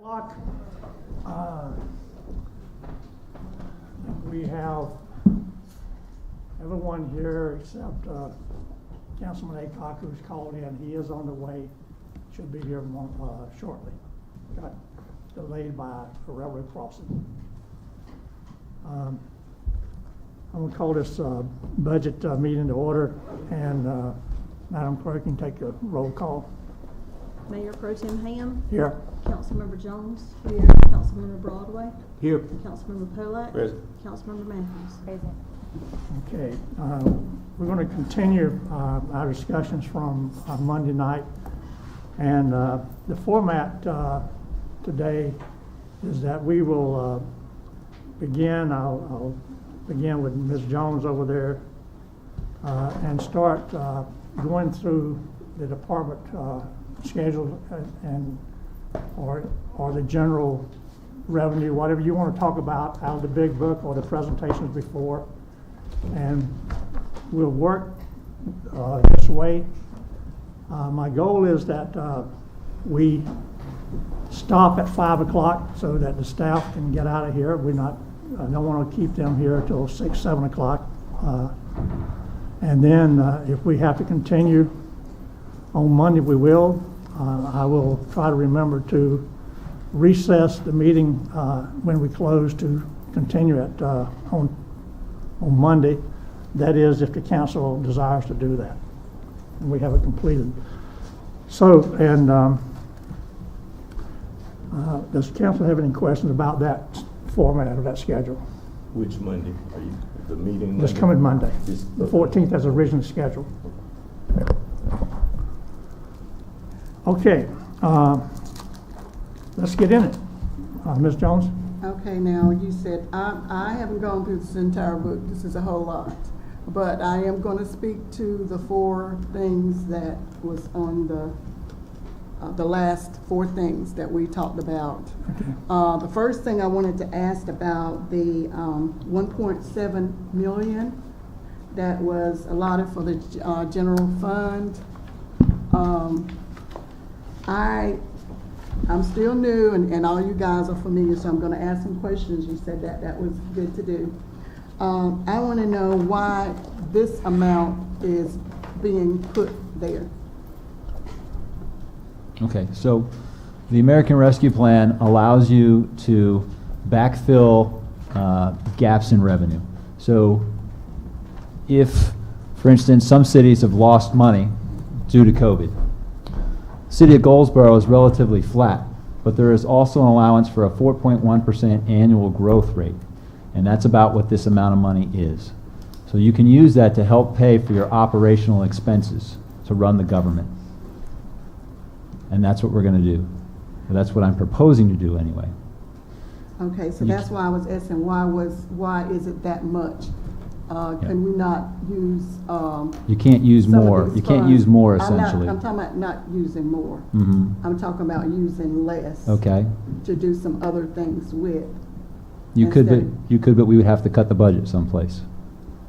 Clock. We have everyone here except Councilman Aycock, who's called in. He is on the way. Should be here shortly. Got delayed by a railroad crossing. I'm going to call this budget meeting to order, and Madam Clerk can take a roll call. Mayor Pro Tem Ham. Here. Councilmember Jones. Here. Councilmember Broadway. Here. Councilmember Polak. Present. Councilmember Matthews. Present. Okay. We're going to continue our discussions from Monday night. And the format today is that we will begin. I'll begin with Ms. Jones over there and start going through the department schedule or the general revenue, whatever you want to talk about out of the big book or the presentations before. And we'll work this way. My goal is that we stop at 5 o'clock so that the staff can get out of here. I don't want to keep them here till 6, 7 o'clock. And then if we have to continue on Monday, we will. I will try to remember to recess the meeting when we close to continue it on Monday. That is, if the council desires to do that, and we have it completed. So, and does council have any questions about that format of that schedule? Which Monday? Are you the meeting? This coming Monday, the 14th as originally scheduled. Okay, let's get in it. Ms. Jones? Okay, now you said, I haven't gone through this entire book. This is a whole lot. But I am going to speak to the 4 things that was on the last 4 things that we talked about. Okay. The first thing I wanted to ask about the 1.7 million that was allotted for the general fund. I'm still new, and all you guys are familiar, so I'm going to ask some questions. You said that was good to do. I want to know why this amount is being put there. Okay, so the American Rescue Plan allows you to backfill gaps in revenue. So if, for instance, some cities have lost money due to COVID, the city of Goldsboro is relatively flat, but there is also an allowance for a 4.1% annual growth rate, and that's about what this amount of money is. So you can use that to help pay for your operational expenses to run the government. And that's what we're going to do. That's what I'm proposing to do anyway. Okay, so that's why I was asking, why is it that much? Can we not use? You can't use more. You can't use more, essentially. I'm talking about not using more. Mm-hmm. I'm talking about using less. Okay. To do some other things with. You could, but we would have to cut the budget someplace.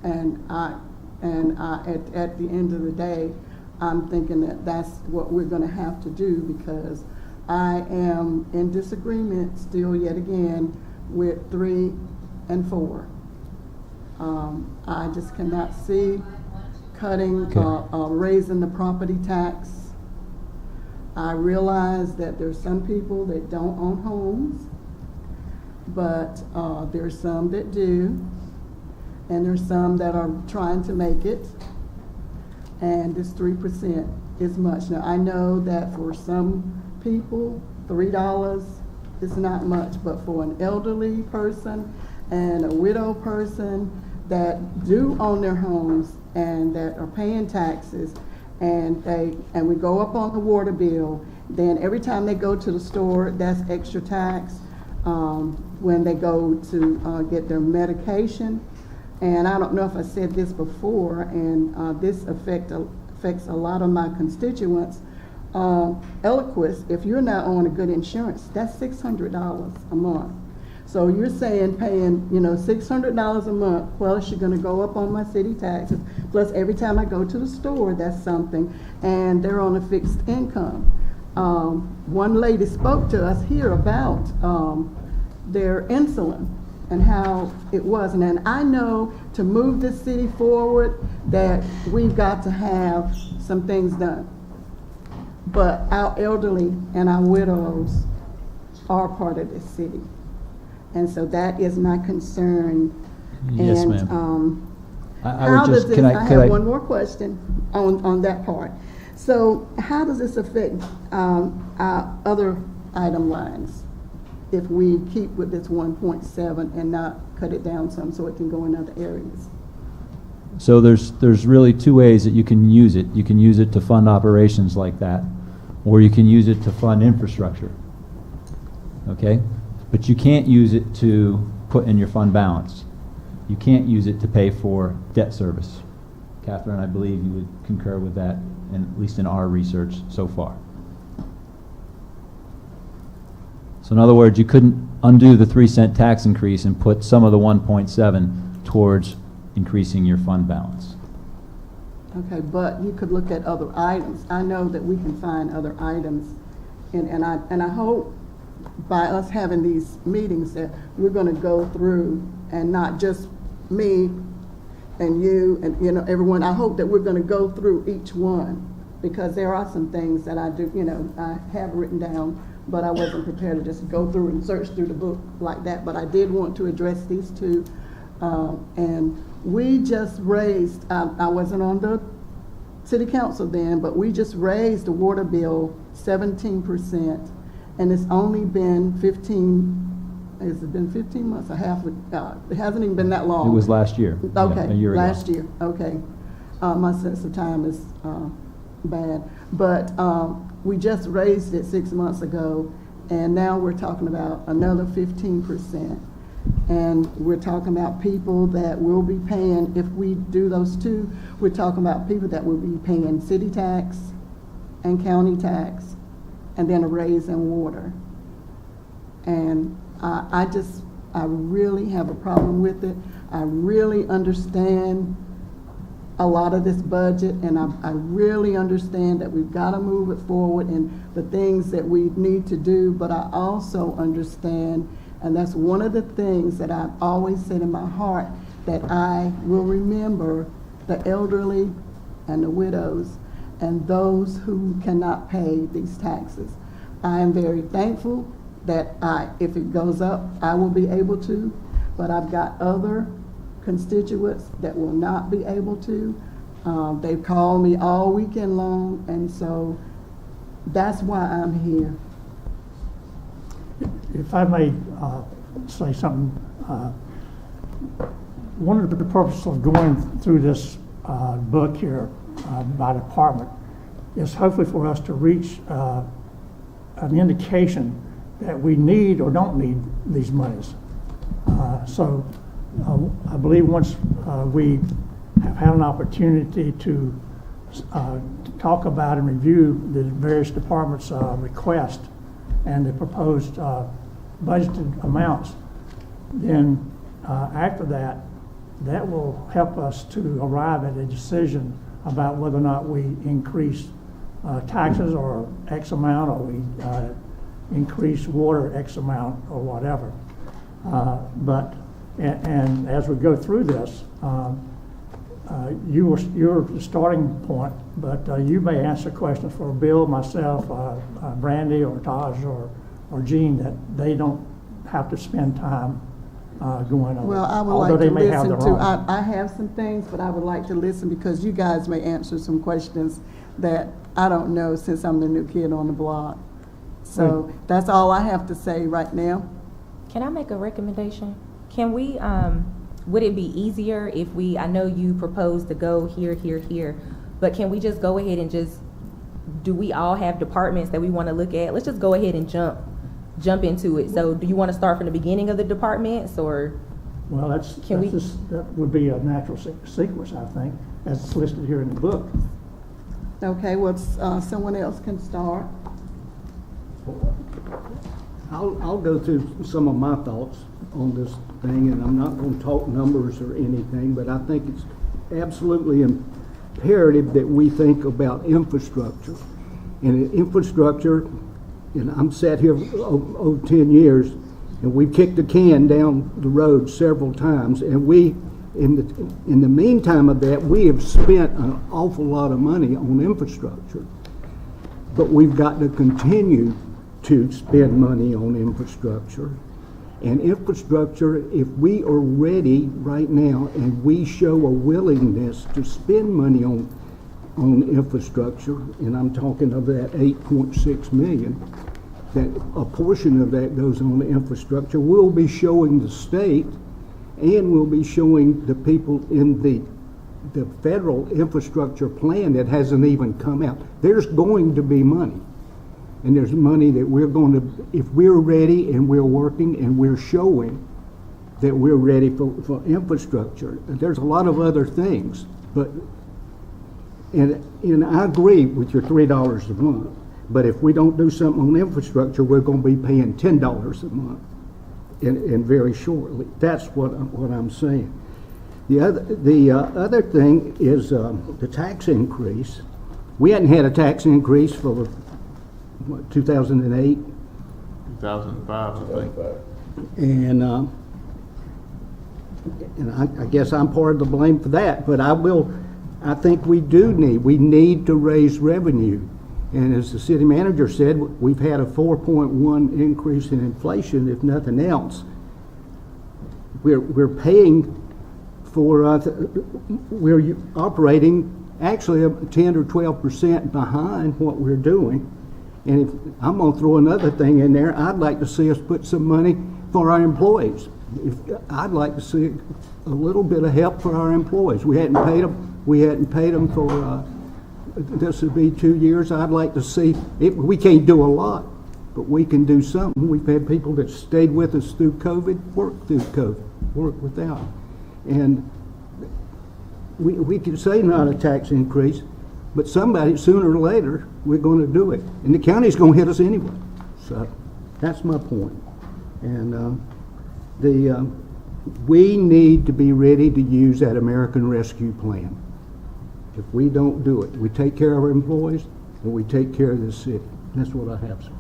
And at the end of the day, I'm thinking that that's what we're going to have to do, because I am in disagreement still yet again with 3 and 4. I just cannot see cutting, raising the property tax. I realize that there's some people that don't own homes, but there's some that do, and there's some that are trying to make it. And this 3% is much. Now, I know that for some people, $3 is not much, but for an elderly person and a widow person that do own their homes and that are paying taxes, and we go up on the water bill, then every time they go to the store, that's extra tax. When they go to get their medication. And I don't know if I said this before, and this affects a lot of my constituents. Eliquis, if you're not on a good insurance, that's $600 a month. So you're saying paying, $600 a month, plus you're going to go up on my city taxes, plus every time I go to the store, that's something, and they're on a fixed income. one lady spoke to us here about their insulin and how it was. And I know to move this city forward that we've got to have some things done. But our elderly and our widows are part of this city. And so that is my concern. Yes, And, ma'am. I how would does just, this, can I I, have one more question on that part. So how does this affect our other item lines if we keep with this 1.7 and not cut it down some so it can go in other areas? so there's really two ways that you can use it. You can use it to fund operations like that, or you can use it to fund infrastructure. Okay? But you can't use it to put in your fund balance. You can't use it to pay for debt service. Catherine, I believe you would concur with that, at least in our research so far. So in other words, you couldn't undo the 3-cent tax increase and put some of the 1.7 towards increasing your fund balance. Okay, but you could look at other items. I know that we can find other items, and I hope by us having these meetings that we're going to go through, and not just me and you and everyone. I hope that we're going to go through each one, because there are some things that I do, I have written down, but I wasn't prepared to just go through and search through the book like that. But I did want to address these two, and we just raised, I wasn't on the city council then, but we just raised the water bill 17%, and it's only been 15 months, a half, it hasn't even been that long. It was last year. Okay, a year ago. last year, okay. My sense of time is bad. But we just raised it 6 months ago, and now we're talking about another 15%. And we're talking about people that will be paying, if we do those two, we're talking about people that will be paying city tax and county tax, and then a raise in water. And I really have a problem with it. I really understand a lot of this budget, and I really understand that we've got to move it forward and the things that we need to do, but I also understand, and that's one of the things that I've always said in my heart, that I will remember the elderly and the widows and those who cannot pay these taxes. I am very thankful that if it goes up, I will be able to, but I've got other constituents that will not be able to. They've called me all weekend long, and so that's why I'm here. If I may say something, one of the purposes of going through this book here by department is hopefully for us to reach an indication that we need or don't need these monies. So I believe once we have had an opportunity to talk about and review the various departments' request and the proposed budgeted amounts, then after that, that will help us to arrive at a decision about whether or not we increase taxes or X amount, or we increase water X amount, or whatever. And as we go through this, you're the starting point, but you may answer questions for Bill, myself, Brandy, or Taj, or Jean, that they don't have to spend time going over. Well, I would although like they to may have listen their to, own. I have some things, but I would like to listen, because you guys may answer some questions that I don't know, since I'm the new kid on the block. So that's all I have to say right now. Can I make a recommendation? Can we, would it be easier if I know you proposed to go here, but can we just go ahead and do we all have departments that we want to look at? Let's just go ahead and jump into it. So do you want to start from the beginning of the departments, or? Well, that would be a natural sequence, I think, as it's listed here in the book. Okay, well, someone else can start. I'll go through some of my thoughts on this thing, and I'm not going to talk numbers or anything, but I think it's absolutely imperative that we think about infrastructure. And infrastructure, and I'm sat here 10 years, and we've kicked the can down the road several times, and we, in the meantime of that, we have spent an awful lot of money on infrastructure. But we've got to continue to spend money on infrastructure. And infrastructure, if we are ready right now and we show a willingness to spend money on infrastructure, and I'm talking of that 8.6 million, that a portion of that goes on infrastructure, we'll be showing the state and we'll be showing the people in the federal infrastructure plan that hasn't even come out. There's going to be money. And there's money that we're going to, if we're ready and we're working and we're showing that we're ready for infrastructure. There's a lot of other things, but, and I agree with your $3 a month, but if we don't do something on infrastructure, we're going to be paying $10 a month and very shortly. That's what I'm saying. The other thing is the tax increase. We hadn't had a tax increase for, what, 2008? 2005, I think. And I guess I'm part of the blame for that, but I think we need to raise revenue. And as the city manager said, we've had a 4.1 increase in inflation, if nothing else. We're paying for, we're operating actually 10 or 12% behind what we're doing. And if, I'm gonna throw another thing in there, I'd like to see us put some money for our employees. I'd like to see a little bit of help for our employees. We hadn't paid them for, this would be 2 years. I'd like to see, we can't do a lot, but we can do something. We've had people that stayed with us through COVID, work without. And we can say not a tax increase, but somebody, sooner or later, we're going to do it. And the county's going to hit us anyway. So that's my point. And we need to be ready to use that American Rescue Plan. If we don't do it, we take care of our employees and we take care of the city. That's what I have, sir.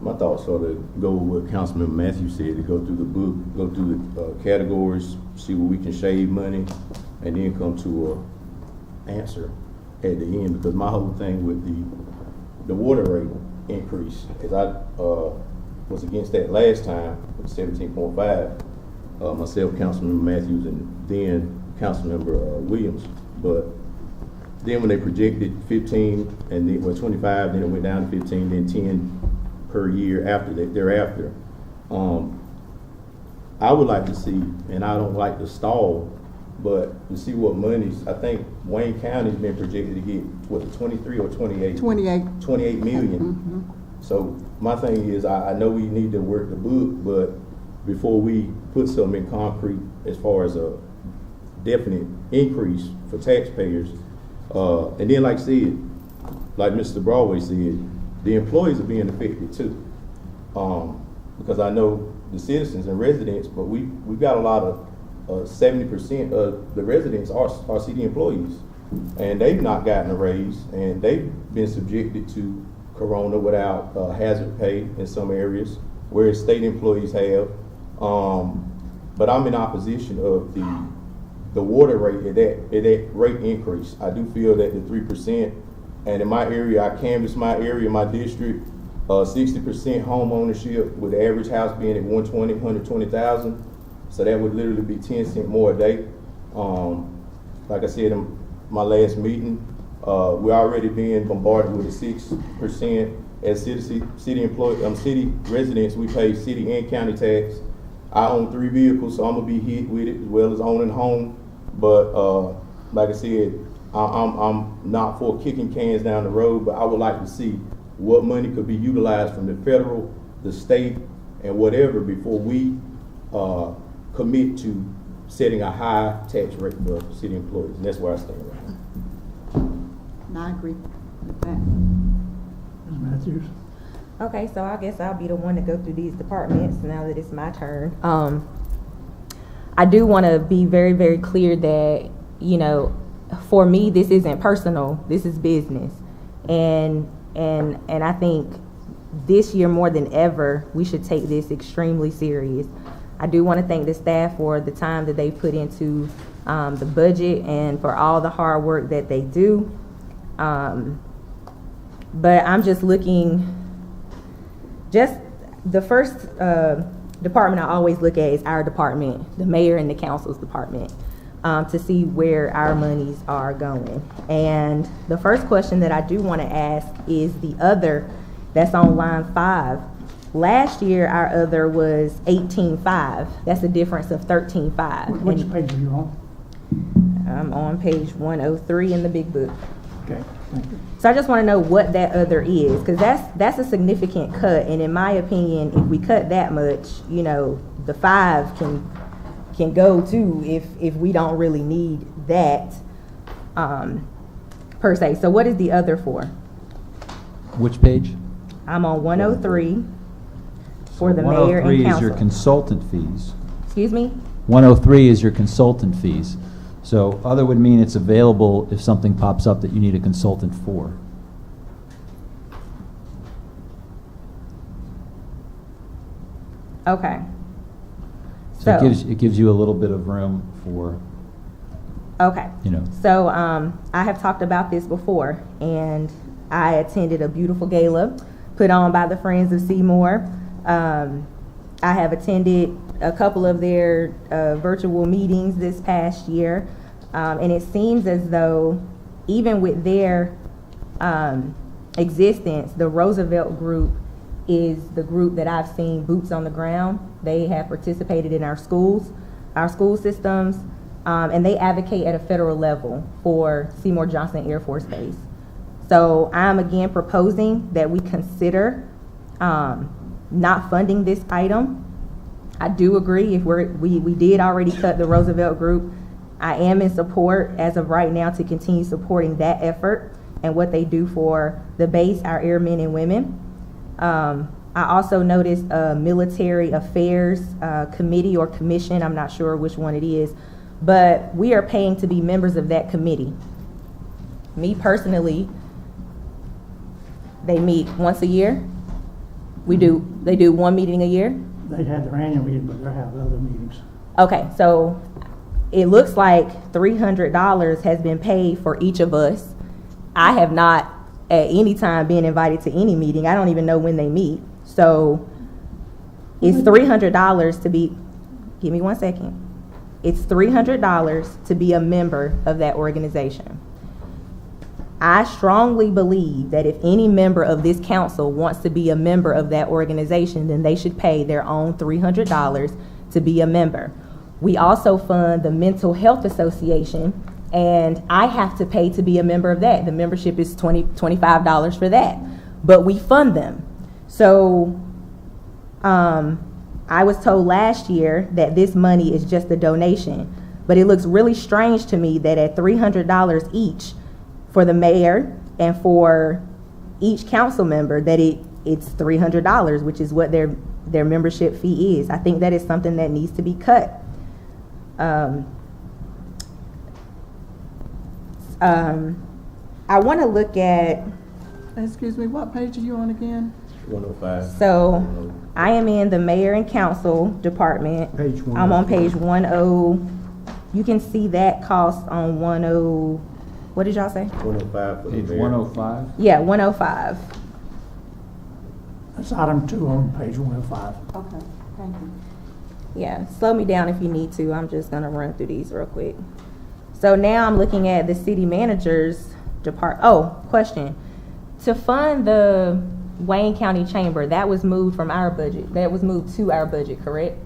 My thoughts sort of go with what Councilman Matthews said, to go through the book, go through the categories, see where we can shave money, and then come to a answer at the end. Because my whole thing with the water rate increase is I was against that last time with 17.5. Myself, Councilman Matthews, and then Councilmember Williams. But then when they projected 15 and then 25, then it went down to 15, then 10 per year after that, thereafter. I would like to see, and I don't like to stall, but to see what monies, I think Wayne County's been projected to get, what, 23 or 28? 28 million. Mm-hmm. So my thing is, I know we need to work the book, but before we put something in concrete as far as a definite increase for taxpayers, and then like Mr. Broadway said, the employees are being affected too. Because I know the citizens and residents, but we've got a lot of 70% of the residents are city employees, and they've not gotten a raise, and they've been subjected to Corona without hazard pay in some areas, whereas state employees have. But I'm in opposition of the water rate at that rate increase. I do feel that the 3%, and in my area, I canvassed my area, my district, 60% home ownership, with the average house being at 120,000. So that would literally be 10 cents more a day. Like I said in my last meeting, we're already being bombarded with a 6% as city residents. We pay city and county tax. I own 3 vehicles, so I'm gonna be hit with it, as well as owning a home. But like I said, I'm not for kicking cans down the road, but I would like to see what money could be utilized from the federal, the state, and whatever before we commit to setting a high tax rate for city employees. And that's where I stand right now. And I agree with that. Ms. Matthews? Okay, so I guess I'll be the one to go through these departments now that it's my turn. I do want to be very, very clear that, you know, for me, this isn't personal, this is business. And I think this year more than ever, we should take this extremely serious. I do want to thank the staff for the time that they put into the budget and for all the hard work that they do. But I'm just looking, just the first department I always look at is our department, the mayor and the council's department, to see where our monies are going. And the first question that I do want to ask is the other that's on line 5. Last year, our other was 18.5. That's a difference of 13.5. Which page are you on? I'm on page 103 in the big book. Okay, thank you. So I just want to know what that other is, because that's a significant cut. And in my opinion, if we cut that much, you know, the 5 can go too if we don't really need that per se. So what is the other for? Which page? I'm on 103 for the mayor 103 and is your council. consultant fees. Excuse me? 103 is your consultant fees. So other would mean it's available if something pops up that you need a consultant for. Okay. So it gives you a little bit of room for, Okay. you know. So I have talked about this before, and I attended a beautiful gala put on by the Friends of Seymour. I have attended a couple of their virtual meetings this past year, and it seems as though even with their existence, the Roosevelt Group is the group that I've seen boots on the ground. They have participated in our schools, our school systems, and they advocate at a federal level for Seymour Johnson Air Force Base. So I'm again proposing that we consider not funding this item. I do agree if we did already cut the Roosevelt Group. I am in support as of right now to continue supporting that effort and what they do for the base, our airmen and women. I also noticed a military affairs committee or commission, I'm not sure which one it is, but we are paying to be members of that committee. Me personally, they meet once a year. They do one meeting a year. They had their annual meeting, but they have other meetings. Okay, so it looks like $300 has been paid for each of us. I have not at any time been invited to any meeting. I don't even know when they meet. So it's $300 to be, give me one second. It's $300 to be a member of that organization. I strongly believe that if any member of this council wants to be a member of that organization, then they should pay their own $300 to be a member. We also fund the Mental Health Association, and I have to pay to be a member of that. The membership is $25 for that, but we fund them. So I was told last year that this money is just a donation, but it looks really strange to me that at $300 each for the mayor and for each council member that it's $300, which is what their membership fee is. I think that is something that needs to be cut. I want to look at, Excuse me, what page are you on again? 105. so I am in the mayor and council department. Page I'm on 105. page 10. You can see that cost on 10, what did y'all say? 105 for the Page mayor. 105. Yeah, 105. That's item 2 on page 105. Okay, thank you. Yeah, slow me down if you need to. I'm just gonna run through these real quick. So now I'm looking at the city manager's question. To fund the Wayne County Chamber, that was moved from our budget. That was moved to our budget, correct?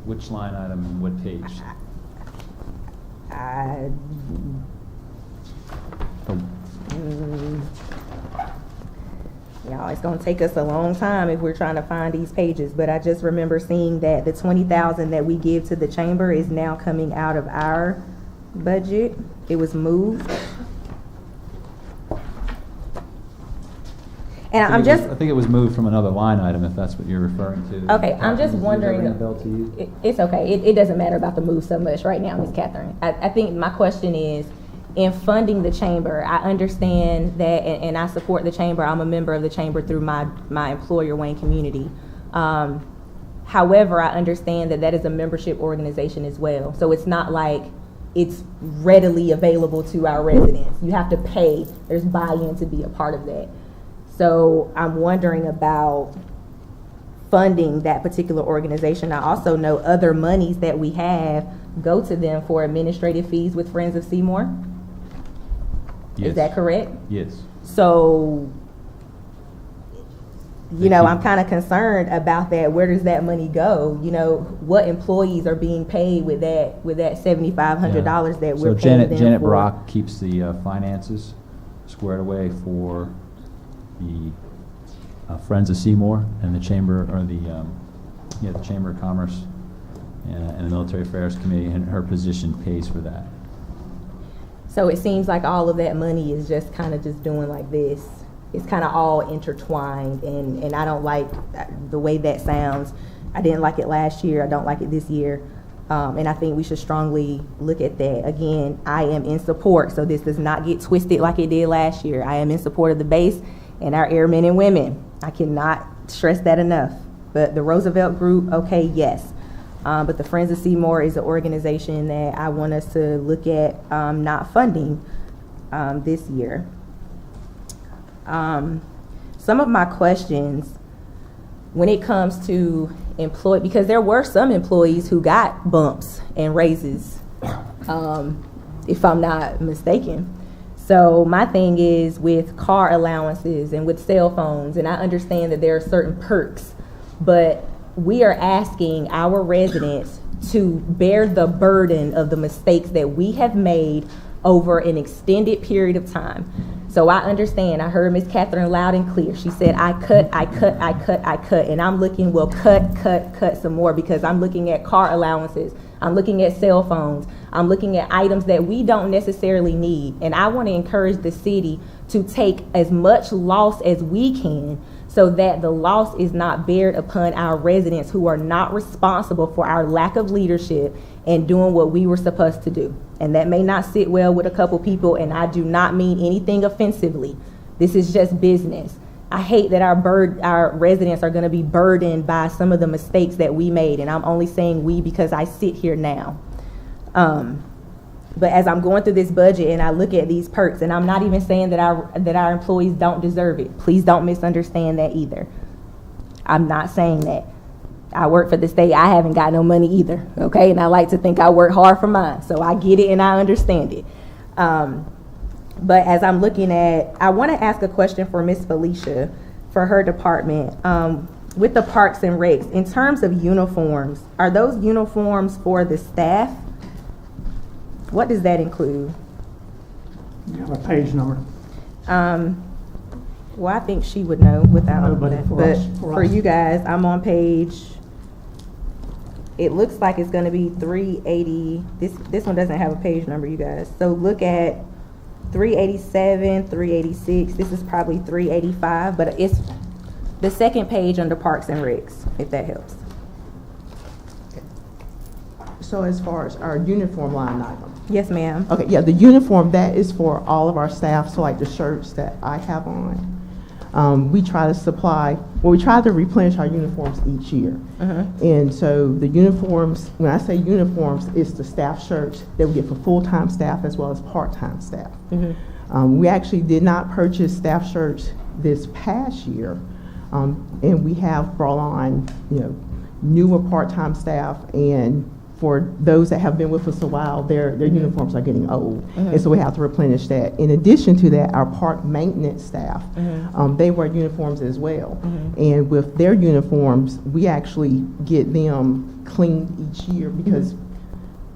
Which line item and what page? Y'all, it's gonna take us a long time if we're trying to find these pages, but I just remember seeing that the $20,000 that we give to the chamber is now coming out of our budget. It was moved. And I'm just, I think it was moved from another line item, if that's what you're referring to. okay, I'm just Does that wondering. ring a bell to you? It's okay. It doesn't matter about the move so much right now, Ms. Catherine. I think my question is, in funding the chamber, I understand that, and I support the chamber. I'm a member of the chamber through my employer, Wayne Community. However, I understand that that is a membership organization as well. So it's not like it's readily available to our residents. You have to pay. There's buy-in to be a part of that. So I'm wondering about funding that particular organization. I also know other monies that we have go to them for administrative fees with Friends of Seymour. Yes. Is that correct? Yes. So, you know, I'm kind of concerned about that. Where does that money go? You know, what employees are being paid with that $7,500 that we're paying them Janet for? Brock keeps the finances squared away for the Friends of Seymour and the Chamber, or the Chamber of Commerce and the Military Affairs Committee, and her position pays for that. So it seems like all of that money is just kind of just doing like this. It's kind of all intertwined, and I don't like the way that sounds. I didn't like it last year. I don't like it this year. And I think we should strongly look at that. Again, I am in support, so this does not get twisted like it did last year. I am in support of the base and our airmen and women. I cannot stress that enough. But the Roosevelt Group, okay, yes. But the Friends of Seymour is an organization that I want us to look at not funding this year. Some of my questions when it comes to because there were some employees who got bumps and raises, if I'm not mistaken. So my thing is with car allowances and with cell phones, and I understand that there are certain perks, but we are asking our residents to bear the burden of the mistakes that we have made over an extended period of time. So I understand. I heard Ms. Catherine loud and clear. She said, I cut. And I'm looking, well, cut some more, because I'm looking at car allowances. I'm looking at cell phones. I'm looking at items that we don't necessarily need. And I want to encourage the city to take as much loss as we can, so that the loss is not bared upon our residents who are not responsible for our lack of leadership and doing what we were supposed to do. And that may not sit well with a couple people, and I do not mean anything offensively. This is just business. I hate that our residents are going to be burdened by some of the mistakes that we made, and I'm only saying we because I sit here now. But as I'm going through this budget and I look at these perks, and I'm not even saying that our employees don't deserve it. Please don't misunderstand that either. I'm not saying that. I work for the state. I haven't got no money either, okay? And I like to think I work hard for mine, so I get it and I understand it. But as I'm looking at, I want to ask a question for Miss Felicia for her department. With the Parks and Recs, in terms of uniforms, are those uniforms for the staff? What does that include? You have a page number. Well, I think she would know without No, but that. for But us- for for us. you guys, I'm on page, it looks like it's gonna be 380. This one doesn't have a page number, you guys. So look at 387, 386. This is probably 385, but it's the second page under Parks and Recs, if that helps. So as far as our uniform line item. Yes, ma'am. Okay, yeah, the uniform, that is for all of our staff, so like the shirts that I have on. We try to replenish our uniforms each year. And so the uniforms, when I say uniforms, it's the staff shirts that we get for full-time staff as well as part-time staff. We actually did not purchase staff shirts this past year, and we have brought on, newer part-time staff, and for those that have been with us a while, their uniforms are getting old, and so we have to replenish that. In addition to that, our park maintenance staff, they wear uniforms as well, and with their uniforms, we actually get them cleaned each year, because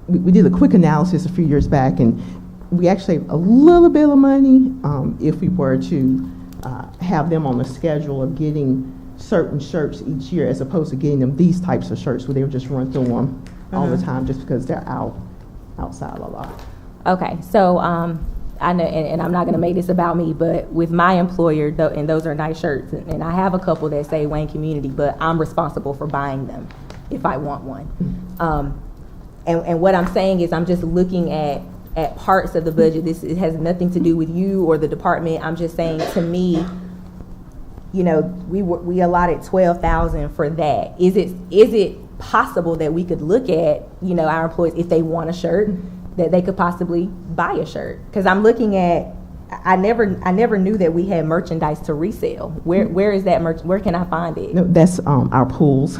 we did a quick analysis a few years back, and we actually save a little bit of money if we were to have them on the schedule of getting certain shirts each year, as opposed to getting them these types of shirts where they would just run through them all the time, just because they're outside a lot. Okay, so I know, and I'm not going to make this about me, but with my employer, and those are nice shirts, and I have a couple that say Wayne Community, but I'm responsible for buying them if I want one. And what I'm saying is I'm just looking at at parts of the budget. It has nothing to do with you or the department. I'm just saying, to me, you know, we allotted 12,000 for that. Is it possible that we could look at, you know, our employees, if they want a shirt, that they could possibly buy a shirt? Because I'm looking at, I never knew that we had merchandise to resell. Where is that where can I find it? No, that's our pools.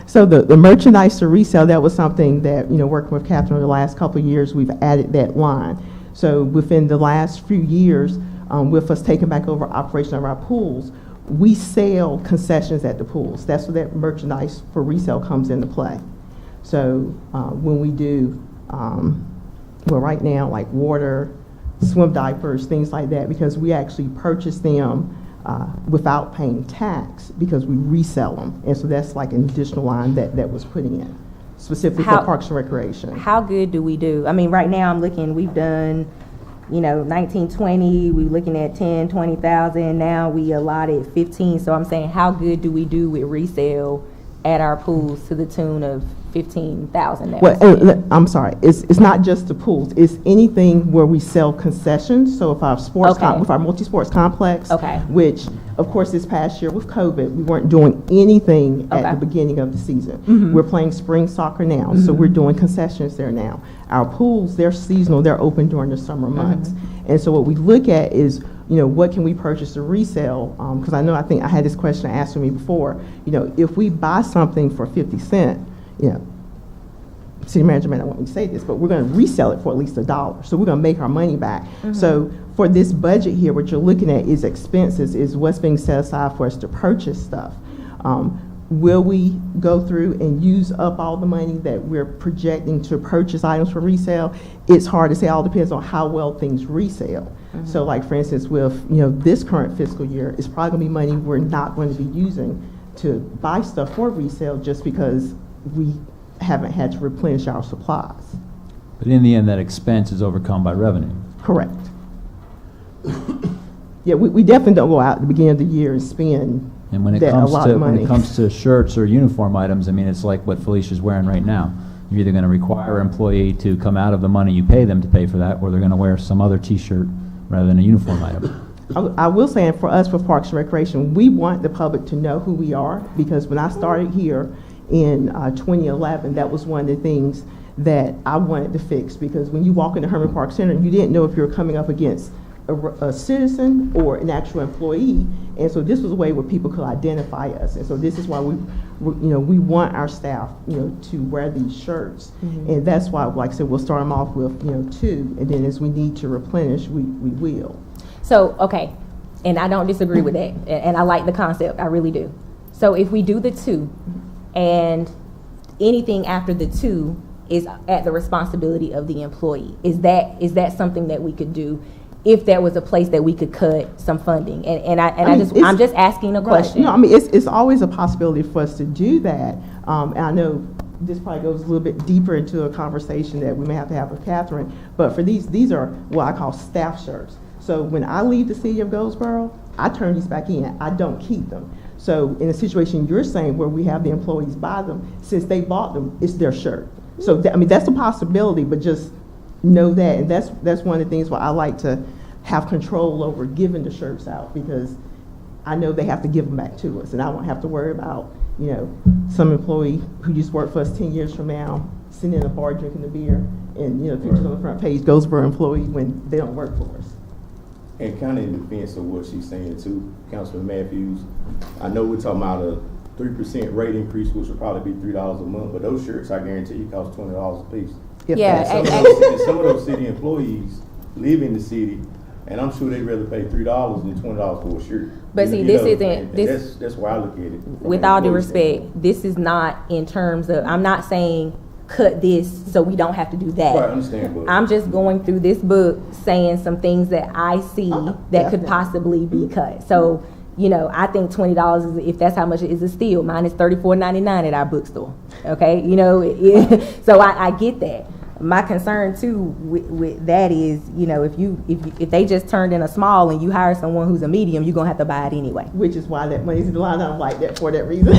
So the merchandise to resell, that was something that, you know, working with Catherine the last couple of years, we've added that line. So within the last few years, with us taking back over operation of our pools, we sell concessions at the pools. That's where that merchandise for resale comes into play. So when we do, well, right now, like water, swim diapers, things like that, because we actually purchase them without paying tax because we resell them. And so that's like an additional line that was put in, specifically for Parks and Recreation. How good do we do? I mean, right now I'm looking, we've done, you know, 19, 20, we're looking at 10, 20,000. Now we allotted 15. So I'm saying, how good do we do with resale at our pools to the tune of 15,000? Well, I'm sorry, it's not just the pools, it's anything where we sell concessions. So if our sports, with our multi-sports complex, which of course this past year with COVID, we weren't doing anything at the beginning of the season. We're playing spring soccer now, so we're doing concessions there now. Our pools, they're seasonal, they're open during the summer months. And so what we look at is, you know, what can we purchase to resell? Because I think I had this question asked of me before. You know, if we buy something for 50 cents, you know, city manager may not want me to say this, but we're going to resell it for at least $1. So we're going to make our money back. So for this budget here, what you're looking at is expenses, is what's being set aside for us to purchase stuff. Will we go through and use up all the money that we're projecting to purchase items for resale? It's hard to say. It all depends on how well things resell. So like, for instance, with, you know, this current fiscal year, it's probably going to be money we're not going to be using to buy stuff for resale just because we haven't had to replenish our supplies. But in the end, that expense is overcome by revenue. Correct. Yeah, we definitely don't go out at the beginning of the year and spend And when it comes to shirts or uniform items, I mean, it's like what Felicia's wearing right now. You're either going to require an employee to come out of the money you pay them to pay for that, or they're going to wear some other T-shirt rather than a uniform item. I will say, and for us with Parks and Recreation, we want the public to know who we are, because when I started here in 2011, that was one of the things that I wanted to fix, because when you walk into Herman Park Center, you didn't know if you were coming up against a citizen or an actual employee, and so this was a way where people could identify us. And so this is why we want our staff, you know, to wear these shirts, and that's why, like I said, we'll start them off with, you know, 2, and then as we need to replenish, we will. So okay, and I don't disagree with that, and I like the concept, I really do. So if we do the 2, and anything after the 2 is at the responsibility of the employee, is that something that we could do? If there was a place that we could cut some funding, I'm just asking a question. No, I mean, it's always a possibility for us to do that. And I know this probably goes a little bit deeper into a conversation that we may have to have with Catherine. But for these are what I call staff shirts. So when I leave the city of Goldsboro, I turn these back in. I don't keep them. So in a situation you're saying where we have the employees buy them, since they bought them, it's their shirt. So I mean, that's a possibility, but just know that, and that's one of the things why I like to have control over giving the shirts out, because I know they have to give them back to us, and I won't have to worry about, you know, some employee who just worked for us 10 years from now sitting in a bar drinking a beer, and, you know, pictures on the front page, Goldsboro employee, when they don't work for us. And kind of in defense of what she's saying too, Councilman Matthews, I know we're talking about a 3% rate increase, which will probably be $3 a month, but those shirts, I guarantee you, cost $20 a piece. Yeah, and some of those city employees live in the city, and I'm sure they'd rather pay $3 than $20 for a shirt. But see, this isn't. That's why I look at it. With all due respect, this is not in terms of. I'm not saying cut this so we don't have to do that. Right, I understand. But I'm just going through this book, saying some things that I see that could possibly be cut. So, you know, I think $20 is, if that's how much it is, a steal. Mine is $34.99 at our bookstore. Okay, you know, so I get that. My concern too with that is, you know, if they just turned in a small and you hire someone who's a medium, you're gonna have to buy it anyway. Which is why that money's in the line item like that, for that reason.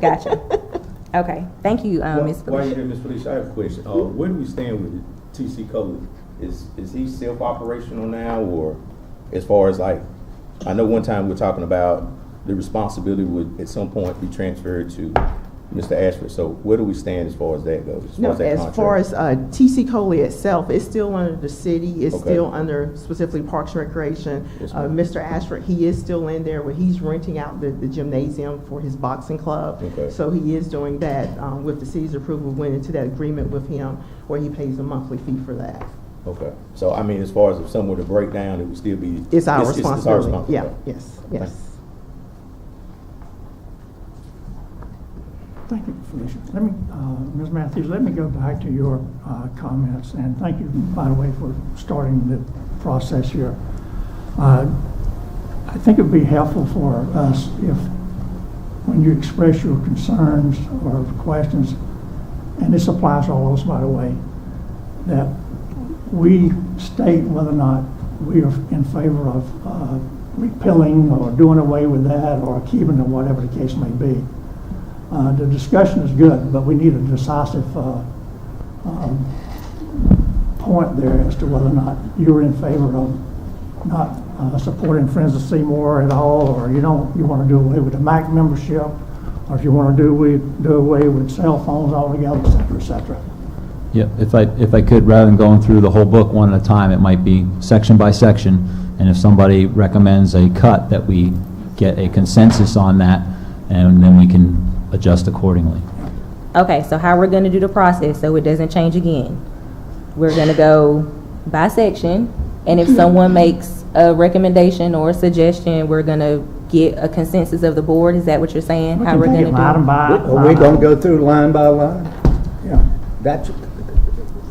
Gotcha. Okay, thank you, Ms. While you're Felicia. here, Ms. Felicia, I have a question. Where do we stand with TC Cole? Is he self-operational now, or as far as like, I know one time we were talking about the responsibility would at some point be transferred to Mr. Ashford. So where do we stand as far as that goes? No, that as contract? far as TC Coley itself, it's still under the city, it's Okay. still under specifically Parks and Recreation. Yes, ma'am. Mr. Ashford, he is still in there where he's renting out the gymnasium for his boxing club. Okay. So he is doing that with the city's approval, went into that agreement with him where he pays a monthly fee for that. Okay. So I mean, as far as if someone were to break down, it would still be. It's our It's our responsibility. responsibility. Yeah, yes, yes. Thank you, Felicia. Let me, Ms. Matthews, let me go back to your comments, and thank you, by the way, for starting the process here. I think it would be helpful for us if, when you express your concerns or questions, and this applies to all of us, by the way, that we state whether or not we are in favor of repealing or doing away with that or keeping it, whatever the case may be. The discussion is good, but we need a decisive point there as to whether or not you're in favor of not supporting Friends of Seymour at all, or you want to do away with the MAC membership, or if you want to do away with cell phones altogether, et cetera, et cetera. Yeah, if I could, rather than going through the whole book one at a time, it might be section by section, and if somebody recommends a cut, that we get a consensus on that, and then we can adjust accordingly. Okay, so how we're gonna do the process so it doesn't change again? We're gonna go by section, and if someone makes a recommendation or a suggestion, we're gonna get a consensus of the board. Is that what you're saying? We How can we're take it gonna item do? by Are we gonna go through line by line? Yeah. That's,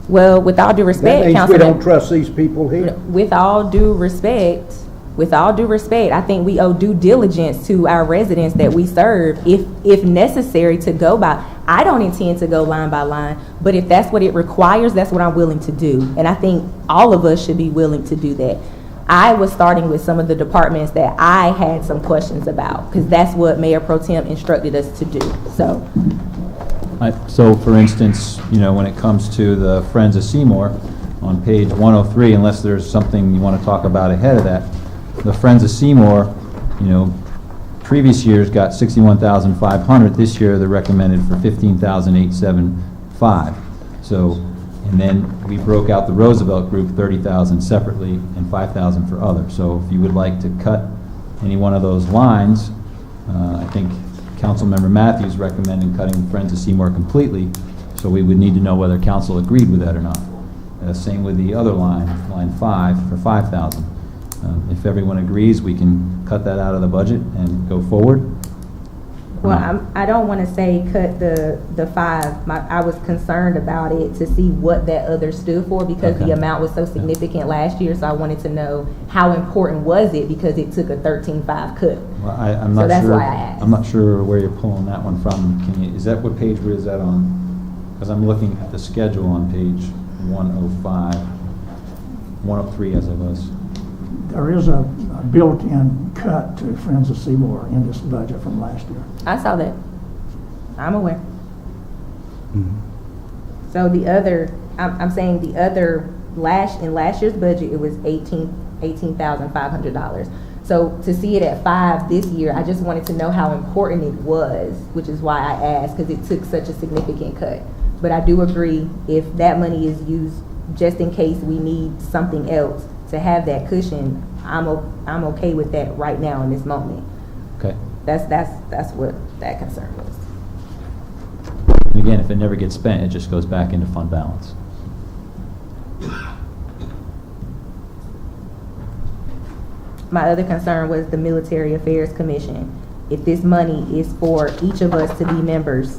Well, with all due that respect, means we don't Councilman, trust these people here. with all due respect, I think we owe due diligence to our residents that we serve, if necessary, to go by. I don't intend to go line by line, but if that's what it requires, that's what I'm willing to do. And I think all of us should be willing to do that. I was starting with some of the departments that I had some questions about, because that's what Mayor Pro Tem instructed us to do, so. So, for instance, when it comes to the Friends of Seymour, on page 103, unless there's something you want to talk about ahead of that, the Friends of Seymour, previous years got $61,500. This year, they're recommended for $15,875. So, and then we broke out the Roosevelt Group, $30,000 separately and $5,000 for others. So, if you would like to cut any one of those lines, I think Councilmember Matthews recommended cutting Friends of Seymour completely. So we would need to know whether council agreed with that or not. Same with the other line 5 for $5,000. If everyone agrees, we can cut that out of the budget and go forward. Well, I don't want to say cut the 5. I was concerned about it to see what that other stood for, because Okay. the amount was so significant last year, so I wanted to know how important was it, because it took a 13.5 cut. Well, I'm So not that's sure. why I asked. I'm not sure where you're pulling that one from. Is that what page, where is that on? Because I'm looking at the schedule on page 105, 103 as I was. There is a built-in cut to Friends of Seymour in this budget from last year. I saw that. I'm aware. So the other, I'm saying the other, in last year's budget, it was $18,500. So to see it at 5 this year, I just wanted to know how important it was, which is why I asked, because it took such a significant cut. But I do agree, if that money is used just in case we need something else, to have that cushion, I'm okay with that right now in this moment. Okay. That's what that concern was. And again, if it never gets spent, it just goes back into fund balance. My other concern was the Military Affairs Commission. If this money is for each of us to be members,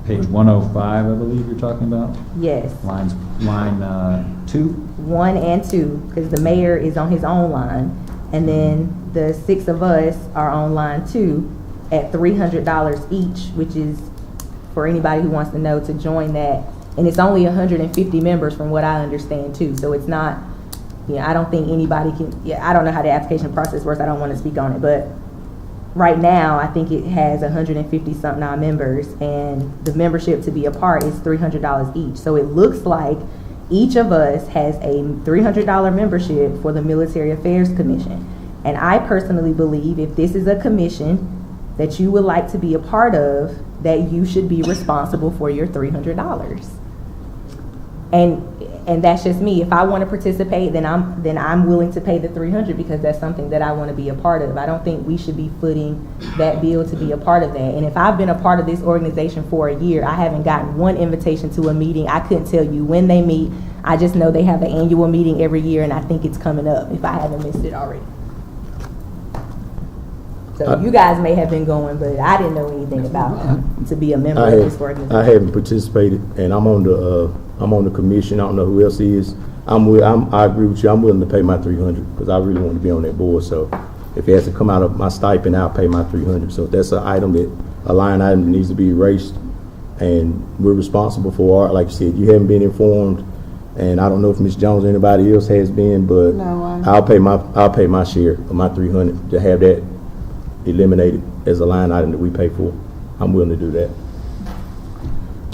Page 105, I believe you're talking about? yes, Line 2? 1 and 2, because the mayor is on his own line, and then the 6 of us are on line 2 at $300 each, which is for anybody who wants to know to join that. And it's only 150 members from what I understand too, so it's not, I don't think anybody can, I don't know how the application process works, I don't want to speak on it, but right now, I think it has 150 something odd members, and the membership to be a part is $300 each. So it looks like each of us has a $300 membership for the Military Affairs Commission. And I personally believe if this is a commission that you would like to be a part of, that you should be responsible for your $300. And that's just me. If I want to participate, then I'm willing to pay the $300 because that's something that I want to be a part of. I don't think we should be footing that bill to be a part of that. And if I've been a part of this organization for a year, I haven't gotten one invitation to a meeting. I couldn't tell you when they meet. I just know they have an annual meeting every year, and I think it's coming up if I haven't missed it already. So you guys may have been going, but I didn't know anything about to be a member of this organization. I haven't participated, and I'm on the commission. I don't know who else is. I agree with you. I'm willing to pay my $300 because I really want to be on that board. So if it has to come out of my stipend, I'll pay my $300. So that's a line item that needs to be erased, and we're responsible for it. Like you said, you haven't been informed, and I don't know if Ms. Jones or anybody else has been, but No, I'll pay my share of my $300 to have that eliminated as a line item that we pay for. I'm willing to do that.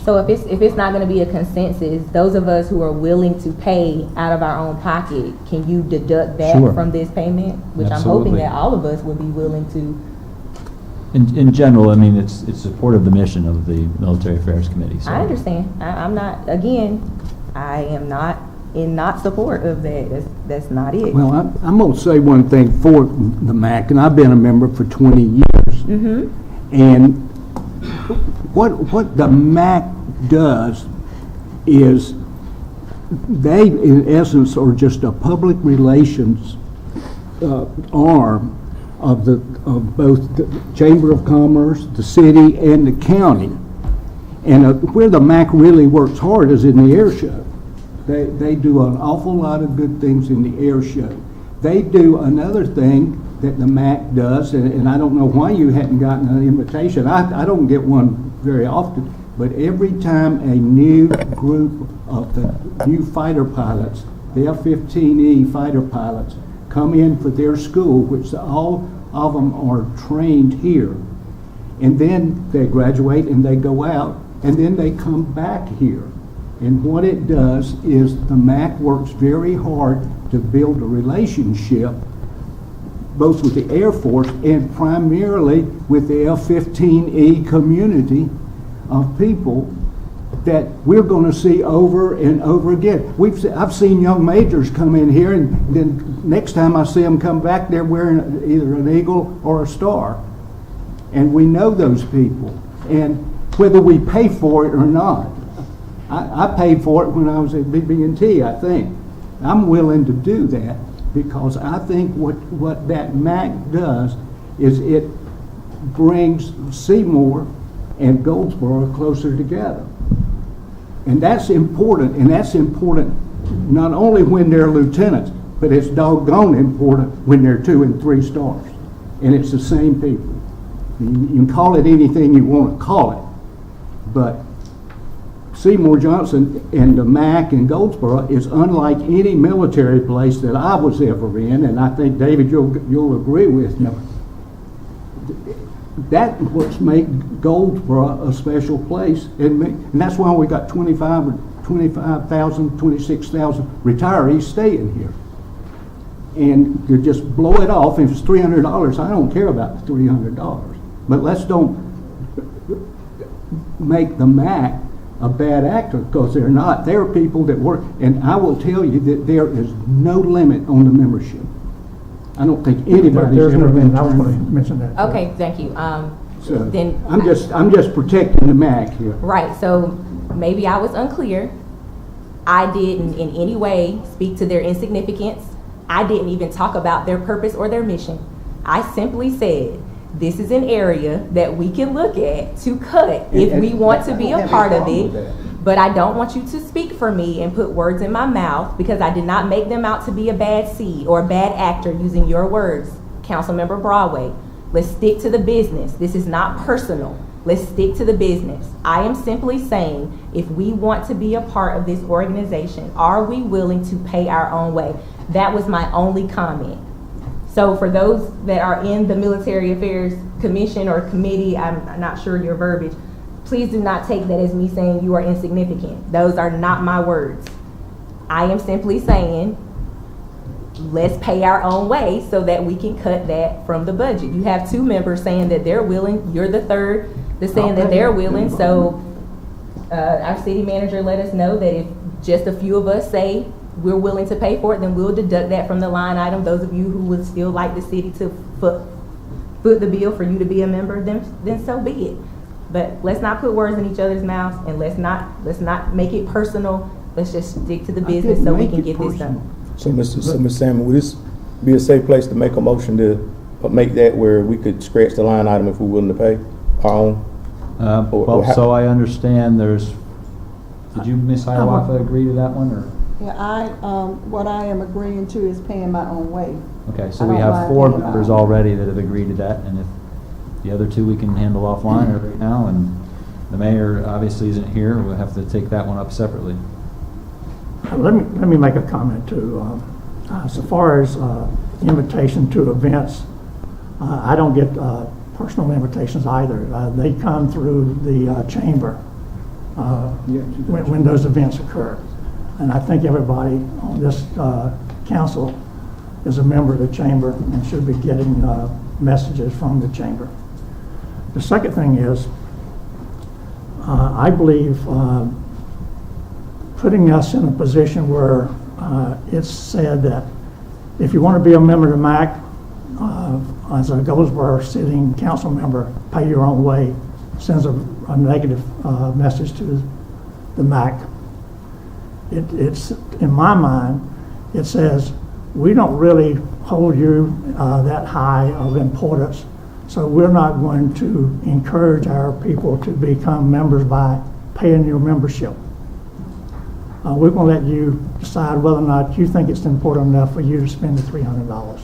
So if it's not going to be a consensus, those of us who are willing to pay out of our own pocket, can you deduct that Sure. from this payment? Which I'm Absolutely. hoping that all of us would be willing to. In general, I mean, it's support of the mission of the Military Affairs Committee. So. I understand. I'm not. Again, I am not in support of that. That's not it. Well, I'm going to say one thing for the MAC, and I've been a member for 20 years. Mm-hmm. And what the MAC does is they, in essence, are just a public relations arm of both the Chamber of Commerce, the city, and the county. And where the MAC really works hard is in the air show. They do an awful lot of good things in the air show. They do another thing that the MAC does, and I don't know why you hadn't gotten an invitation. I don't get one very often, but every time a new group of the new fighter pilots, the F-15E fighter pilots, come in for their school, which all of them are trained here, and then they graduate and they go out, and then they come back here. And what it does is the MAC works very hard to build a relationship both with the Air Force and primarily with the F-15E community of people that we're going to see over and over again. I've seen young majors come in here, and then next time I see them come back, they're wearing either an eagle or a star. And we know those people. And whether we pay for it or not, I paid for it when I was at BB&T, I think. I'm willing to do that because I think what that MAC does is it brings Seymour and Goldsboro closer together. And that's important not only when they're lieutenants, but it's doggone important when they're 2 and 3 stars. And it's the same people. You can call it anything you want to call it, but Seymour Johnson and the MAC in Goldsboro is unlike any military place that I was ever in, and I think, David, you'll agree with me. That's what's made Goldsboro a special place, and that's why we got 25,000, 26,000 retirees staying here. And to just blow it off, if it's $300, I don't care about the $300. But let's don't make the MAC a bad actor, because they're not. They're people that work, and I will tell you that there is no limit on the membership. I don't think anybody's There's ever never been been, I was going to turned. mention that. Okay, thank you. So Then I'm just protecting the MAC here. right. So maybe I was unclear. I didn't in any way speak to their insignificance. I didn't even talk about their purpose or their mission. I simply said, this is an area that we can look at to cut if we want to be a part of it. But I don't want you to speak for me and put words in my mouth, because I did not make them out to be a bad seed or a bad actor, using your words, Councilmember Broadway. Let's stick to the business. This is not personal. Let's stick to the business. I am simply saying, if we want to be a part of this organization, are we willing to pay our own way? That was my only comment. So for those that are in the Military Affairs Commission or Committee, I'm not sure your verbiage, please do not take that as me saying you are insignificant. Those are not my words. I am simply saying, let's pay our own way so that we can cut that from the budget. You have two members saying that they're willing, you're the third that's saying that they're willing, so our city manager let us know that if just a few of us say we're willing to pay for it, then we'll deduct that from the line item. Those of you who would still like the city to foot the bill for you to be a member, then so be it. But let's not put words in each other's mouths, and let's not make it personal. Let's just stick to the business so we can get this done. So, Mr. Salmon, would this be a safe place to make a motion to make that where we could scratch the line item if we're willing to pay our own? So I understand did you, Ms. Hiawatha, agree to that one, or? Yeah, what I am agreeing to is paying my own way. Okay, so I we don't have mind 4 paying my members own. already that have agreed to that, and if the other 2 we can handle offline right now, and the mayor obviously isn't here, we'll have to take that one up separately. Let me make a comment too. So far as invitation to events, I don't get personal invitations either. They come through the chamber when those events occur. And I think everybody on this council is a member of the chamber and should be getting messages from the chamber. The second thing is, I believe putting us in a position where it's said that if you want to be a member of the MAC, as a Goldsboro sitting council member, pay your own way, sends a negative message to the MAC. It's in my mind, it says we don't really hold you that high of importance, so we're not going to encourage our people to become members by paying your membership. We're going to let you decide whether or not you think it's important enough for you to spend the $300.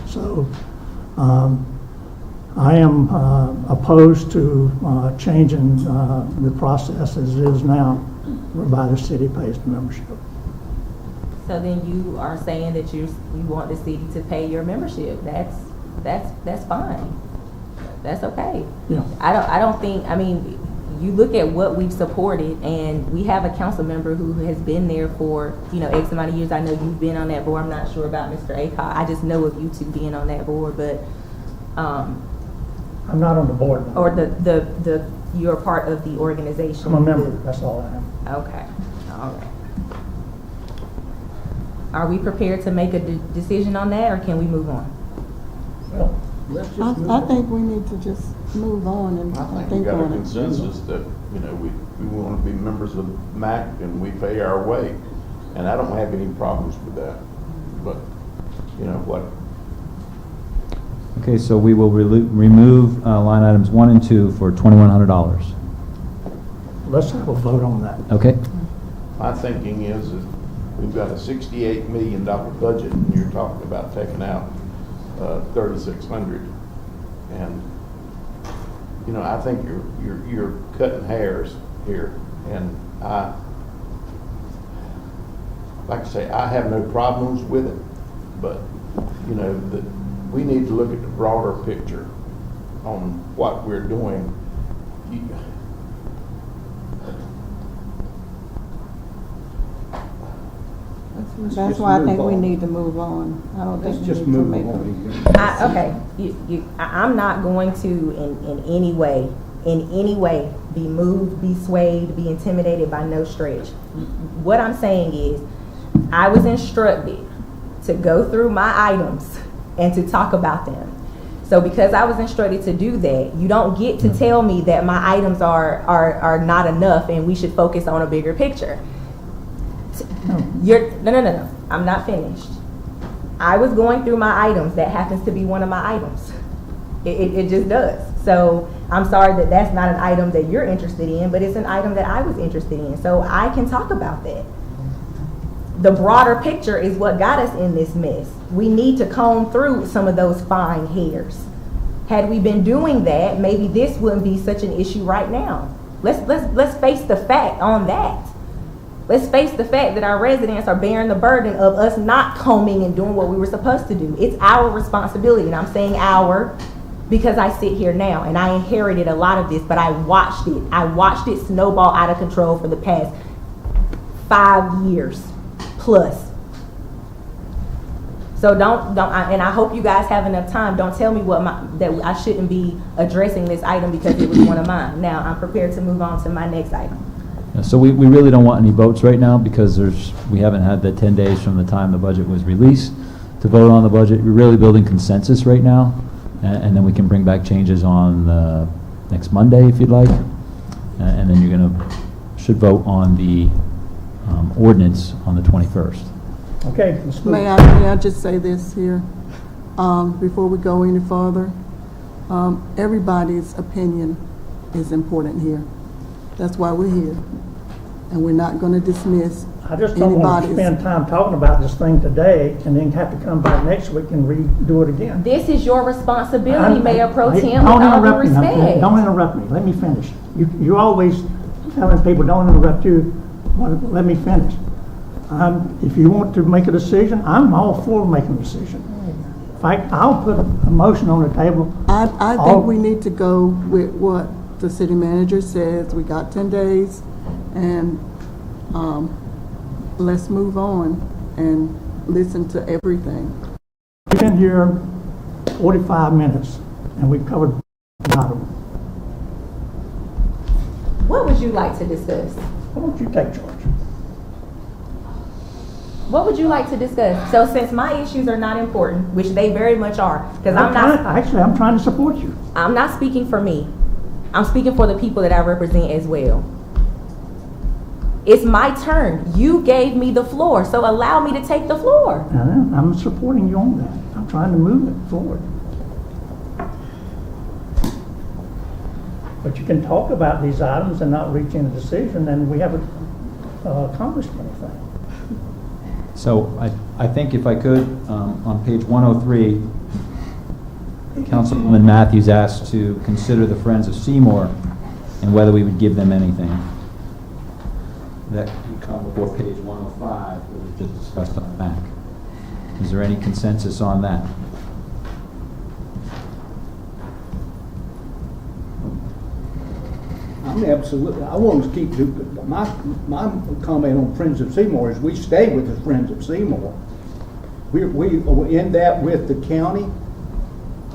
So I am opposed to changing the process as it is now, whereby the city pays the membership. So then you are saying that you want the city to pay your membership. That's fine. That's okay. Yeah. I don't think, I mean, you look at what we've supported, and we have a council member who has been there for, X amount of years. I know you've been on that board. I'm not sure about Mr. Acock. I just know of you two being on that board, but I'm not on the board now. or you're part of the organization. I'm a member, that's all I am. Okay, all right. Are we prepared to make a decision on that, or can we move on? Well, let's just move I on. think we need to just move on and I think we think got a on it. consensus that, we want to be members of MAC and we pay our way. And I don't have any problems with that. But, what? Okay, so we will remove line items 1 and 2 for $2,100. Let's have a vote on that. Okay? My thinking is that we've got a $68 million budget and you're talking about taking out $3,600. And, I think you're cutting hairs here. And like I say, I have no problems with it, but, we need to look at the broader picture on what we're doing. That's why I think we need to move on. I don't think we need to make a. Okay, I'm not going to in any way be moved, be swayed, be intimidated by no stretch. What I'm saying is, I was instructed to go through my items and to talk about them. So because I was instructed to do that, you don't get to tell me that my items are not enough and we should focus on a bigger picture. No. I'm not finished. I was going through my items. That happens to be one of my items. It just does. So I'm sorry that that's not an item that you're interested in, but it's an item that I was interested in. So I can talk about that. The broader picture is what got us in this mess. We need to comb through some of those fine hairs. Had we been doing that, maybe this wouldn't be such an issue right now. Let's face the fact on that. Let's face the fact that our residents are bearing the burden of us not combing and doing what we were supposed to do. It's our responsibility, and I'm saying our because I sit here now and I inherited a lot of this, but I watched it. I watched it snowball out of control for the past 5 years plus. So and I hope you guys have enough time. Don't tell me that I shouldn't be addressing this item because it was one of mine. Now I'm prepared to move on to my next item. So we really don't want any votes right now because we haven't had the 10 days from the time the budget was released to vote on the budget. We're really building consensus right now, and then we can bring back changes on next Monday if you'd like, and then you're should vote on the ordinance on the 21st. Okay, let's move. May I just say this here, before we go any further? Everybody's opinion is important here. That's why we're here. And we're not gonna dismiss I just don't want to anybody's. spend time talking about this thing today and then have to come back next week and redo it again. This is your responsibility, Mayor Pro Tem, with Don't all due interrupt me. respect. Don't interrupt me. Let me finish. You always telling people don't interrupt you. Let me finish. If you want to make a decision, I'm all for making a decision. In fact, I'll put a motion on the table. I think we need to go with what the city manager says. We got 10 days, and let's move on and listen to everything. We've been here 45 minutes, and we've covered a lot of them. What would you like to discuss? Why don't you take charge? What would you like to discuss? So since my issues are not important, which they very much are, because I'm trying to support you. I'm not speaking for me. I'm speaking for the people that I represent as well. It's my turn. You gave me the floor, so allow me to take the floor. And I'm supporting you on that. I'm trying to move it forward. But you can talk about these items and not reach any decision, and we haven't accomplished anything. So I think if I could, on page 103, Councilwoman Matthews asked to consider the Friends of Seymour and whether we would give them anything. That would come before page 105, that was just discussed on the back. Is there any consensus on that? I'm absolutely, I want to keep, my comment on Friends of Seymour is we stay with the Friends of Seymour. We in that with the county,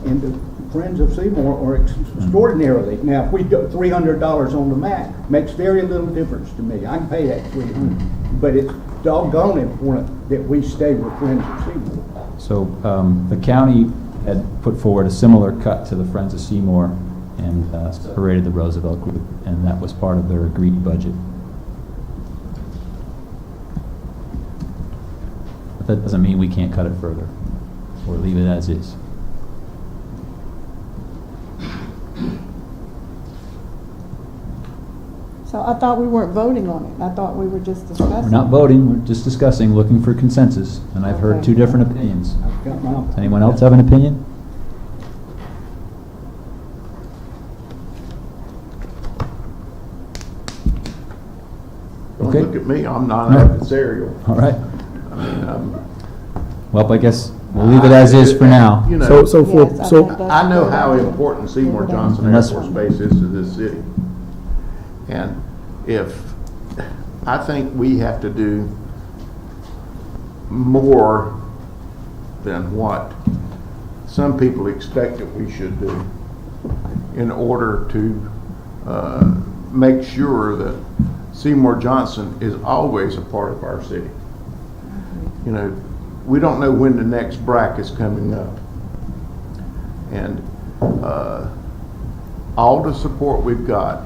and the Friends of Seymour are extraordinarily. Now, if we do $300 on the MAC, makes very little difference to me. I can pay that $300, but it's doggone important that we stay with Friends of Seymour. So the county had put forward a similar cut to the Friends of Seymour and separated the Roosevelt group, and that was part of their agreed budget. But that doesn't mean we can't cut it further or leave it as is. So I thought we weren't voting on it. I thought we were just discussing. We're not voting, we're just discussing, looking for consensus, and I've heard Okay. two different opinions. I've got my- Does anyone else have an opinion? Don't Okay. look at me, I'm not adversarial. All right. I mean, Well, I guess we'll leave it as is for now. You know, Yes, I think that's I know a how good idea. important Seymour Johnson Air Unless- Force Base is to this city. And I think we have to do more than what some people expect that we should do in order to make sure that Seymour Johnson is always a part of our city. You know, we don't know when the next BRAC is coming up. And all the support we've got,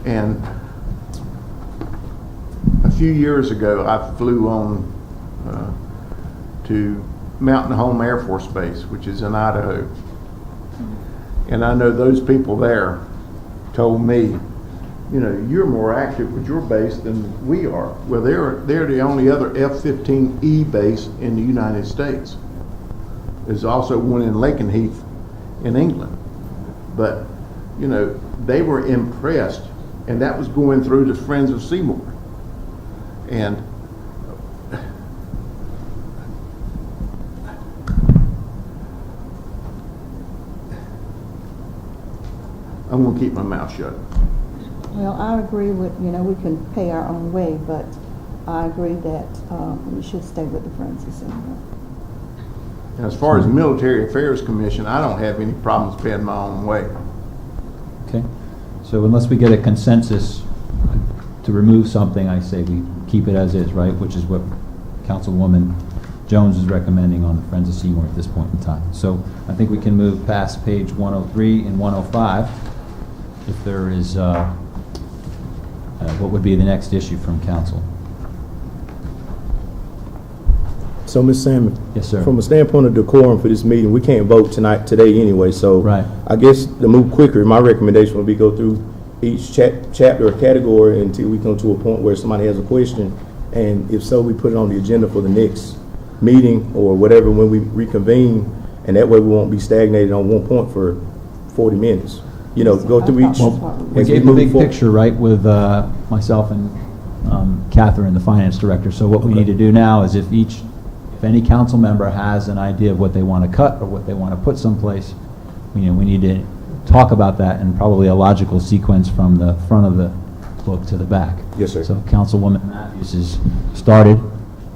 and a few years ago I flew on to Mountain Home Air Force Base, which is in Idaho. And I know those people there told me, you know, you're more active with your base than we are. Well, they're the only other F-15E base in the United States. There's also one in Lakenheath in England. But, you know, they were impressed, and that was going through the Friends of Seymour. And I'm gonna keep my mouth shut. Well, I agree with, we can pay our own way, but I agree that we should stay with the Friends of Center. And as far as Military Affairs Commission, I don't have any problems paying my own way. Okay, so unless we get a consensus to remove something, I say we keep it as is, right? Which is what Councilwoman Jones is recommending on the Friends of Seymour at this point in time. So I think we can move past page 103 and 105. If there is, what would be the next issue from council? So, Ms. Salmon? Yes, sir. From a standpoint of decorum for this meeting, we can't vote today anyway, so. Right. I guess to move quicker, my recommendation would be go through each chapter or category until we come to a point where somebody has a question, and if so, we put it on the agenda for the next meeting or whatever when we reconvene, and that way we won't be stagnated on one point for 40 minutes. Go through each. We as gave the move big forward. picture, right, with myself and Catherine, the finance director. So what we Okay. need to do now is if any council member has an idea of what they want to cut or what they want to put someplace, we need to talk about that in probably a logical sequence from the front of the book to the back. Yes, sir. So Councilwoman Matthews has started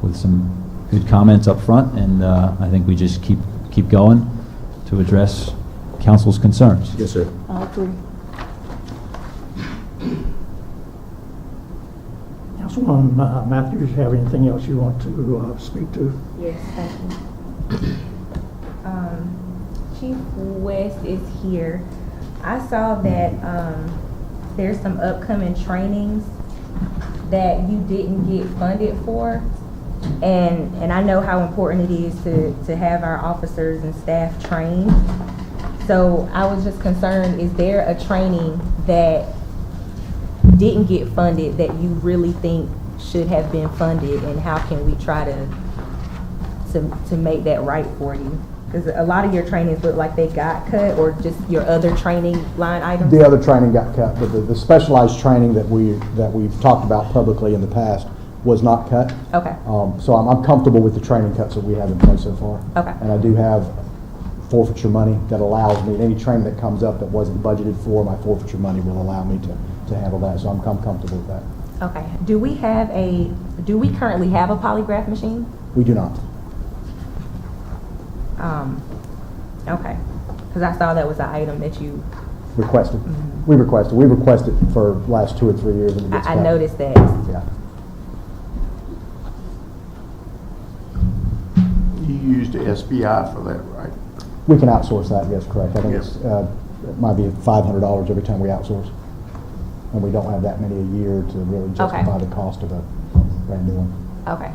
with some good comments up front, and I think we just keep going to address council's concerns. Yes, sir. I agree. Councilwoman Matthews, have anything else you want to speak to? Yes, thank you. Chief West is here. I saw that there's some upcoming trainings that you didn't get funded for. And I know how important it is to have our officers and staff trained. So I was just concerned, is there a training that didn't get funded that you really think should have been funded, and how can we try to make that right for you? Because a lot of your trainings look like they got cut, or just your other training line items? The other training got cut, but the specialized training that we've talked about publicly in the past was not cut. Okay. So I'm comfortable with the training cuts that we have in place so far. Okay. And I do have forfeiture money that allows me, any training that comes up that wasn't budgeted for, my forfeiture money will allow me to handle that. So I'm comfortable with that. Okay. Do we currently have a polygraph machine? We do not. Okay. Because I saw that was an item that you, Requested. Mm-hmm. We requested for the last 2 or 3 years. And it gets I cut. noticed that. Yeah. You used SBI for that, right? We can outsource that, yes, correct. I think Yes. it might be $500 every time we outsource. And we don't have that many a year to really justify the cost of a brand new one. Okay.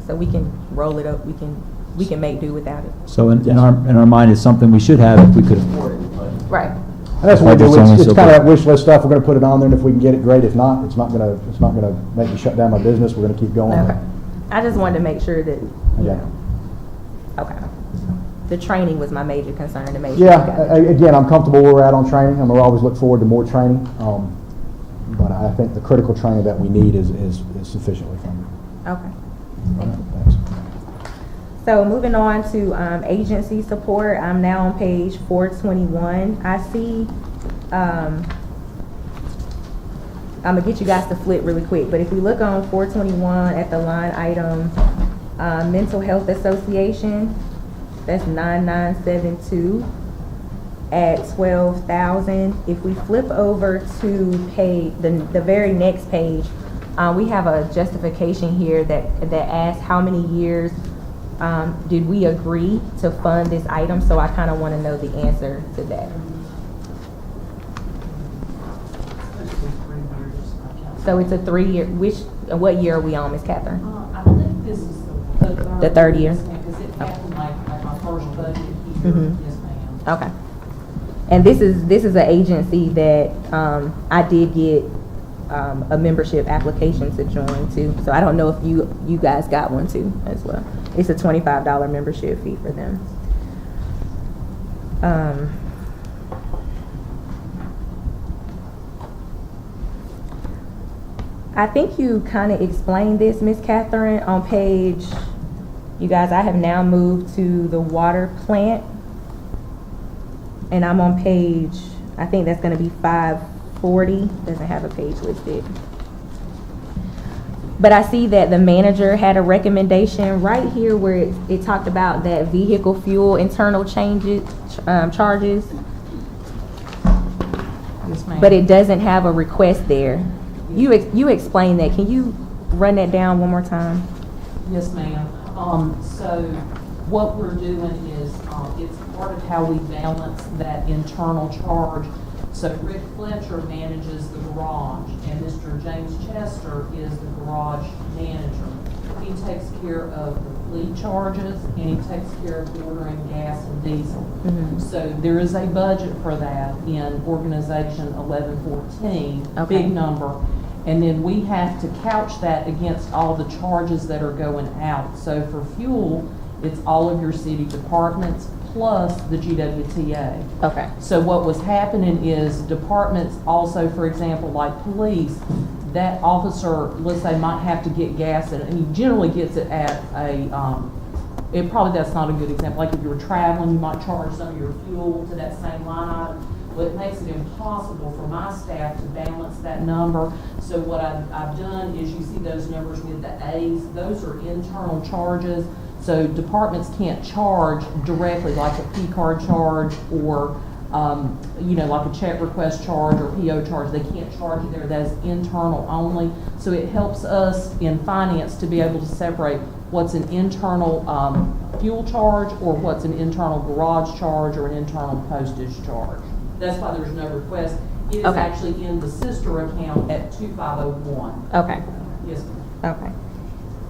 So we can roll it up, we can make do without it. So in our mind, it's something we should have if we could afford it. Right. And that's what we do. Budget's only It's so kind of big. that wish list stuff. We're going to put it on there, and if we can get it, great. If not, it's not going to make me shut down my business. We're going to keep going. Okay. I just wanted to make sure that, Yeah. Okay. The training was my major concern, to make sure. Yeah. we got it. Again, I'm comfortable where we're at on training. I'm going to always look forward to more training. But I think the critical training that we need is sufficiently funded. Okay. Thanks. So moving on to agency support, I'm now on page 421. I see, I'm gonna get you guys to flip really quick, but if we look on 421 at the line item, Mental Health Association, that's 9972 at 12,000. If we flip over to the very next page, we have a justification here that asks how many years did we agree to fund this item? So I kind of want to know the answer to that. So it's a 3-year, what year are we on, Ms. Catherine? I think this is The third year? Because it happened like my first budget year. Mhm. Yes, ma'am. Okay. And this is an agency that I did get a membership application to join too. So I don't know if you guys got one too as well. It's a $25 membership fee for them. I think you kind of explained this, Miss Catherine, on page, you guys, I have now moved to the water plant. And I'm on page, I think that's gonna be 540, doesn't have a page listed. But I see that the manager had a recommendation right here where it talked about that vehicle fuel internal changes, charges. Yes, ma'am. But it doesn't have a request there. You explained that. Can you run that down one more time? Yes, ma'am. So what we're doing is, it's part of how we balance that internal charge. So Rick Fletcher manages the garage, and Mr. James Chester is the garage manager. He takes care of the fleet charges, and he takes care of ordering gas and diesel. So there is a budget for that in Organization 1114, Okay. big number. And then we have to couch that against all the charges that are going out. So for fuel, it's all of your city departments plus the GWTA. Okay. So what was happening is departments also, for example, like police, that officer, let's say, might have to get gas, and he generally gets it at a, that's not a good example. Like if you were traveling, you might charge some of your fuel to that same line item. Well, it makes it impossible for my staff to balance that number. So what I've done is, you see those numbers with the A's, those are internal charges. So departments can't charge directly, like a P card charge or, like a check request charge or PO charge. They can't charge it there. That's internal only. So it helps us in finance to be able to separate what's an internal fuel charge or what's an internal garage charge or an internal postage charge. That's why there's no request. It is Okay. actually in the sister account at 2501. Okay. Yes, ma'am. Okay.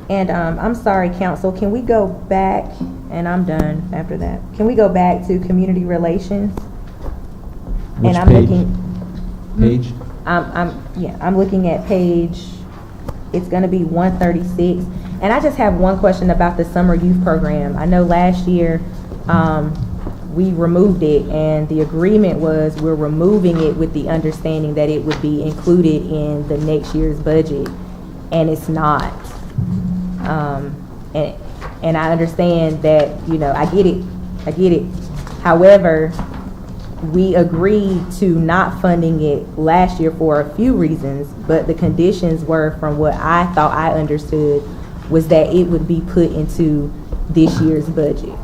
And I'm sorry, council, can we go back, and I'm done after that. Can we go back to community relations? Which And I'm page? looking, Page? I'm looking at page, it's gonna be 136. And I just have one question about the summer youth program. I know last year, we removed it, and the agreement was we're removing it with the understanding that it would be included in the next year's budget, and it's not. And I understand that, I get it. However, we agreed to not funding it last year for a few reasons, but the conditions were, from what I thought I understood, was that it would be put into this year's budget.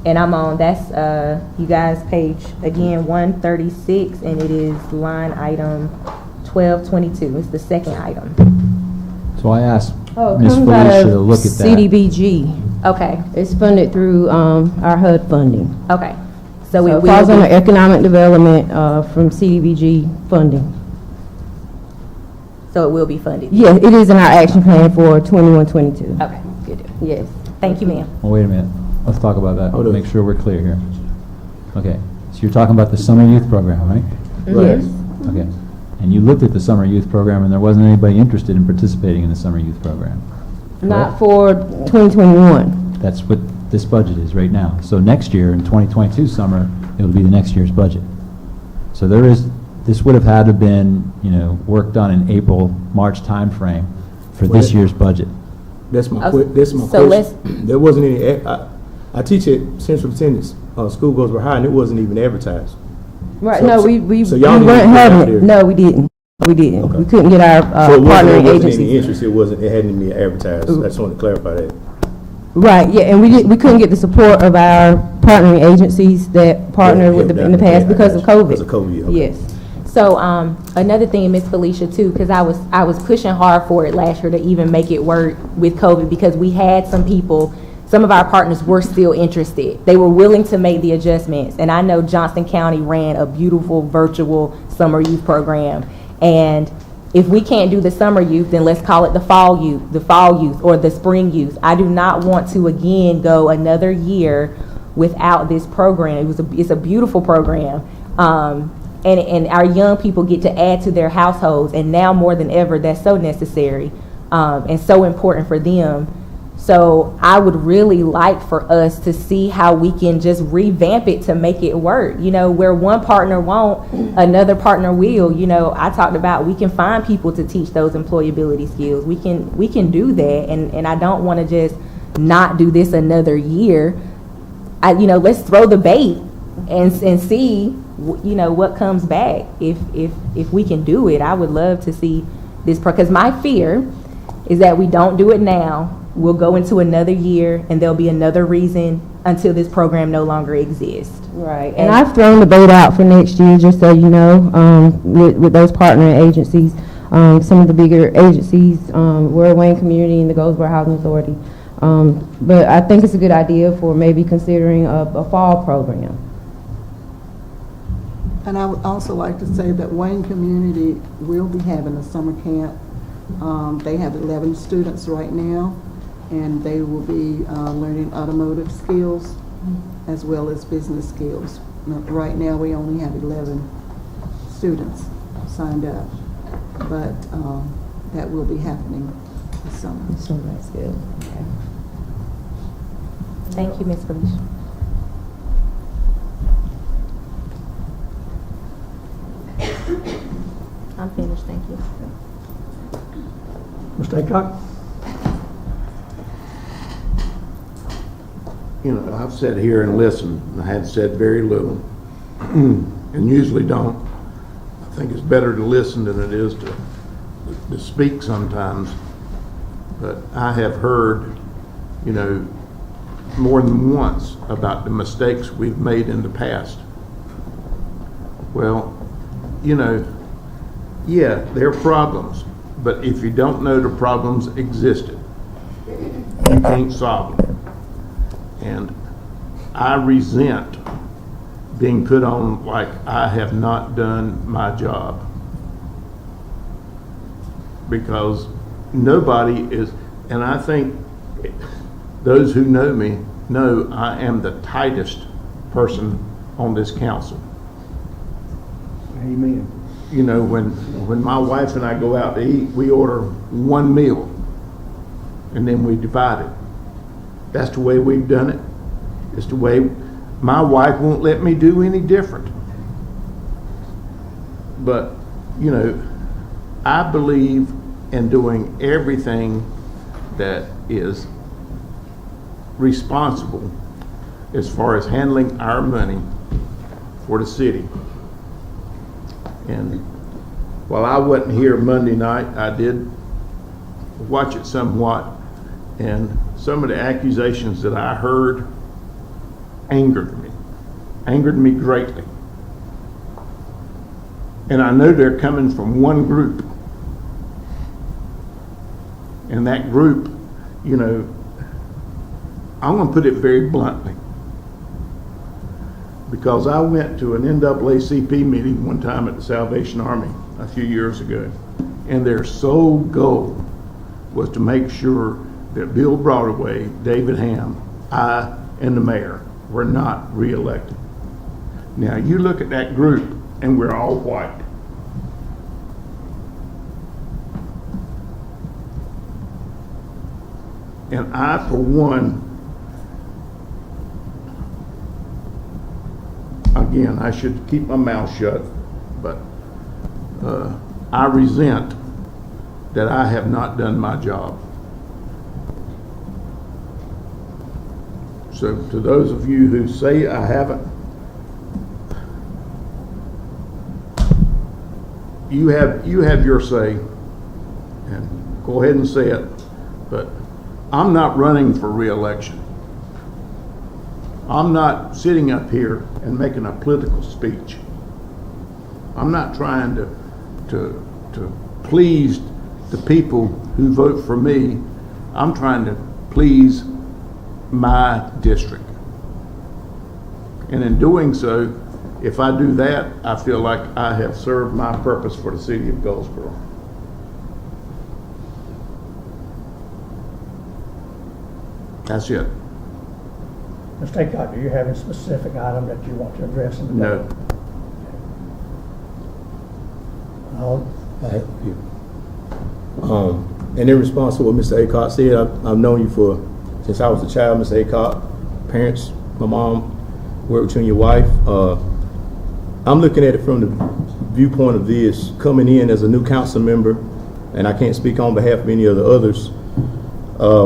And I'm on, that's, you guys, page, again, 136, and it is line item 1222. It's the second item. So I asked Oh, it Ms. comes out Felicia of to look at that. CDBG. Okay, It's funded through our HUD funding. okay. So it it will falls under be, economic development from CDBG funding. so it will be funded? Yeah, it is in our action plan for 21-22. Okay, good. Yes. Thank you, ma'am. Well, wait a minute. Let's talk about that. Hold on. Make sure we're clear here. Okay. So you're talking about the summer youth program, right? Yes. Okay. And you looked at the summer youth program, and there wasn't anybody interested in participating in the summer youth program. Not for 2021. That's what this budget is right now. So next year, in 2022 summer, it'll be the next year's budget. So this would have had to been, worked on in April, March timeframe for this year's budget. That's my Okay, so question. There wasn't any, I teach at Central Attendance, School Goldsboro High, and it wasn't even advertised. Right, So- no, so- we so y'all weren't didn't put it out having there? it. No, we didn't. We didn't. Okay. We couldn't get our So it wasn't, partnering there wasn't any agencies. interest, it hadn't been advertised. I just wanted to clarify that. Right, yeah, and we couldn't get the support of our partnering agencies that partnered with in the past because of COVID. Because of COVID, okay. Yes. So, another thing, Miss Felicia, too, because I was pushing hard for it last year to even make it work with COVID, because we had some of our partners were still interested. They were willing to make the adjustments. And I know Johnson County ran a beautiful virtual summer youth program. And if we can't do the summer youth, then let's call it the fall youth or the spring youth. I do not want to again go another year without this program. It's a beautiful program. And our young people get to add to their households, and now more than ever, that's so necessary and so important for them. So I would really like for us to see how we can just revamp it to make it work. You know, where one partner won't, another partner will. You know, I talked about we can find people to teach those employability skills. We can do that, and I don't want to just not do this another year. Let's throw the bait and see, you know, what comes back. If we can do it, I would love to see this, because my fear is that we don't do it now. We'll go into another year, and there'll be another reason until this program no longer exists. Right, and I've thrown the bait out for next year, just so you know, with those partnering agencies. Some of the bigger agencies were Wayne Community and the Goldsboro Housing Authority. But I think it's a good idea for maybe considering a fall program. And I would also like to say that Wayne Community will be having a summer camp. They have 11 students right now, and they will be learning automotive skills as well as business skills. Right now, we only have 11 students signed up, but that will be happening this summer. So that's good. Okay. Thank you, Ms. Felicia. I'm finished, thank you. Mr. Aycock? You know, I've sat here and listened, and I had said very little, and usually don't. I think it's better to listen than it is to speak sometimes. But I have heard, you know, more than once about the mistakes we've made in the past. Well, you know, yeah, there are problems, but if you don't know the problems existed, you can't solve them. And I resent being put on like I have not done my job, because nobody is, and I think those who know me know I am the tightest person on this council. Amen. You know, when my wife and I go out to eat, we order one meal and then we divide it. That's the way we've done it. It's the way my wife won't let me do any different. But, you know, I believe in doing everything that is responsible as far as handling our money for the city. And while I wasn't here Monday night, I did watch it somewhat, and some of the accusations that I heard angered me greatly. And I know they're coming from one group. And that group, you know, I'm going to put it very bluntly, because I went to an NAACP meeting one time at the Salvation Army a few years ago, and their sole goal was to make sure that Bill Broadway, David Ham, I, and the mayor were not reelected. Now you look at that group, and we're all white. And I, for one, again, I should keep my mouth shut, but I resent that I have not done my job. So to those of you who say I haven't, you have your say, and go ahead and say it, but I'm not running for re-election. I'm not sitting up here and making a political speech. I'm not trying to please the people who vote for me. I'm trying to please my district. And in doing so, if I do that, I feel like I have served my purpose for the city of Goldsboro. That's it. Mr. Aycock, do you have a specific item that you want to address in the No. debate? And in response to what Mr. Acock said, I've known you since I was a child, Mr. Acock. Parents, my mom, worked with you and your wife. I'm looking at it from the viewpoint of this, coming in as a new council member, and I can't speak on behalf of any of the others.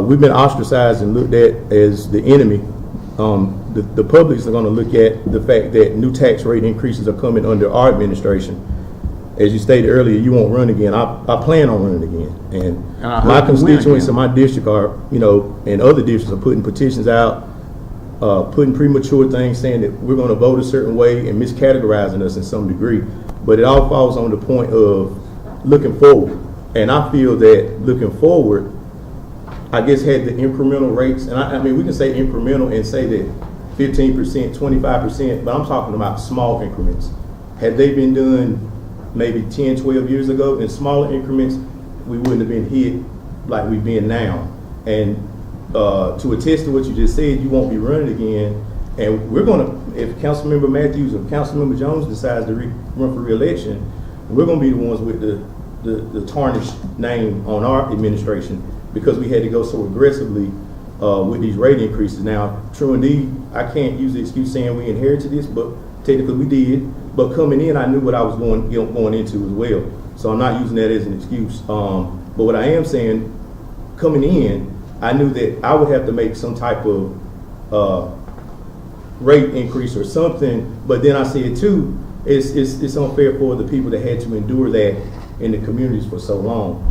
We've been ostracized and looked at as the enemy. The publics are going to look at the fact that new tax rate increases are coming under our administration. As you stated earlier, you won't run again. I plan on running again. And my constituents in my district are, and other districts are putting petitions out, putting premature things, saying that we're going to vote a certain way and miscategorizing us in some degree. But it all falls on the point of looking forward. And I feel that looking forward, I guess had the incremental rates, and I mean, we can say incremental and say that 15%, 25%, but I'm talking about small increments. Had they been done maybe 10, 12 years ago in smaller increments, we wouldn't have been hit like we've been now. And to attest to what you just said, you won't be running again. And we're going to, if Councilmember Matthews or Councilmember Jones decides to run for re-election, we're going to be the ones with the tarnished name on our administration because we had to go so aggressively with these rate increases. Now, true indeed, I can't use the excuse saying we inherited this, but technically we did. But coming in, I knew what I was going into as well. So I'm not using that as an excuse. But what I am saying, coming in, I knew that I would have to make some type of rate increase or something. But then I said too, it's unfair for the people that had to endure that in the communities for so long.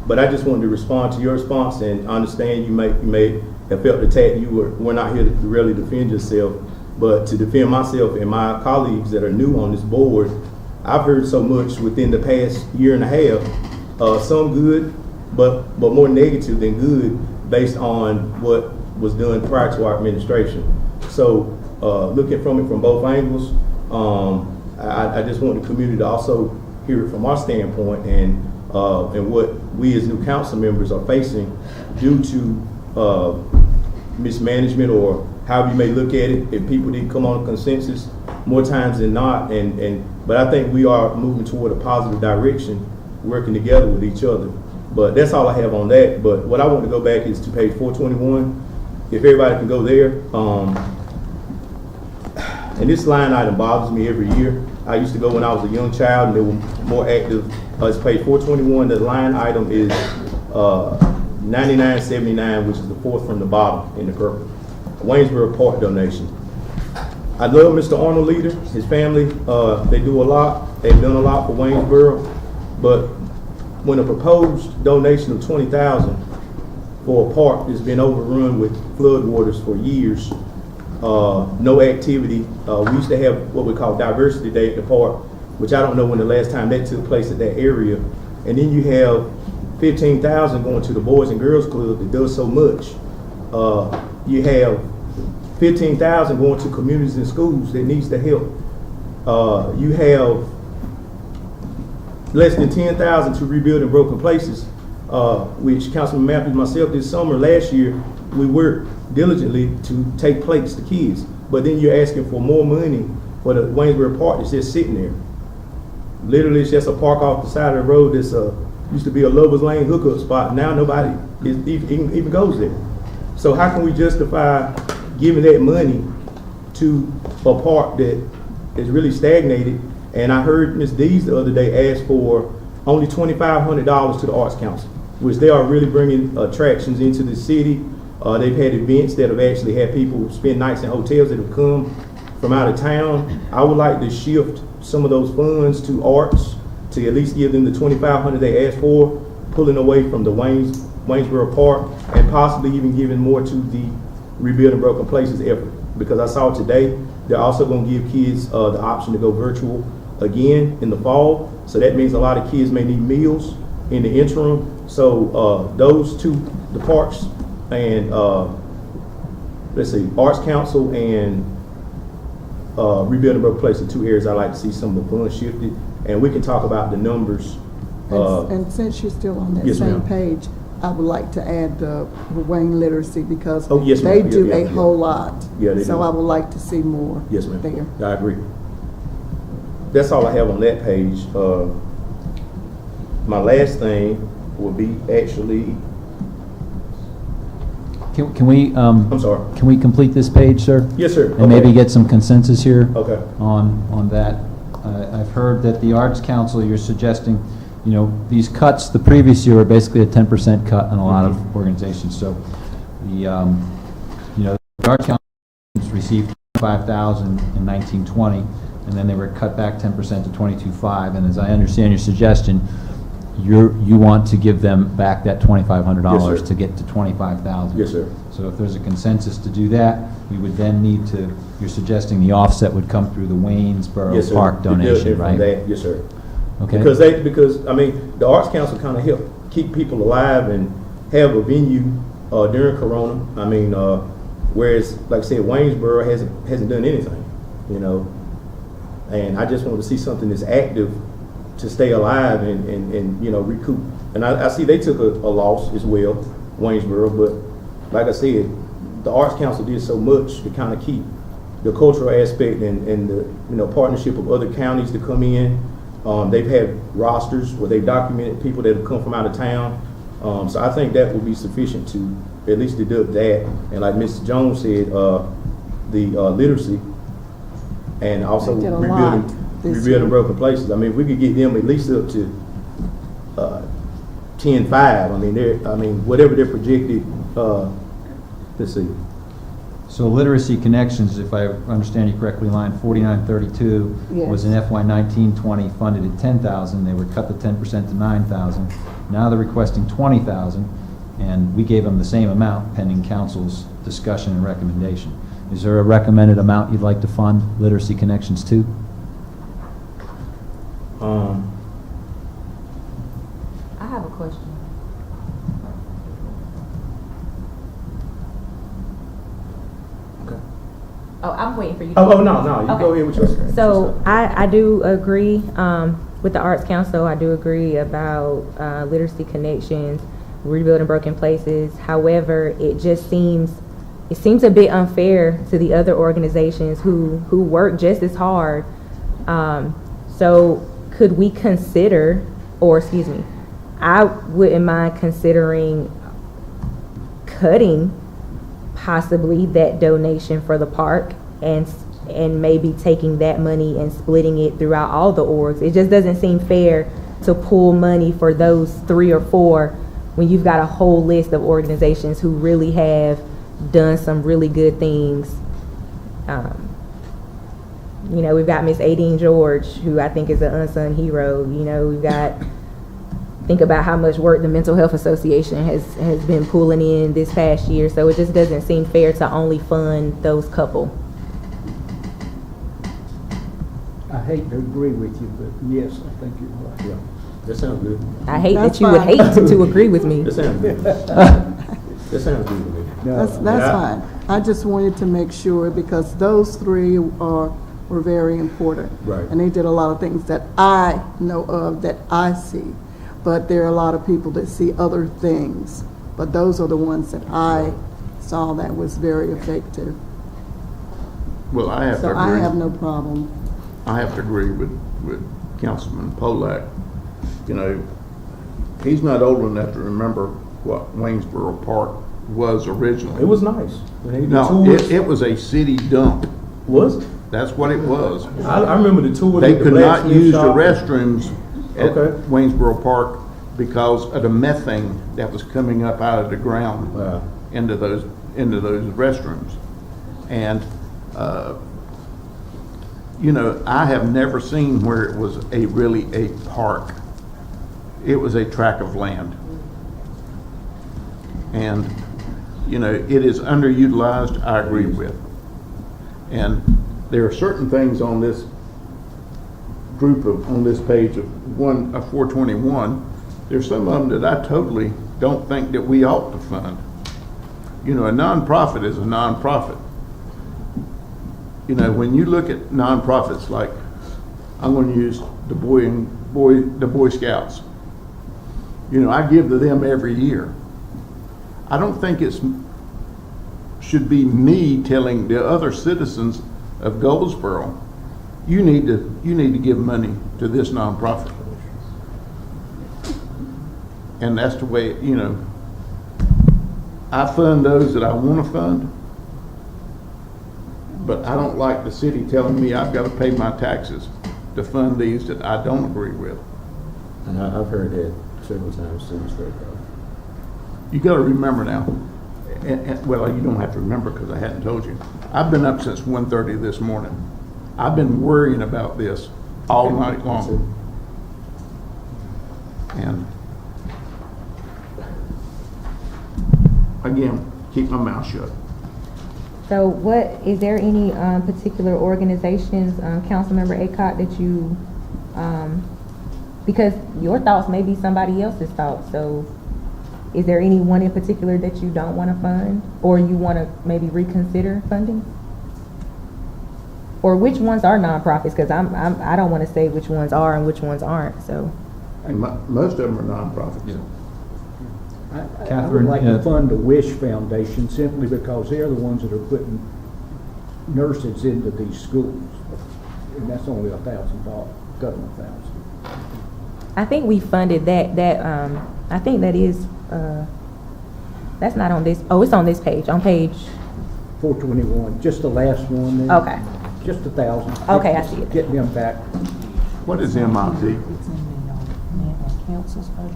But I just wanted to respond to your response and understand you may have felt attacked. You were not here to really defend yourself, but to defend myself and my colleagues that are new on this board. I've heard so much within the past year and a half, some good, but more negative than good based on what was done prior to our administration. So looking from it from both angles, I just want the community to also hear it from our standpoint and what we as new council members are facing due to mismanagement or however you may look at it. If people didn't come on a consensus more times than not, but I think we are moving toward a positive direction, working together with each other. But that's all I have on that. But what I want to go back is to page 421. If everybody can go there. And this line item bothers me every year. I used to go when I was a young child and they were more active. It's page 421. The line item is 9979, which is the fourth from the bottom in the purple. Waynesboro Park donation. I love Mr. Arnold Leader, his family. They do a lot. They've done a lot for Waynesboro. But when a proposed donation of $20,000 for a park that's been overrun with floodwaters for years, no activity. We used to have what we call Diversity Day at the park, which I don't know when the last time that took place at that area. And then you have $15,000 going to the Boys and Girls Club that does so much. You have $15,000 going to communities and schools that needs the help. You have less than $10,000 to rebuilding broken places, which Councilman Matthews and myself this summer, last year, we worked diligently to take plates to kids. But then you're asking for more money for the Waynesboro Park that's just sitting there. Literally, it's just a park off the side of the road that's used to be a Lover's Lane hookup spot. Now nobody even goes there. So how can we justify giving that money to a park that is really stagnated? And I heard Ms. Dees the other day ask for only $2,500 to the Arts Council, which they are really bringing attractions into the city. They've had events that have actually had people spend nights in hotels that have come from out of town. I would like to shift some of those funds to arts to at least give them the $2,500 they asked for, pulling away from the Waynesboro Park and possibly even giving more to the Rebuilding Broken Places effort. Because I saw today, they're also going to give kids the option to go virtual again in the fall. So that means a lot of kids may need meals in the interim. So those two, the parks and Arts Council and Rebuilding Broken Places, are two areas I'd like to see some of the funds shifted. And we can talk about the numbers. And since you're still on that same page, I would like to add the Wayne literacy because they do a whole lot. Yeah, they do. I would like to see more there. I agree. That's all I have on that page. My last thing would be actually, Can we, I'm sorry. can we complete this page, sir? Yes, sir. And maybe Okay. get some consensus here? Okay. On that. I've heard that the Arts Council, you're suggesting, you know, these cuts the previous year were basically a 10% cut in a lot of organizations. So the, you know, the Arts Council received $5,000 in 1920, and then they were cut back 10% to 22.5. And as I understand your suggestion, you want to give them back that $2,500 Yes, sir. to get to 25,000. Yes, sir. So if there's a consensus to do that, we would then need to, you're suggesting the offset would come through the Waynesboro Yes, sir. Park donation, Deducted from right? that, yes, sir. Okay. Because I mean, the Arts Council kind of help keep people alive and have a venue during Corona. I mean, whereas, like I said, Waynesboro hasn't done anything, you know. And I just want to see something that's active to stay alive and you know, recoup. And I see they took a loss as well, Waynesboro, but like I said, the Arts Council did so much to kind of keep the cultural aspect and the, you know, partnership of other counties to come in. They've had rosters where they documented people that have come from out of town. So I think that will be sufficient to at least deduct that. And like Mr. Jones said, the literacy and also They did a lot this rebuilding year. broken places. I mean, if we could get them at least up to 10.5. I mean, whatever their projected. Let's see. So Literacy Connections, if I understand you correctly, line 4932 was in FY 1920 funded at 10,000. They were cut the 10% to 9,000. Now they're requesting 20,000, and we gave them the same amount pending council's discussion and recommendation. Is there a recommended amount you'd like to fund Literacy Connections to? I have a question. Oh, I'm waiting for you. Oh, no, you Okay. go ahead with your. So I do agree with the Arts Council. I do agree about Literacy Connections, rebuilding broken places. However, it seems a bit unfair to the other organizations who work just as hard. So could we consider, or excuse me, I wouldn't mind considering cutting possibly that donation for the park and maybe taking that money and splitting it throughout all the orgs. It just doesn't seem fair to pull money for those 3 or 4 when you've got a whole list of organizations who really have done some really good things. You know, we've got Miss Aideen George, who I think is an unsung hero. You know, we've got, think about how much work the Mental Health Association has been pulling in this past year. So it just doesn't seem fair to only fund those couple. I hate to agree with you, but yes, I think you're right. Yeah, that sounds good. I hate That's that you would fine. hate to agree with me. That sounds good. That sounds good to me. No, That's Yeah. fine. I just wanted to make sure because those 3 were very important. Right. And they did a lot of things that I know of, that I see. But there are a lot of people that see other things. But those are the ones that I saw that was very effective. Well, I have to So agree. I have no problem. I have to agree with Councilman Polak. You know, he's not old enough to remember what Waynesboro Park was originally. It was nice. When they did No, tours. it was a city dump. Was it? That's what it was. I remember the tours. They with the could not blacksmith use the shop. restrooms at Okay. Waynesboro Park because of the methane that was coming up out of the ground Wow. into those restrooms. And, you know, I have never seen where it was really a park. It was a tract of land. And, you know, it is underutilized, I agree with. And there are certain things on this on this page of 421, there's some of them that I totally don't think that we ought to fund. You know, a nonprofit is a nonprofit. You know, when you look at nonprofits like, I'm going to use the Boy Scouts. You know, I give to them every year. I don't think should be me telling the other citizens of Goldsboro, you need to give money to this nonprofit. And that's the way, you know, I fund those that I want to fund, but I don't like the city telling me I've got to pay my taxes to fund these that I don't agree with. And I've heard that several times too, Mr. Raycroft. You got to remember now, well, you don't have to remember because I hadn't told you. I've been up since 1:30 this morning. I've been worrying about this all night long. And again, keep my mouth shut. So is there any particular organizations, Councilmember Aycock, that you, because your thoughts may be somebody else's thoughts, so is there any one in particular that you don't want to fund, or you want to maybe reconsider funding? Or which ones are nonprofits? Because I don't want to say which ones are and which ones aren't, so. And most of them are nonprofits. Yeah. I would Catherine, like to fund the Wish Foundation simply because they're the ones that are putting nurses into these schools. And that's only $1,000, government $1,000. I think we funded that, I think that is, that's not on this, oh, it's on this page, on page, 421, just the last one there. okay. Just 1,000. Okay, I see it. Get them back. What is MIP? Council's budget.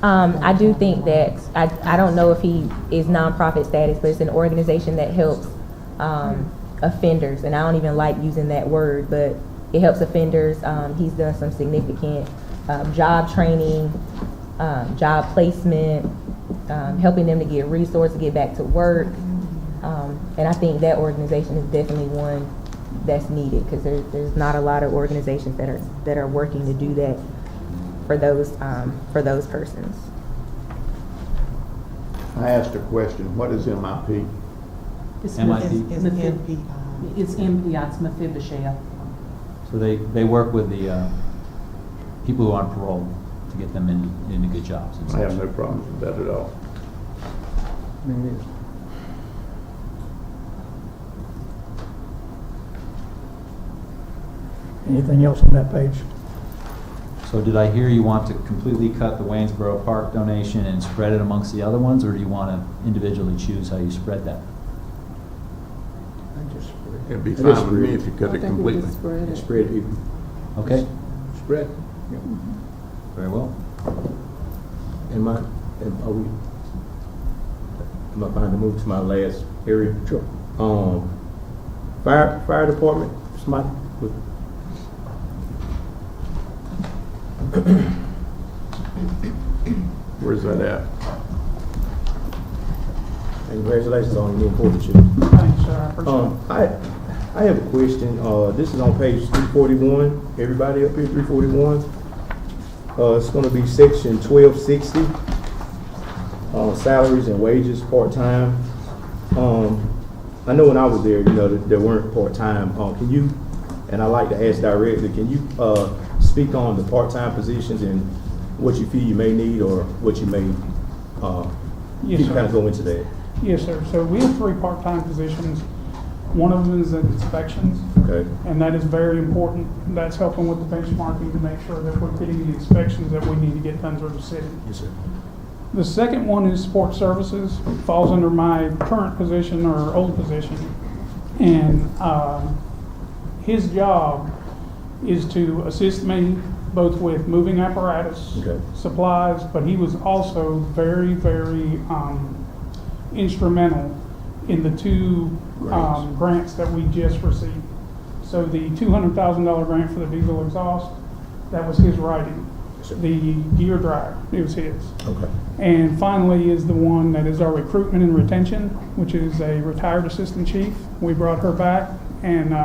I do think that, I don't know if he is nonprofit status, but it's an organization that helps offenders, and I don't even like using that word, but it helps offenders. He's done some significant job training, job placement, helping them to get resources to get back to work. And I think that organization is definitely one that's needed, because there's not a lot of organizations that are working to do that for those persons. I asked a question, what is MIP? It's MIP? It's MPI, it's Mephibosheth. So they work with the people who are on parole to get them into good jobs. and I have such. no problems with that at all. Anything else on that page? So did I hear you want to completely cut the Waynesboro Park donation and spread it amongst the other ones, or do you want to individually choose how you spread that? I just spread. It'd be I just fine with me if you cut I it think we completely. just spread it. Spread even. Okay, Spread. Yeah. very well. Am I fine to move to my last area? Sure. Fire department, somebody with. Where's that at? And congratulations on your fortitude. Thanks, sir, I appreciate it. I have a question. This is on page 341. Everybody up here, 341. It's going to be section 1260. Salaries and wages, part-time. I know when I was there, there weren't part-time. Can you, and I like to ask directly, can you speak on the part-time positions and what you feel you may need, or what you may, Yes, you sir. kind of go into that? Yes, sir. So we have 3 part-time positions. One of them is inspections, Okay. and that is very important. That's helping with the benchmarking to make sure that we're getting the inspections that we need to get done through the city. Yes, sir. The second one is support services. It falls under my current position or old position. And his job is to assist me both with moving apparatus, Okay. supplies, but he was also very, very instrumental in the 2 grants that we just received. So the $200,000 grant for the diesel exhaust, that was his writing. The gear dryer, it was his. Okay. And finally is the one that is our recruitment and retention, which is a retired assistant chief. We brought her back, and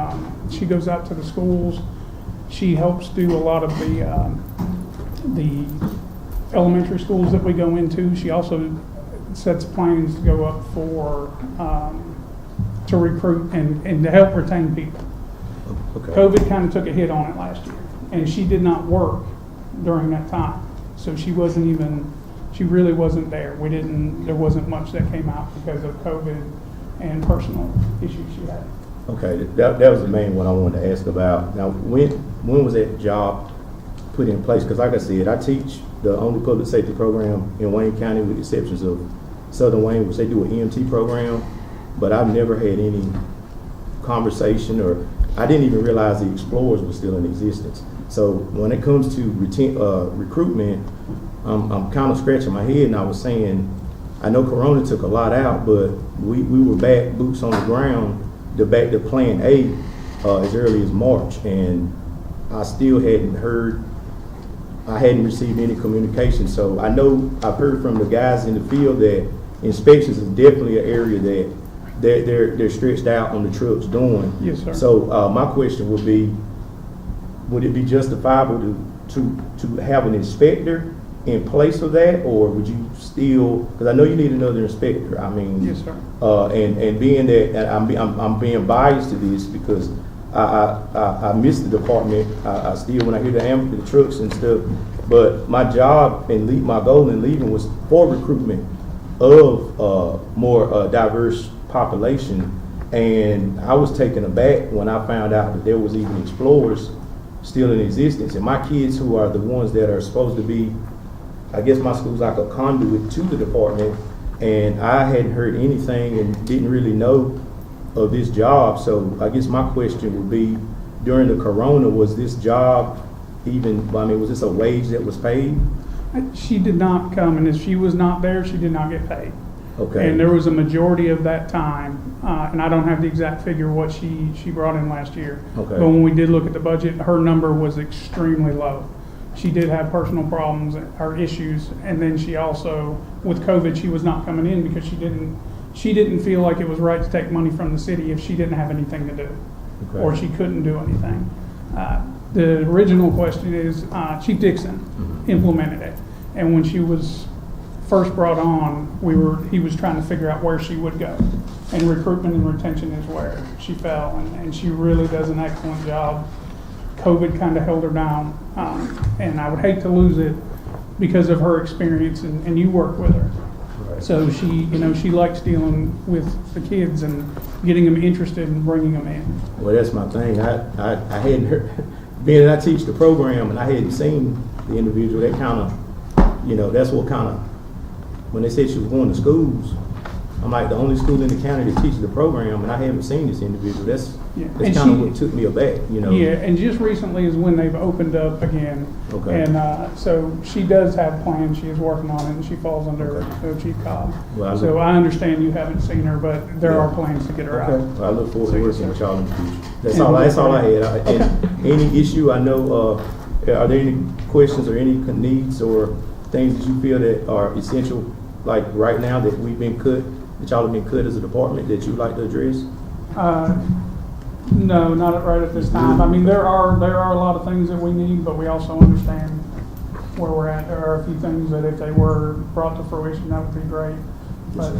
she goes out to the schools. She helps do a lot of the elementary schools that we go into. She also sets plans to go up for to recruit and to help retain people. Okay. COVID kind of took a hit on it last year, and she did not work during that time. So she really wasn't there. There wasn't much that came out because of COVID and personal issues she had. Okay, that was the main one I wanted to ask about. Now, when was that job put in place? Because like I said, I teach the only public safety program in Wayne County, with the exceptions of Southern Wayne, which they do an EMT program. But I've never had any conversation, or I didn't even realize the Explorers were still in existence. So when it comes to recruitment, I'm kind of scratching my head, and I was saying, I know Corona took a lot out, but we were back, boots on the ground, back to Plan A as early as March, and I still hadn't heard, I hadn't received any communication. So I know I've heard from the guys in the field that inspections is definitely an area that they're stretched out on the trucks doing. Yes, sir. So my question would be, would it be justifiable to have an inspector in place of that, or would you still? Because I know you need another inspector. I mean, Yes, sir. And being that I'm being biased to this because I miss the department. I still, when I hear the trucks and stuff, but my job and my goal in leaving was for recruitment of more diverse population, and I was taken aback when I found out that there was even Explorers still in existence. And my kids, who are the ones that are supposed to be, I guess my school's like a conduit to the department, and I hadn't heard anything and didn't really know of this job. So I guess my question would be, during the Corona, was this job even, I mean, was this a wage that was paid? She did not come, and if she was not there, she did not get paid. Okay. And there was a majority of that time, and I don't have the exact figure what she brought in last year. Okay. But when we did look at the budget, her number was extremely low. She did have personal problems or issues, and then she also, with COVID, she was not coming in because she didn't feel like it was right to take money from the city if she didn't have anything to do, Okay. or she couldn't do anything. The original question is, Chief Dixon implemented it, and when she was first brought on, he was trying to figure out where she would go, and recruitment and retention is where she fell, and she really does an excellent job. COVID kind of held her down, and I would hate to lose it because of her experience, and you work with her. Right. So she likes dealing with the kids and getting them interested and bringing them in. Well, that's my thing. I hadn't heard, being that I teach the program and I hadn't seen the individual, that kind of, that's what kind of, when they said she was going to schools, I'm like, the only school in the county that teaches the program, and I haven't seen this individual. That's And kind of what took me aback, Yeah, and just recently is when they've opened up again. Okay. And so she does have plans, she is working on it, and she falls under Chief Cobb. Well, So I understand you haven't seen her, but there are plans to get her out. Well, I look forward to So, yes, working with sir. y'all in the future. That's all I had. And any issue, I know, are there any questions or any needs or things that you feel that are essential, like right now that we've been cut, that y'all have been cut as a department, that you'd like to address? No, not right at this time. I mean, there are a lot of things that we need, but we also understand where we're at. There are a few things that if they were brought to fruition, that would be great. But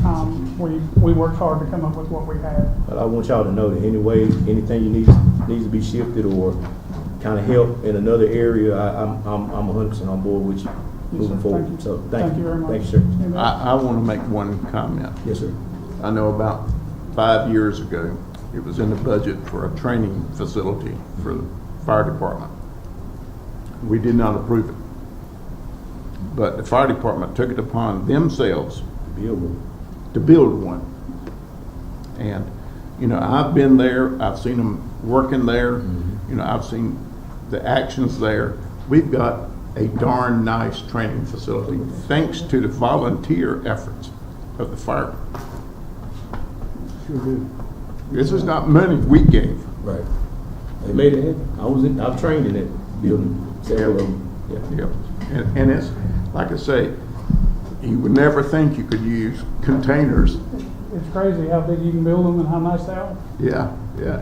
we worked hard to come up with what we had. But I want y'all to know that anything you needs to be shifted or kind of help in another area, I'm 100% on board with you moving sir. forward. Thank you. So Thank you very much. Thank you, sir. Amen. I want to make one comment. Yes, sir. I know about 5 years ago, it was in the budget for a training facility for the fire department. We did not approve it. But the fire department took it upon themselves to build one. And, I've been there, I've seen them working there, I've seen the actions there. We've got a darn nice training facility, thanks to the volunteer efforts of the fire. Sure do. This is not money we gave. Right. They made it happen. I've trained in that building, several of them. Yeah. And it's, like I say, you would never think you could use containers. It's crazy how big you can build them and how nice they are. Yeah,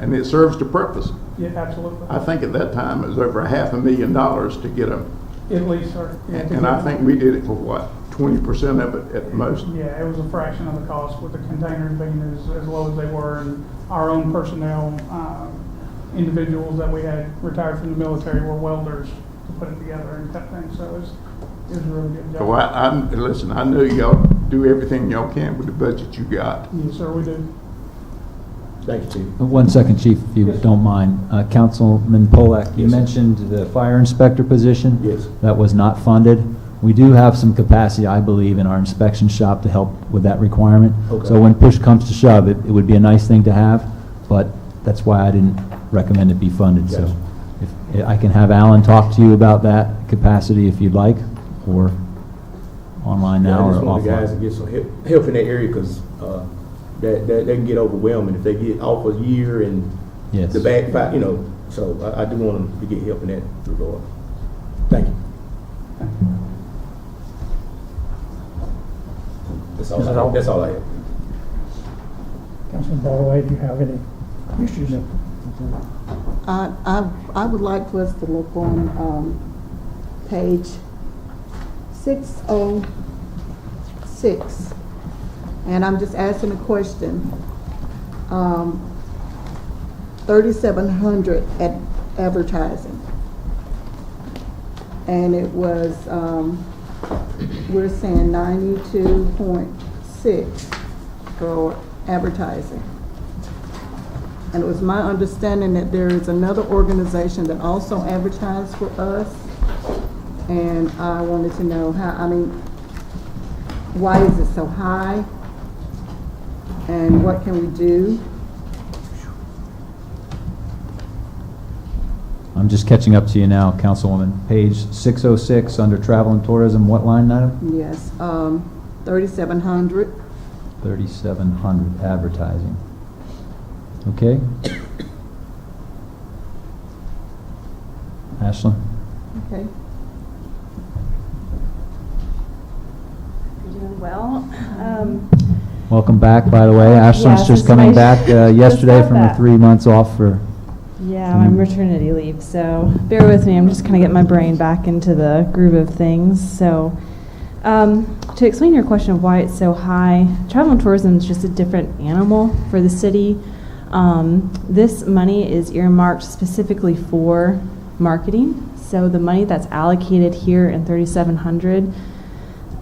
and it serves the purpose. Yeah, absolutely. I think at that time it was over $500,000 to get them. At least, sir. Yeah, And I think we did it for what, 20% of it at most? Yeah, it was a fraction of the cost with the containers being as low as they were, and our own personnel, individuals that we had retired from the military were welders to put it together and cut things, so it was a really good job. So listen, I know y'all do everything y'all can with the budget you got. Yes, sir, we do. Thank you, Chief. 1 second, Chief, if you Yes. don't mind. Councilman Polak, you Yes, sir. mentioned the fire inspector position. Yes. That was not funded. We do have some capacity, I believe, in our inspection shop to help with that requirement. Okay. So when push comes to shove, it would be a nice thing to have, but that's why I didn't recommend it be funded. So Gotcha. if I can have Alan talk to you about that capacity if you'd like, or online Yeah, now I or just want the guys to offline. get some help in that area, because that can get overwhelming if they get off a year and Yes. the back, so I do want them to get help in that regard. Thank you. That's all I have. Councilman Barway, do you have any issues? I would like for us to look on, page 606, and I'm just asking a question. 3,700 at advertising. And it was, we're saying 92.6 for advertising. And it was my understanding that there is another organization that also advertised for us. And I wanted to know why is it so high? And what can we do? I'm just catching up to you now, Councilwoman. Page 606, under travel and tourism, what line item? Yes, 3,700. 3,700, advertising. Okay. Ashlyn? Okay. You're doing well. Welcome back, by the way. Ashlyn's Yeah, just since coming I back just yesterday got from her back. 3 months off for... Yeah, I'm on maternity leave, so bear with me. I'm just kind of getting my brain back into the groove of things. So, to explain your question of why it's so high, travel and tourism is just a different animal for the city. This money is earmarked specifically for marketing. So the money that's allocated here in 3,700,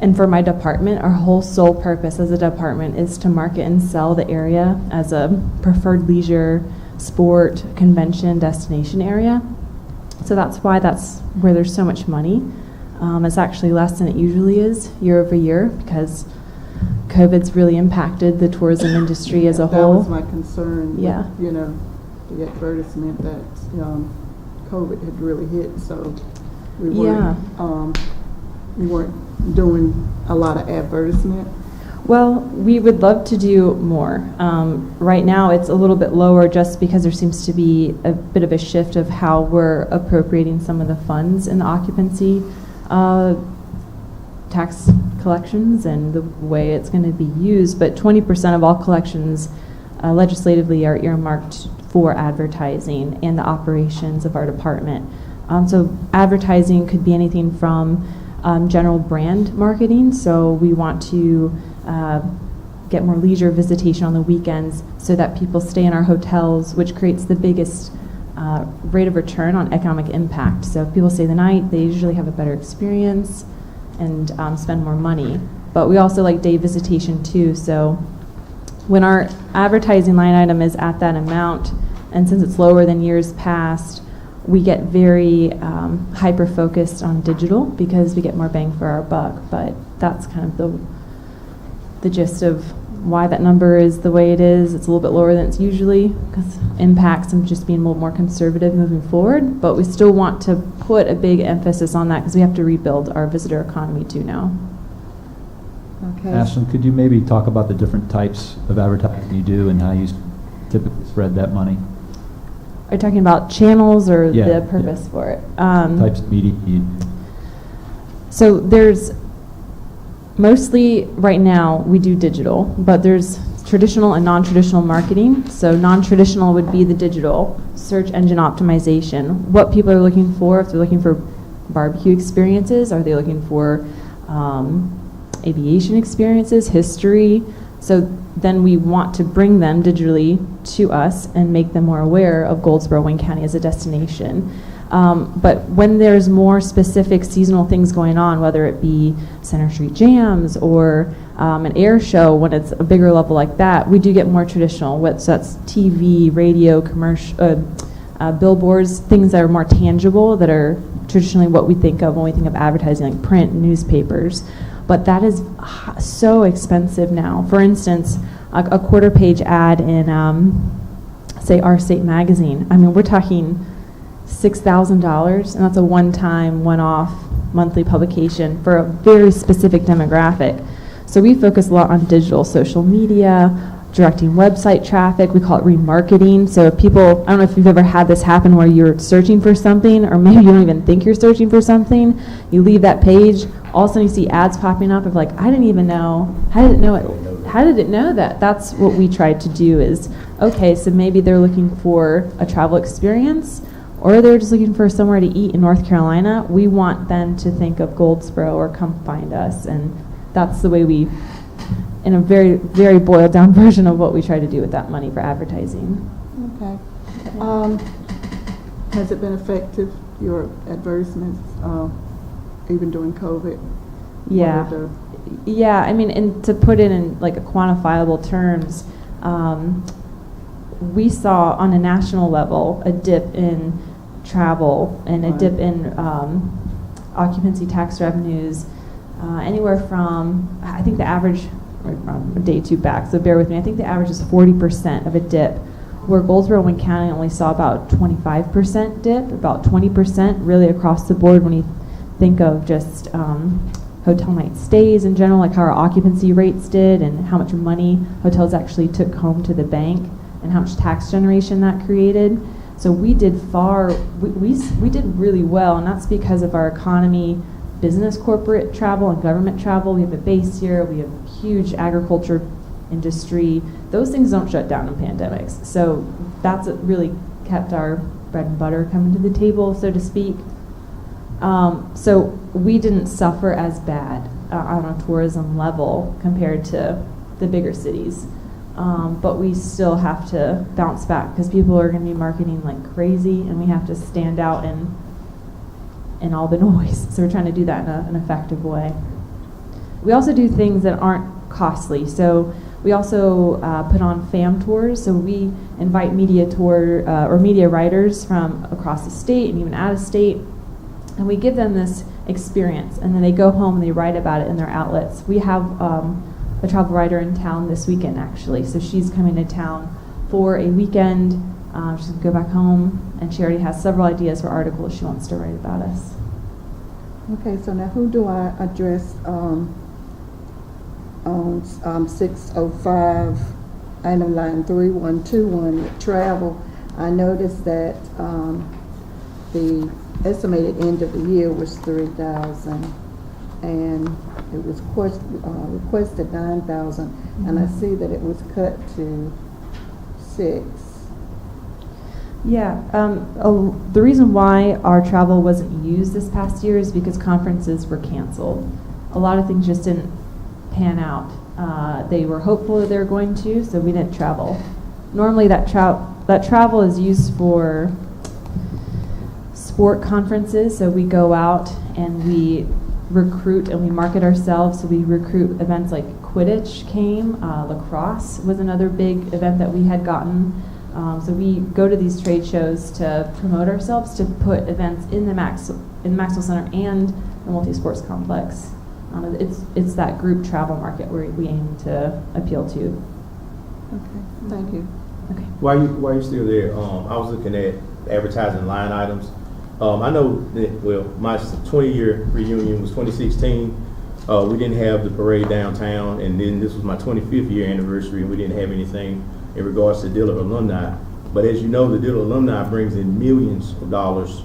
and for my department, our whole sole purpose as a department is to market and sell the area as a preferred leisure, sport, convention, destination area. So that's why that's where there's so much money. It's actually less than it usually is year over year because COVID's really impacted the tourism industry as a whole. That was my concern. Yeah. The advertisement that COVID had really hit, so we weren't doing a lot of advertisement. Well, we would love to do more. Right now, it's a little bit lower just because there seems to be a bit of a shift of how we're appropriating some of the funds in the occupancy tax collections and the way it's going to be used. But 20% of all collections legislatively are earmarked for advertising and the operations of our department. So advertising could be anything from general brand marketing. So we want to get more leisure visitation on the weekends so that people stay in our hotels, which creates the biggest rate of return on economic impact. So if people stay the night, they usually have a better experience and spend more money. But we also like day visitation too. So when our advertising line item is at that amount, and since it's lower than years past, we get very hyper-focused on digital because we get more bang for our buck. But that's kind of the gist of why that number is the way it is. It's a little bit lower than it's usually because impacts and just being a little more conservative moving forward. But we still want to put a big emphasis on that because we have to rebuild our visitor economy too now. Okay. Ashlyn, could you maybe talk about the different types of advertising you do and how you typically spread that money? Are you talking about channels or Yeah, the purpose yeah. for it? Types of media you do? So there's mostly right now we do digital, but there's traditional and non-traditional marketing. So non-traditional would be the digital search engine optimization. What people are looking for, if they're looking for barbecue experiences, are they looking for aviation experiences, history? So then we want to bring them digitally to us and make them more aware of Goldsboro, Wayne County as a destination. But when there's more specific seasonal things going on, whether it be Center Street Jams or an air show, when it's a bigger level like that, we do get more traditional. So that's TV, radio, commercial, billboards, things that are more tangible, that are traditionally what we think of when we think of advertising, like print and newspapers. But that is so expensive now. For instance, a quarter page ad in, say, Our State Magazine. I mean, we're talking $6,000, and that's a one-time, one-off monthly publication for a very specific demographic. So we focus a lot on digital social media, directing website traffic. We call it remarketing. So if people, I don't know if you've ever had this happen where you're searching for something, or maybe you don't even think you're searching for something. You leave that page, all of a sudden you see ads popping up of like, I didn't even know, how did it know that? That's what we tried to do is, okay, so maybe they're looking for a travel experience, or they're just looking for somewhere to eat in North Carolina. We want them to think of Goldsboro or come find us, and that's the way we, in a very, very boiled down version of what we try to do with that money for advertising. Okay. Has it been effective, your advertisements, even during COVID? Yeah. Yeah, I mean, and to put it in like a quantifiable terms, we saw on a national level a dip in travel and a dip in occupancy tax revenues, anywhere from, I think the average, from a day two back, so bear with me, I think the average is 40% of a dip, where Goldsboro and Wayne County only saw about 25% dip, about 20% really across the board when you think of just hotel night stays in general, like how our occupancy rates did and how much money hotels actually took home to the bank and how much tax generation that created. So we did we did really well, and that's because of our economy, business, corporate travel, and government travel. We have a base here. We have huge agriculture industry. Those things don't shut down in pandemics. So that's what really kept our bread and butter coming to the table, so to speak. So we didn't suffer as bad on a tourism level compared to the bigger cities. But we still have to bounce back because people are going to be marketing like crazy, and we have to stand out in all the noise. So we're trying to do that in an effective way. We also do things that aren't costly. So we also put on fam tours. So we invite media or media writers from across the state and even out of state, and we give them this experience, and then they go home and they write about it in their outlets. We have a travel writer in town this weekend, actually. So she's coming to town for a weekend. She's going to go back home, and she already has several ideas for articles she wants to write about us. Okay, so now who do I address on 605, item line 3121 with travel? I noticed that the estimated end of the year was 3,000, and it was requested 9,000, and I see that it was cut to 6. Yeah, the reason why our travel wasn't used this past year is because conferences were canceled. A lot of things just didn't pan out. They were hopeful that they were going to, so we didn't travel. Normally that travel is used for sport conferences, so we go out and we recruit and we market ourselves. So we recruit events like Quidditch came, lacrosse was another big event that we had gotten. So we go to these trade shows to promote ourselves, to put events in the Maxwell Center and the multi-sports complex. It's that group travel market where we aim to appeal to. Okay, thank you. Okay. While you're still there, I was looking at advertising line items. I know that, well, my 20-year reunion was 2016. We didn't have the parade downtown, and then this was my 25th year anniversary, and we didn't have anything in regards to Dillard alumni. But as you know, the Dillard alumni brings in millions of dollars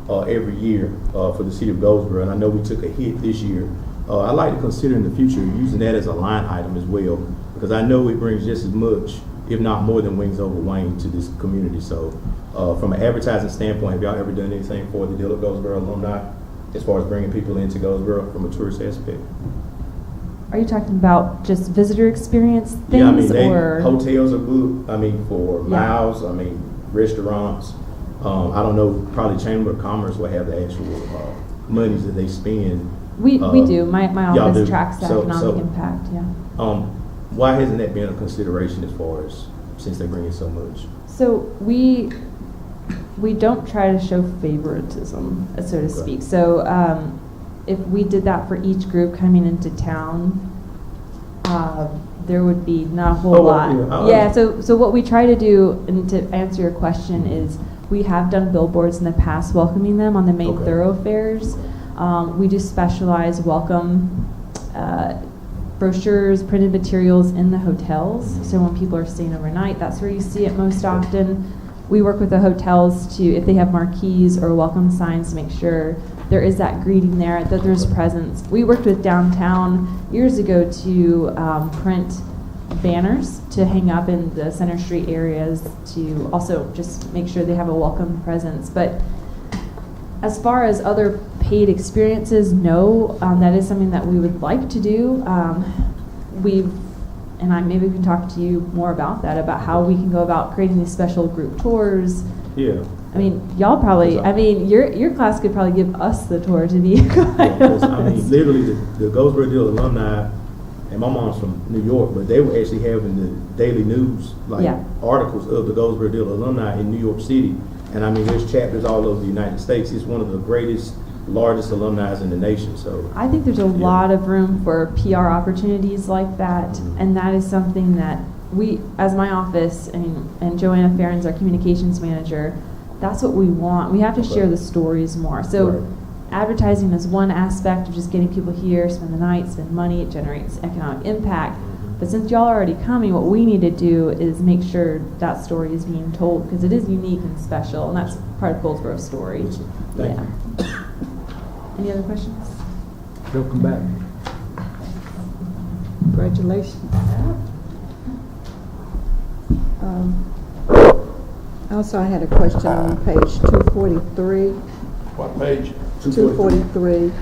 every year for the city of Goldsboro, and I know we took a hit this year. I'd like to consider in the future using that as a line item as well, because I know it brings just as much, if not more than Wings Over Wayne to this community. So from an advertising standpoint, have y'all ever done anything for the Dillard Goldsboro alumni as far as bringing people into Goldsboro from a tourist aspect? Are you talking about just visitor experience things? Yeah, I mean, or hotels are booked, I mean, for miles, I mean, restaurants. I don't know, probably Chamber of Commerce will have the actual monies that they spend. We do. My office tracks the So economic impact, yeah. Why hasn't that been a consideration as far as, since they bring in so much? So we We don't try to show favoritism, so to speak. So if we did that for each group coming into town, there would be not a whole lot. Yeah, so what we try to do, and to answer your question, is we have done billboards in the past welcoming them on the main thoroughfares. We do specialized welcome brochures, printed materials in the hotels. So when people are staying overnight, that's where you see it most often. We work with the hotels to, if they have marquees or welcome signs, to make sure there is that greeting there, that there's presence. We worked with downtown years ago to print banners to hang up in the Center Street areas to also just make sure they have a welcome presence. But as far as other paid experiences, no, that is something that we would like to do. Maybe we can talk to you more about that, about how we can go about creating these special group tours. Yeah. I mean, y'all probably, your class could probably give us the tour, to be quite honest. I mean, literally, the Goldsboro Deal alumni, and my mom's from New York, but they were actually having the daily news, articles of the Goldsboro Deal alumni in New York City. And I mean, there's chapters all over the United States. It's one of the greatest, largest alumni in the nation. So I think there's a lot of room for PR opportunities like that, and that is something that we, as my office, and Joanna Farron's our communications manager, that's what we want. We have to share the stories more. So advertising is one aspect of just getting people here, spend the night, spend money, it generates economic impact. But since y'all are already coming, what we need to do is make sure that story is being told, because it is unique and special, and that's part of Goldsboro's story. Thank you. Any other questions? Welcome back. Congratulations. Also, I had a question on page 243. What page? 243.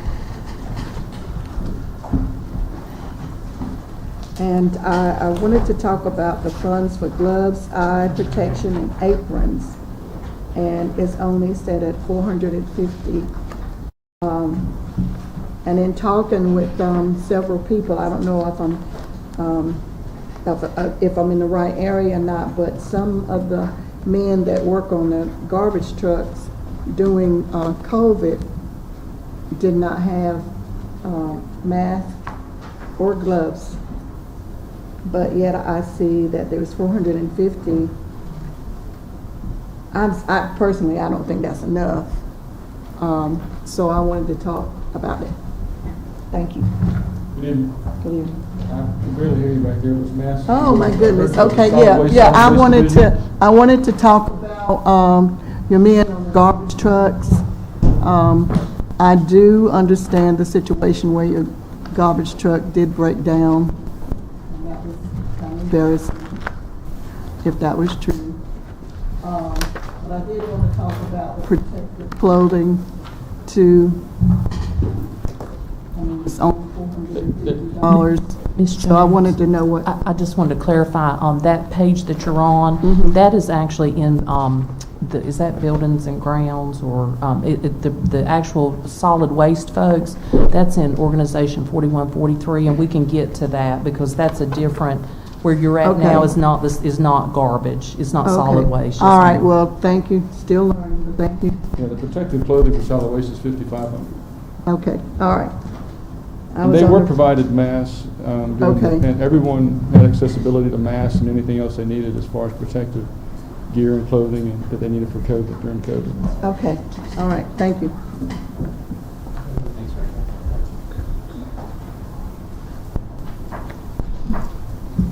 And I wanted to talk about the funds for gloves, eye protection, and aprons. And it's only set at $450. And in talking with several people, I don't know if I'm in the right area or not, but some of the men that work on the garbage trucks during COVID did not have masks or gloves. But yet I see that there was 450. I personally, I don't think that's enough. So I wanted to talk about it. Thank you. Good evening. Good evening. I can barely hear you back there. It was massive. Oh my goodness. Okay, Yeah, I wanted to talk about your men on the garbage trucks. I do understand the situation where your garbage truck did break down. That was kind of embarrassing, if that was true. But I did want to talk about the protective clothing too. It's only $450. So I wanted to know what. I just wanted to clarify on that page that you're on, that is actually in, is that buildings and grounds, or the actual solid waste folks, that's in organization 4143, and we can get to that because that's a different, where you're at now is not garbage, it's not solid waste. All right, well, thank you, still learning, but thank you. Yeah, the protective clothing for solid waste is $5,500. Okay, all right. And they were provided masks, and everyone had accessibility to masks and anything else they needed as far as protective gear and clothing and that they needed for COVID during COVID. Okay, all right, thank you.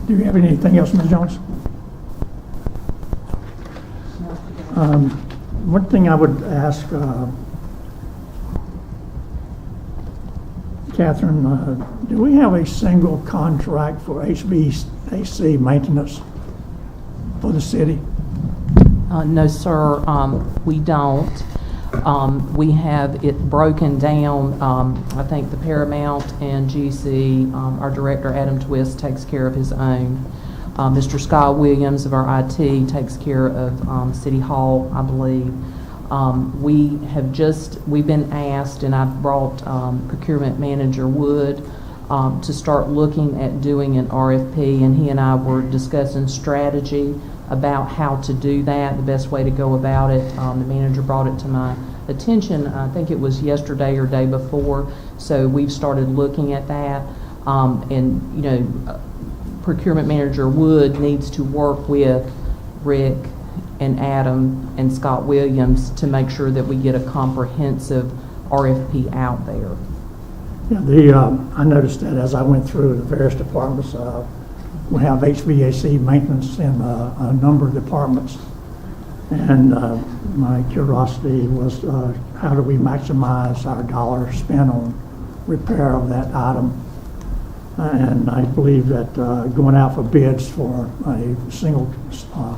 Do you have anything else, Ms. Jones? One thing I would ask Catherine, do we have a single contract for HVAC maintenance for the city? No, sir, we don't. We have it broken down. I think the Paramount and GC, our director Adam Twist takes care of his own. Mr. Scott Williams of our IT takes care of City Hall, I believe. We've been asked, and I've brought procurement manager Wood to start looking at doing an RFP, and he and I were discussing strategy about how to do that, the best way to go about it. The manager brought it to my attention, I think it was yesterday or day before, so we've started looking at that. Procurement Manager Wood needs to work with Rick and Adam and Scott Williams to make sure that we get a comprehensive RFP out there. Yeah, I noticed that as I went through the various departments, we have HVAC maintenance in a number of departments. And my curiosity was, how do we maximize our dollar spent on repair of that item? And I believe that going out for bids for a single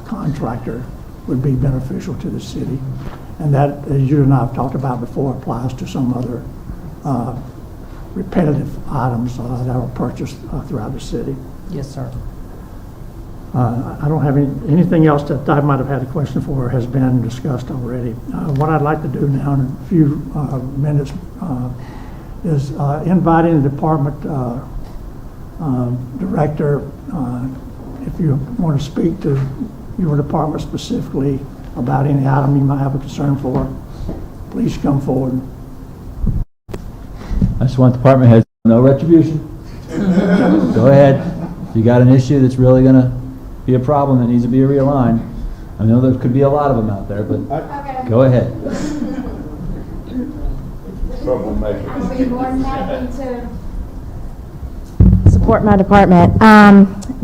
contractor would be beneficial to the city. And that, as you and I have talked about before, applies to some other repetitive items that are purchased throughout the city. Yes, sir. I don't have anything else that I might have had a question for has been discussed already. What I'd like to do now in a few minutes is inviting the department director, if you want to speak to your department specifically about any item you might have a concern for, please come forward. I just want department heads, no retribution. Go ahead. If you got an issue that's really going to be a problem that needs to be realigned, I know there could be a lot of them out there, but go ahead. I'll be more than happy to support my department.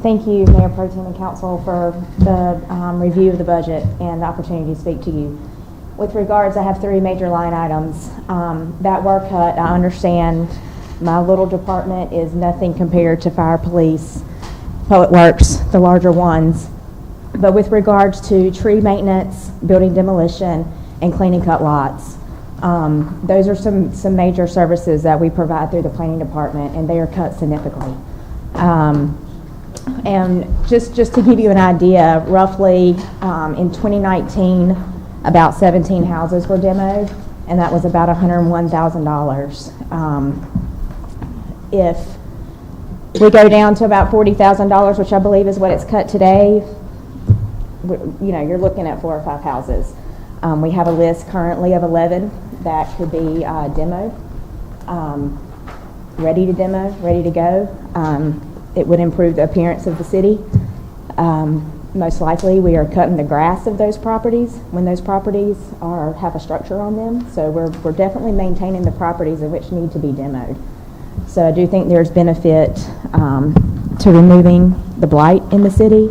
Thank you, Mayor Pro Tem and Council, for the review of the budget and the opportunity to speak to you. With regards, I have 3 major line items that were cut. I understand my little department is nothing compared to fire, police, public works, the larger ones. But with regards to tree maintenance, building demolition, and cleaning cut lots, those are some major services that we provide through the planning department, and they are cut significantly. And just to give you an idea, roughly in 2019, about 17 houses were demoed, and that was about $101,000. If we go down to about $40,000, which I believe is what it's cut today, you're looking at 4 or 5 houses. We have a list currently of 11 that could be demoed, ready to demo, ready to go. It would improve the appearance of the city. Most likely, we are cutting the grass of those properties when those properties have a structure on them. So we're definitely maintaining the properties of which need to be demoed. So I do think there's benefit to removing the blight in the city.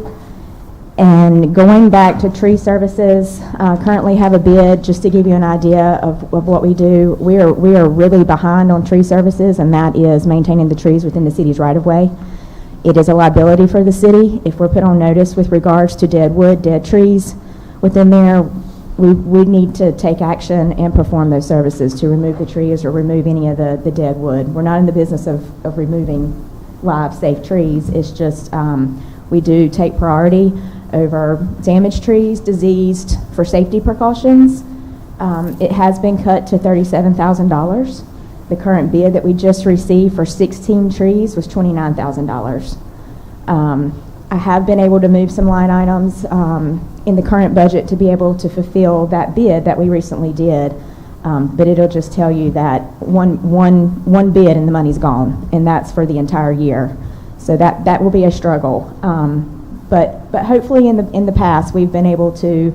And going back to tree services, currently have a bid, just to give you an idea of what we do. We are really behind on tree services, and that is maintaining the trees within the city's right-of-way. It is a liability for the city if we're put on notice with regards to dead wood, dead trees within there. We need to take action and perform those services to remove the trees or remove any of the dead wood. We're not in the business of removing live, safe trees. It's just we do take priority over damaged trees, diseased, for safety precautions. It has been cut to $37,000. The current bid that we just received for 16 trees was $29,000. I have been able to move some line items in the current budget to be able to fulfill that bid that we recently did, but it'll just tell you that one bid and the money's gone, and that's for the entire year. So that will be a struggle. But hopefully in the past we've been able to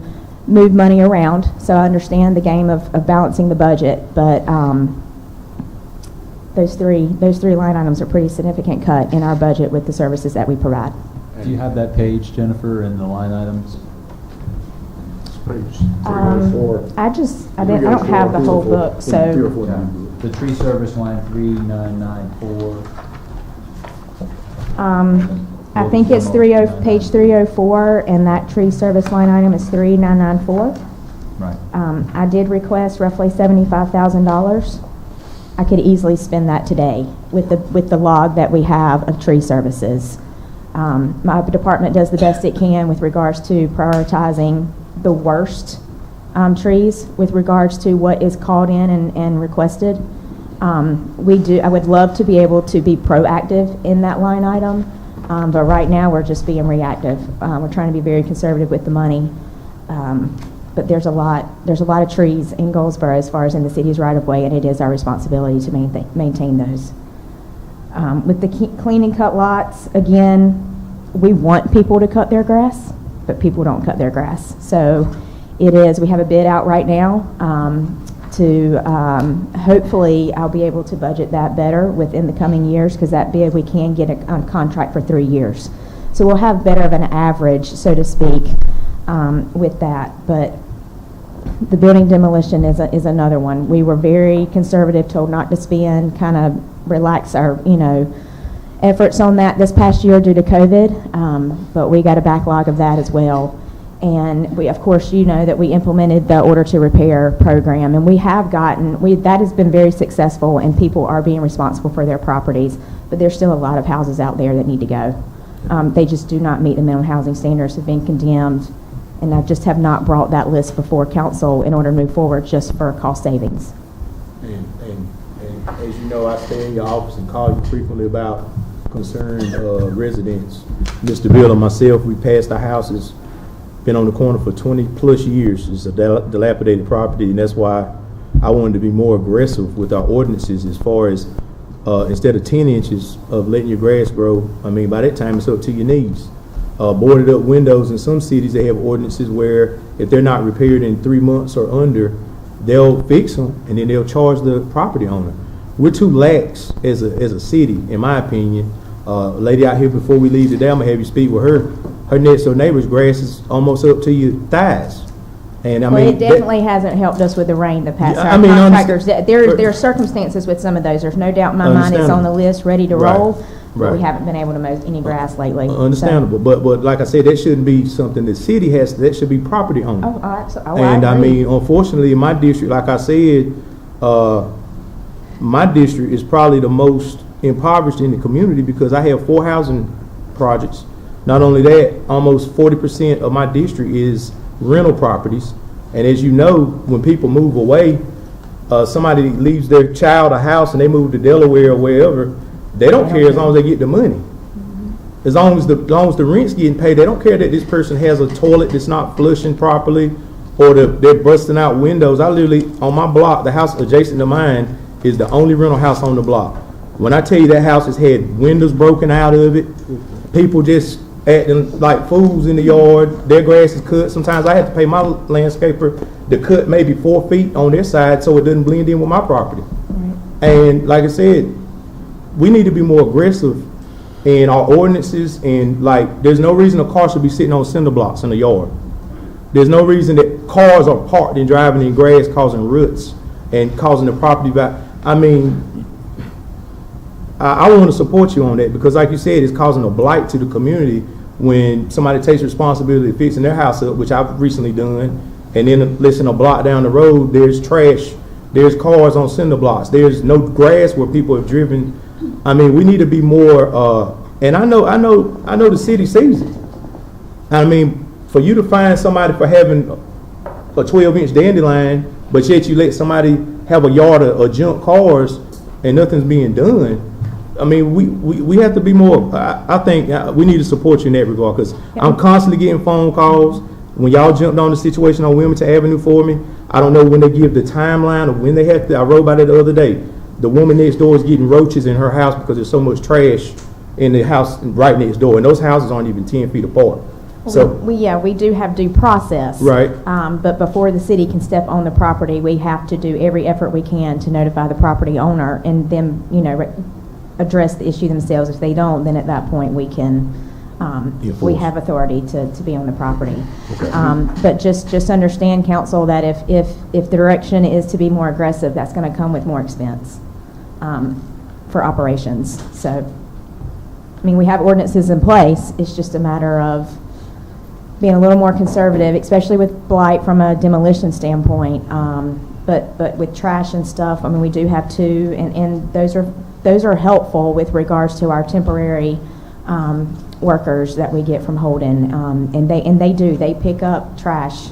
move money around. So I understand the game of balancing the budget, but those three line items are pretty significant cut in our budget with the services that we provide. Do you have that page, Jennifer, and the line items? I don't have the whole book, so. The tree service line 3994. I think it's page 304, and that tree service line item is 3994. Right. I did request roughly $75,000. I could easily spend that today with the log that we have of tree services. My department does the best it can with regards to prioritizing the worst trees with regards to what is called in and requested. I would love to be able to be proactive in that line item. But right now, we're just being reactive. We're trying to be very conservative with the money. But there's a lot of trees in Goldsboro as far as in the city's right of way, and it is our responsibility to maintain those. With the clean and cut lots, again, we want people to cut their grass, but people don't cut their grass. So we have a bid out right now hopefully I'll be able to budget that better within the coming years, because that bid we can get a contract for 3 years. So we'll have better of an average, so to speak, with that. But the building demolition is another one. We were very conservative, told not to spend, kind of relax our, efforts on that this past year due to COVID, but we got a backlog of that as well. And we, of course, that we implemented the order to repair program, and that has been very successful, and people are being responsible for their properties, but there's still a lot of houses out there that need to go. They just do not meet the minimum housing standards, have been condemned, and I just have not brought that list before council in order to move forward just for cost savings. And as you know, I stay in your office and call you frequently about concerned residents. Mr. Bill and myself, we passed the houses, been on the corner for 20 plus years. It's a dilapidated property, and that's why I wanted to be more aggressive with our ordinances as far as instead of 10 inches of letting your grass grow, by that time it's up to your knees. Boarded up windows, in some cities they have ordinances where if they're not repaired in 3 months or under, they'll fix them and then they'll charge the property owner. We're too lax as a city, in my opinion. A lady out here, before we leave today, I'm gonna have you speak with her. Her next door neighbor's grass is almost up to your thighs. And it definitely hasn't helped us with the rain the past. Our contractors, there are circumstances with some of those. There's no doubt in my mind it's on the list, ready to roll. But we haven't been able to mow any grass lately. Understandable, but like I said, that shouldn't be something the city has. That should be property owner. Oh, absolutely. And I mean, unfortunately, in my district, like I said, my district is probably the most impoverished in the community because I have 4 housing projects. Not only that, almost 40% of my district is rental properties. And as you know, when people move away, somebody leaves their child a house and they move to Delaware or wherever, they don't care as long as they get the money. As long as the rent's getting paid, they don't care that this person has a toilet that's not flushing properly or they're busting out windows. I literally, on my block, the house adjacent to mine is the only rental house on the block. When I tell you that house has had windows broken out of it, people just acting like fools in the yard, their grass is cut. Sometimes I have to pay my landscaper to cut maybe 4 feet on their side so it doesn't blend in with my property. Right. And like I said, we need to be more aggressive in our ordinances, and there's no reason a car should be sitting on cinder blocks in the yard. There's no reason that cars are parked and driving in grass causing roots and causing the property back. I want to support you on that because like you said, it's causing a blight to the community when somebody takes responsibility of fixing their house up, which I've recently done, and then listen, a block down the road, there's trash, there's cars on cinder blocks, there's no grass where people have driven. We need to be more, and I know the city sees it. For you to find somebody for having a 12-inch dandelion, but yet you let somebody have a yard of junk cars and nothing's being done. We have to be more, I think we need to support you in that regard because I'm constantly getting phone calls. When y'all jumped on the situation on Wilmington Avenue for me, I don't know when they give the timeline of when they have to. I wrote about it the other day. The woman next door is getting roaches in her house because there's so much trash in the house right next door, and those houses aren't even 10 feet apart. So we do have due process, right? But before the city can step on the property, we have to do every effort we can to notify the property owner and then address the issue themselves. If they don't, then at that point we can we have authority to be on the property. Okay. But just understand, council, that if the direction is to be more aggressive, that's going to come with more expense for operations. So, we have ordinances in place. It's just a matter of being a little more conservative, especially with blight from a demolition standpoint. But with trash and stuff, we do have two, and those are helpful with regards to our temporary workers that we get from Holden, and they pick up trash.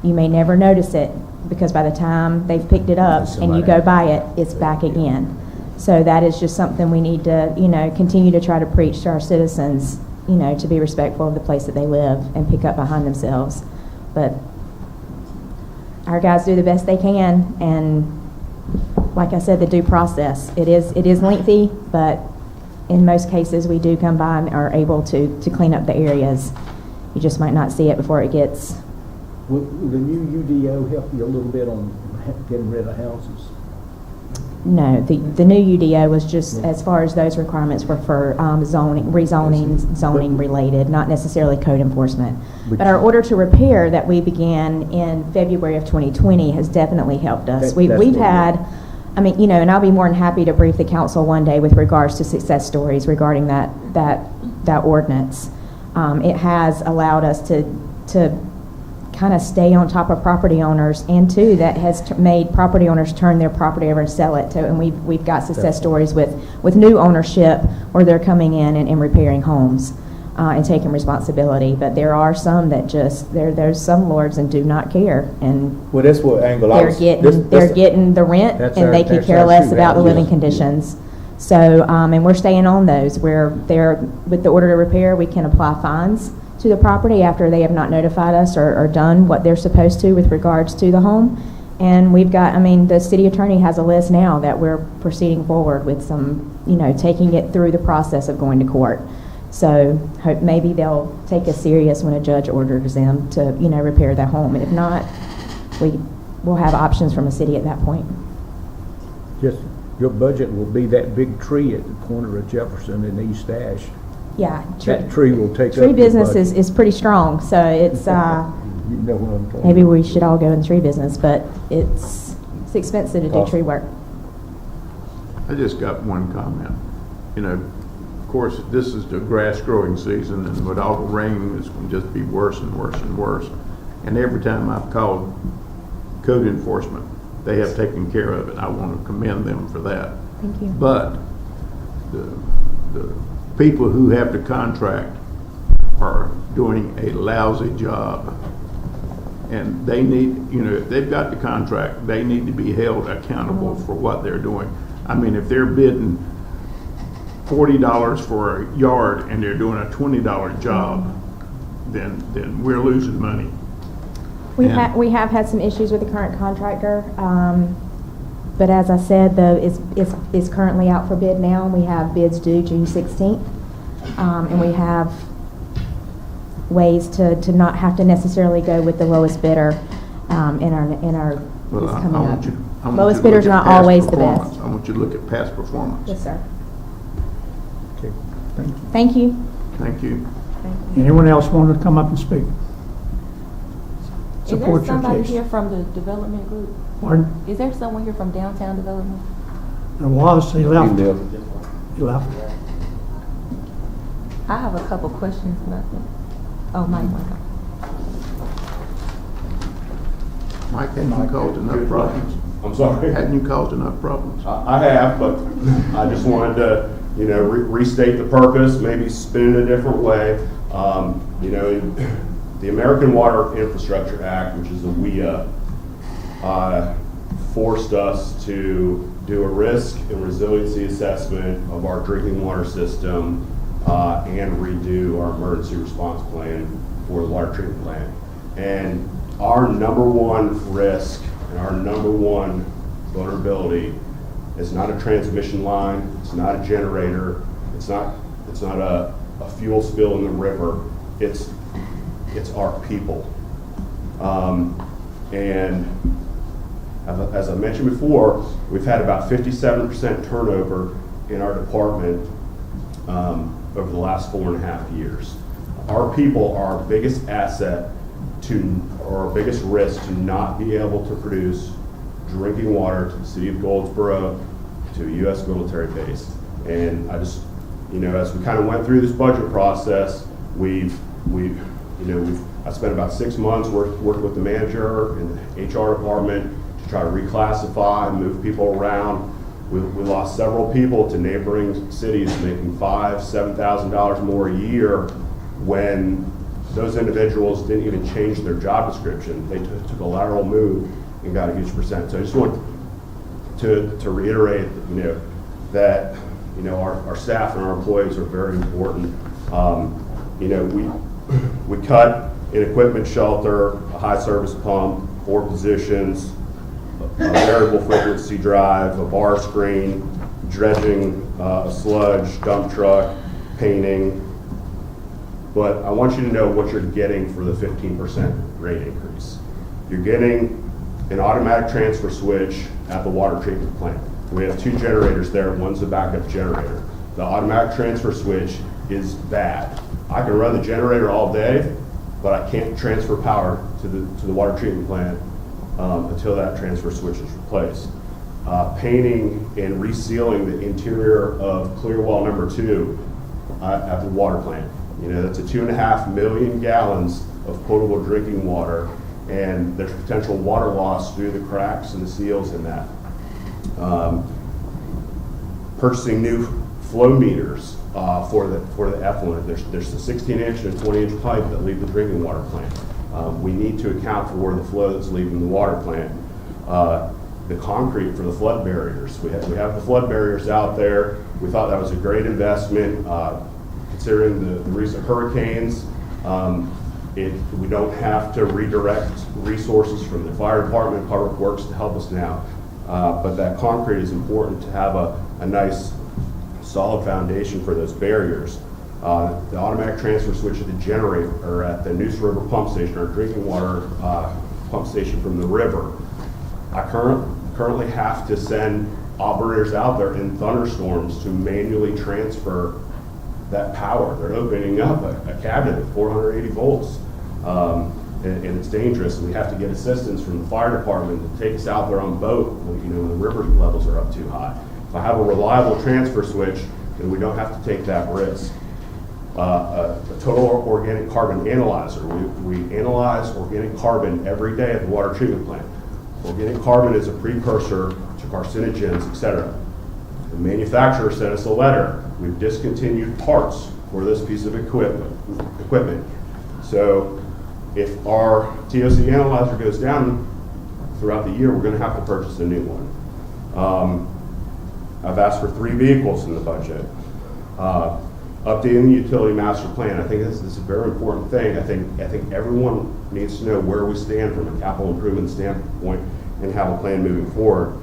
You may never notice it because by the time they've picked it up and you go by it, it's back again. So that is just something we need to, continue to try to preach to our citizens, to be respectful of the place that they live and pick up behind themselves. But our guys do the best they can, and like I said, the due process, it is lengthy, but in most cases, we do come by and are able to clean up the areas. You just might not see it before it gets. Will the new UDO help you a little bit on getting rid of houses? No, the new UDO was just, as far as those requirements were for zoning related, not necessarily code enforcement. But our order to repair that we began in February of 2020 has definitely helped us. We've had, and I'll be more than happy to brief the council one day with regards to success stories regarding that ordinance. It has allowed us to kind of stay on top of property owners, and two, that has made property owners turn their property over and sell it. And we've got success stories with new ownership where they're coming in and repairing homes and taking responsibility. But there are some that just there's some lords and do not care, and Well, that's what angle I was. they're getting the rent, and they could care less about the living conditions. So, and we're staying on those where they're, with the order to repair, we can apply fines to the property after they have not notified us or done what they're supposed to with regards to the home. And we've got, the city attorney has a list now that we're proceeding forward with some, taking it through the process of going to court. So hope maybe they'll take us serious when a judge orders them to, repair that home. And if not, we'll have options from the city at that point. Just, your budget will be that big tree at the corner of Jefferson and East Ash. Yeah. That tree will take up Tree your business budget. is pretty strong, so it's, You know what I'm talking maybe about. we should all go in the tree business, but it's expensive to do tree work. I just got one comment. Of course, this is the grass growing season, and with all the rain, it's going to just be worse and worse and worse. And every time I've called code enforcement, they have taken care of it. I want to commend them for that. Thank you. But the people who have the contract are doing a lousy job. And they need, if they've got the contract, they need to be held accountable for what they're doing. If they're bidding $40 for a yard and they're doing a $20 job, then we're losing money. We have had some issues with the current contractor, but as I said, it's currently out for bid now, and we have bids due June 16th. And we have ways to not have to necessarily go with the lowest bidder in our Well, this I coming want up. you to Lowest look bidder's at not past always the performance. best. I want you to look at past performance. Yes, sir. Okay, thank you. Thank you. Thank you. Anyone else want to come up and speak? Is there Support your somebody case. here from the development group? Pardon? Is there someone here from downtown development? There was, he left. He left. I have a couple questions about that. Oh, Mike, Mike, hadn't you caused enough problems? I'm sorry? Hadn't you caused enough problems? I have, but I just wanted to, restate the purpose, maybe spin it a different way. The American Water Infrastructure Act, which is the WIA, forced us to do a risk and resiliency assessment of our drinking water system and redo our emergency response plan for the water treatment plant. And our number one risk and our number one vulnerability is not a transmission line, it's not a generator, it's not a fuel spill in the river, it's our people. And as I mentioned before, we've had about 57% turnover in our department over the last 4.5 years. Our people are our biggest asset or our biggest risk to not be able to produce drinking water to the city of Goldsboro, to a U.S. military base. And I just, as we kind of went through this budget process, I spent about 6 months working with the manager and the HR department to try to reclassify, move people around. We lost several people to neighboring cities making $5,000, $7,000 more a year when those individuals didn't even change their job description. They took a lateral move and got a huge percent. So I just want to reiterate, that, you know, our staff and our employees are very important. You know, we cut an equipment shelter, a high service pump, 4 positions, a variable frequency drive, a bar screen, dredging, a sludge, dump truck, painting. But I want you to know what you're getting for the 15% rate increase. You're getting an automatic transfer switch at the water treatment plant. We have 2 generators there, one's a backup generator. The automatic transfer switch is bad. I can run the generator all day, but I can't transfer power to the water treatment plant until that transfer switch is replaced. Painting and resealing the interior of clear well number 2 at the water plant. You know, that's a 2.5 million gallons of potable drinking water, and there's potential water loss through the cracks and the seals in that. Purchasing new flow meters for the effluent. There's a 16-inch and a 20-inch pipe that leave the drinking water plant. We need to account for where the flow that's leaving the water plant. The concrete for the flood barriers. We have the flood barriers out there. We thought that was a great investment, considering the recent hurricanes. We don't have to redirect resources from the fire department, public works to help us now. But that concrete is important to have a nice solid foundation for those barriers. The automatic transfer switch at the generator, or at the Neuse River pump station, our drinking water pump station from the river. I currently have to send operators out there in thunderstorms to manually transfer that power. They're opening up a cabinet at 480 volts, and it's dangerous. We have to get assistance from the fire department to take us out there on boat when the river levels are up too high. If I have a reliable transfer switch, then we don't have to take that risk. A total organic carbon analyzer. We analyze organic carbon every day at the water treatment plant. Organic carbon is a precursor to carcinogens, etc. The manufacturer sent us a letter. We've discontinued parts for this piece of equipment. So if our TOC analyzer goes down throughout the year, we're going to have to purchase a new one. I've asked for 3 vehicles in the budget. Updating the utility master plan. I think this is a very important thing. I think everyone needs to know where we stand from a capital improvement standpoint and have a plan moving forward.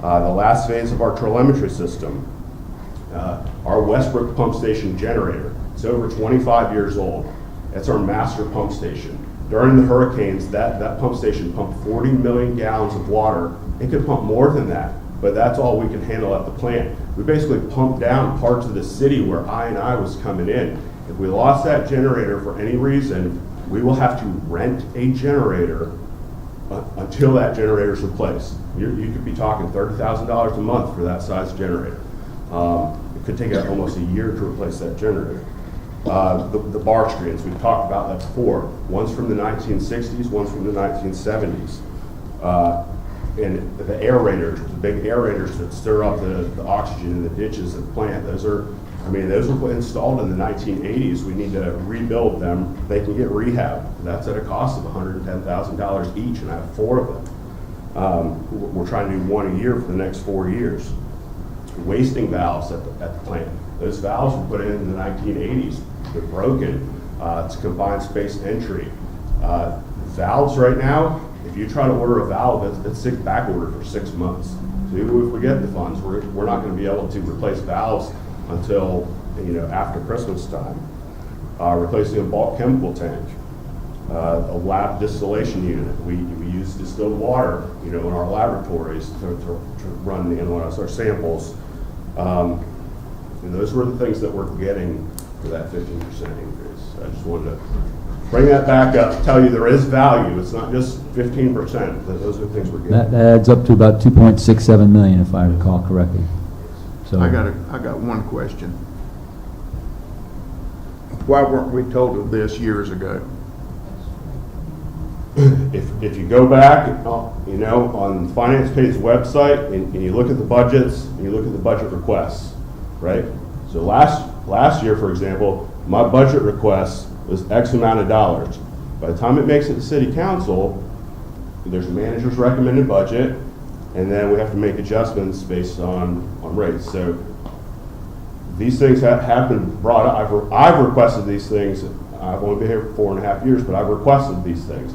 The last phase of our telemetry system, our Westbrook pump station generator. It's over 25 years old. It's our master pump station. During the hurricanes, that pump station pumped 40 million gallons of water. It could pump more than that, but that's all we could handle at the plant. We basically pumped down parts of the city where I was coming in. If we lost that generator for any reason, we will have to rent a generator until that generator is replaced. You could be talking $30,000 a month for that size generator. It could take almost a year to replace that generator. The bar screens, we've talked about that before. One's from the 1960s, one's from the 1970s. And the aerators, the big aerators that stir up the oxygen in the ditches of the plant, those were installed in the 1980s. We need to rebuild them. They can get rehab. That's at a cost of $110,000 each, and I have 4 of them. We're trying to do 1 a year for the next 4 years. Wasting valves at the plant. Those valves were put in the 1980s. They're broken. It's combined space entry. Valves right now, if you try to order a valve, it's back ordered for 6 months. So even if we get the funds, we're not going to be able to replace valves until after Christmas time. Replacing a bulk chemical tank, a lab distillation unit. We use distilled water, in our laboratories to run the analyze our samples. And those were the things that we're getting for that 15% increase. I just wanted to bring that back up, tell you there is value. It's not just 15%. Those are the things we're getting. That adds up to about 2.67 million, if I recall correctly. So I got one question. Why weren't we told of this years ago? If you go back, on the Finance Page website, and you look at the budgets, and you look at the budget requests, right? So last year, for example, my budget request was X amount of dollars. By the time it makes it to City Council, there's a manager's recommended budget, and then we have to make adjustments based on rates. So these things have been brought up. I've requested these things. I've only been here for 4.5 years, but I've requested these things.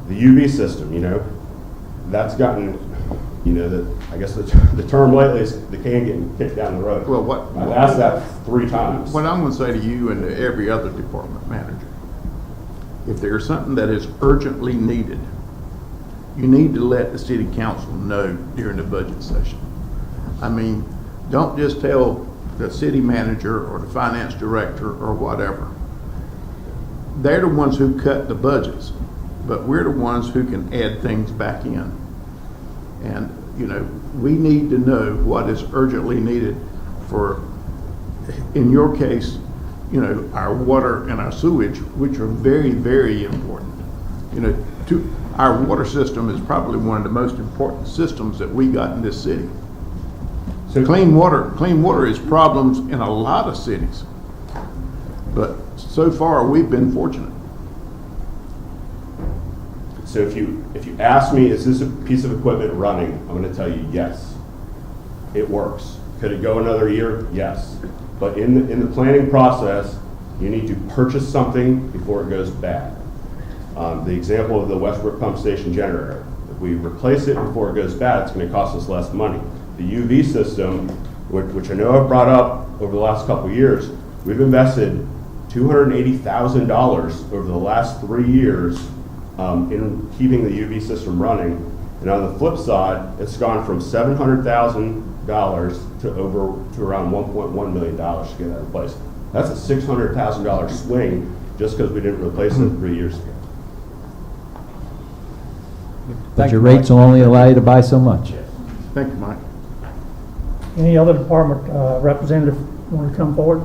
The UV system, that's gotten, I guess the term lately is the can getting kicked down the road. Well, I've asked that 3 times. What I'm going to say to you and to every other department manager, if there's something that is urgently needed, you need to let the city council know during the budget session. I mean, don't just tell the city manager or the finance director or whatever. They're the ones who cut the budgets, but we're the ones who can add things back in. And, we need to know what is urgently needed for, in your case, our water and our sewage, which are very, very important. Our water system is probably one of the most important systems that we got in this city. So clean water is problems in a lot of cities, but so far we've been fortunate. So if you ask me, is this a piece of equipment running? I'm going to tell you yes, it works. Could it go another year? Yes. But in the planning process, you need to purchase something before it goes bad. The example of the Westbrook pump station generator. If we replace it before it goes bad, it's going to cost us less money. The UV system, which I know I've brought up over the last couple of years, we've invested $280,000 over the last 3 years in keeping the UV system running. And on the flip side, it's gone from $700,000 to around $1.1 million to get that replaced. That's a $600,000 swing just because we didn't replace it 3 years ago. But your rates will only allow you to buy so much. Thank you, Mike. Any other department representative want to come forward?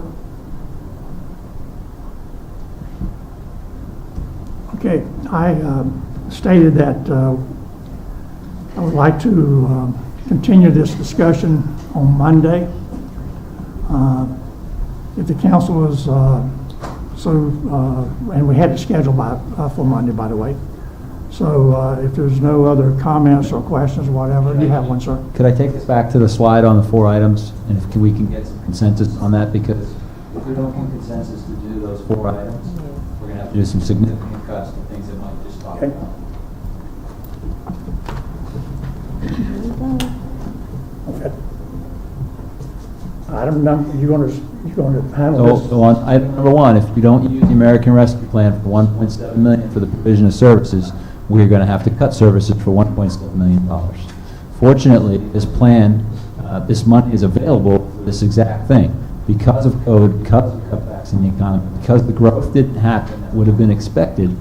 Okay, I stated that I would like to continue this discussion on Monday. If the council is and we had it scheduled for Monday, by the way. So if there's no other comments or questions or whatever, you have one, sir. Could I take us back to the slide on the 4 items, and if we can get some consensus on that? Because if we don't get consensus to do those 4 items, we're going to have to do some significant cuts to things that Mike just talked about. Okay. Item number, you're going to handle this? So on item number 1, if you don't use the American Rescue Plan for $1.7 million for the provision of services, we're going to have to cut services for $1.7 million. Fortunately, this plan, this money is available for this exact thing. Because of COVID, because of cutbacks in the economy, because the growth didn't happen that would have been expected,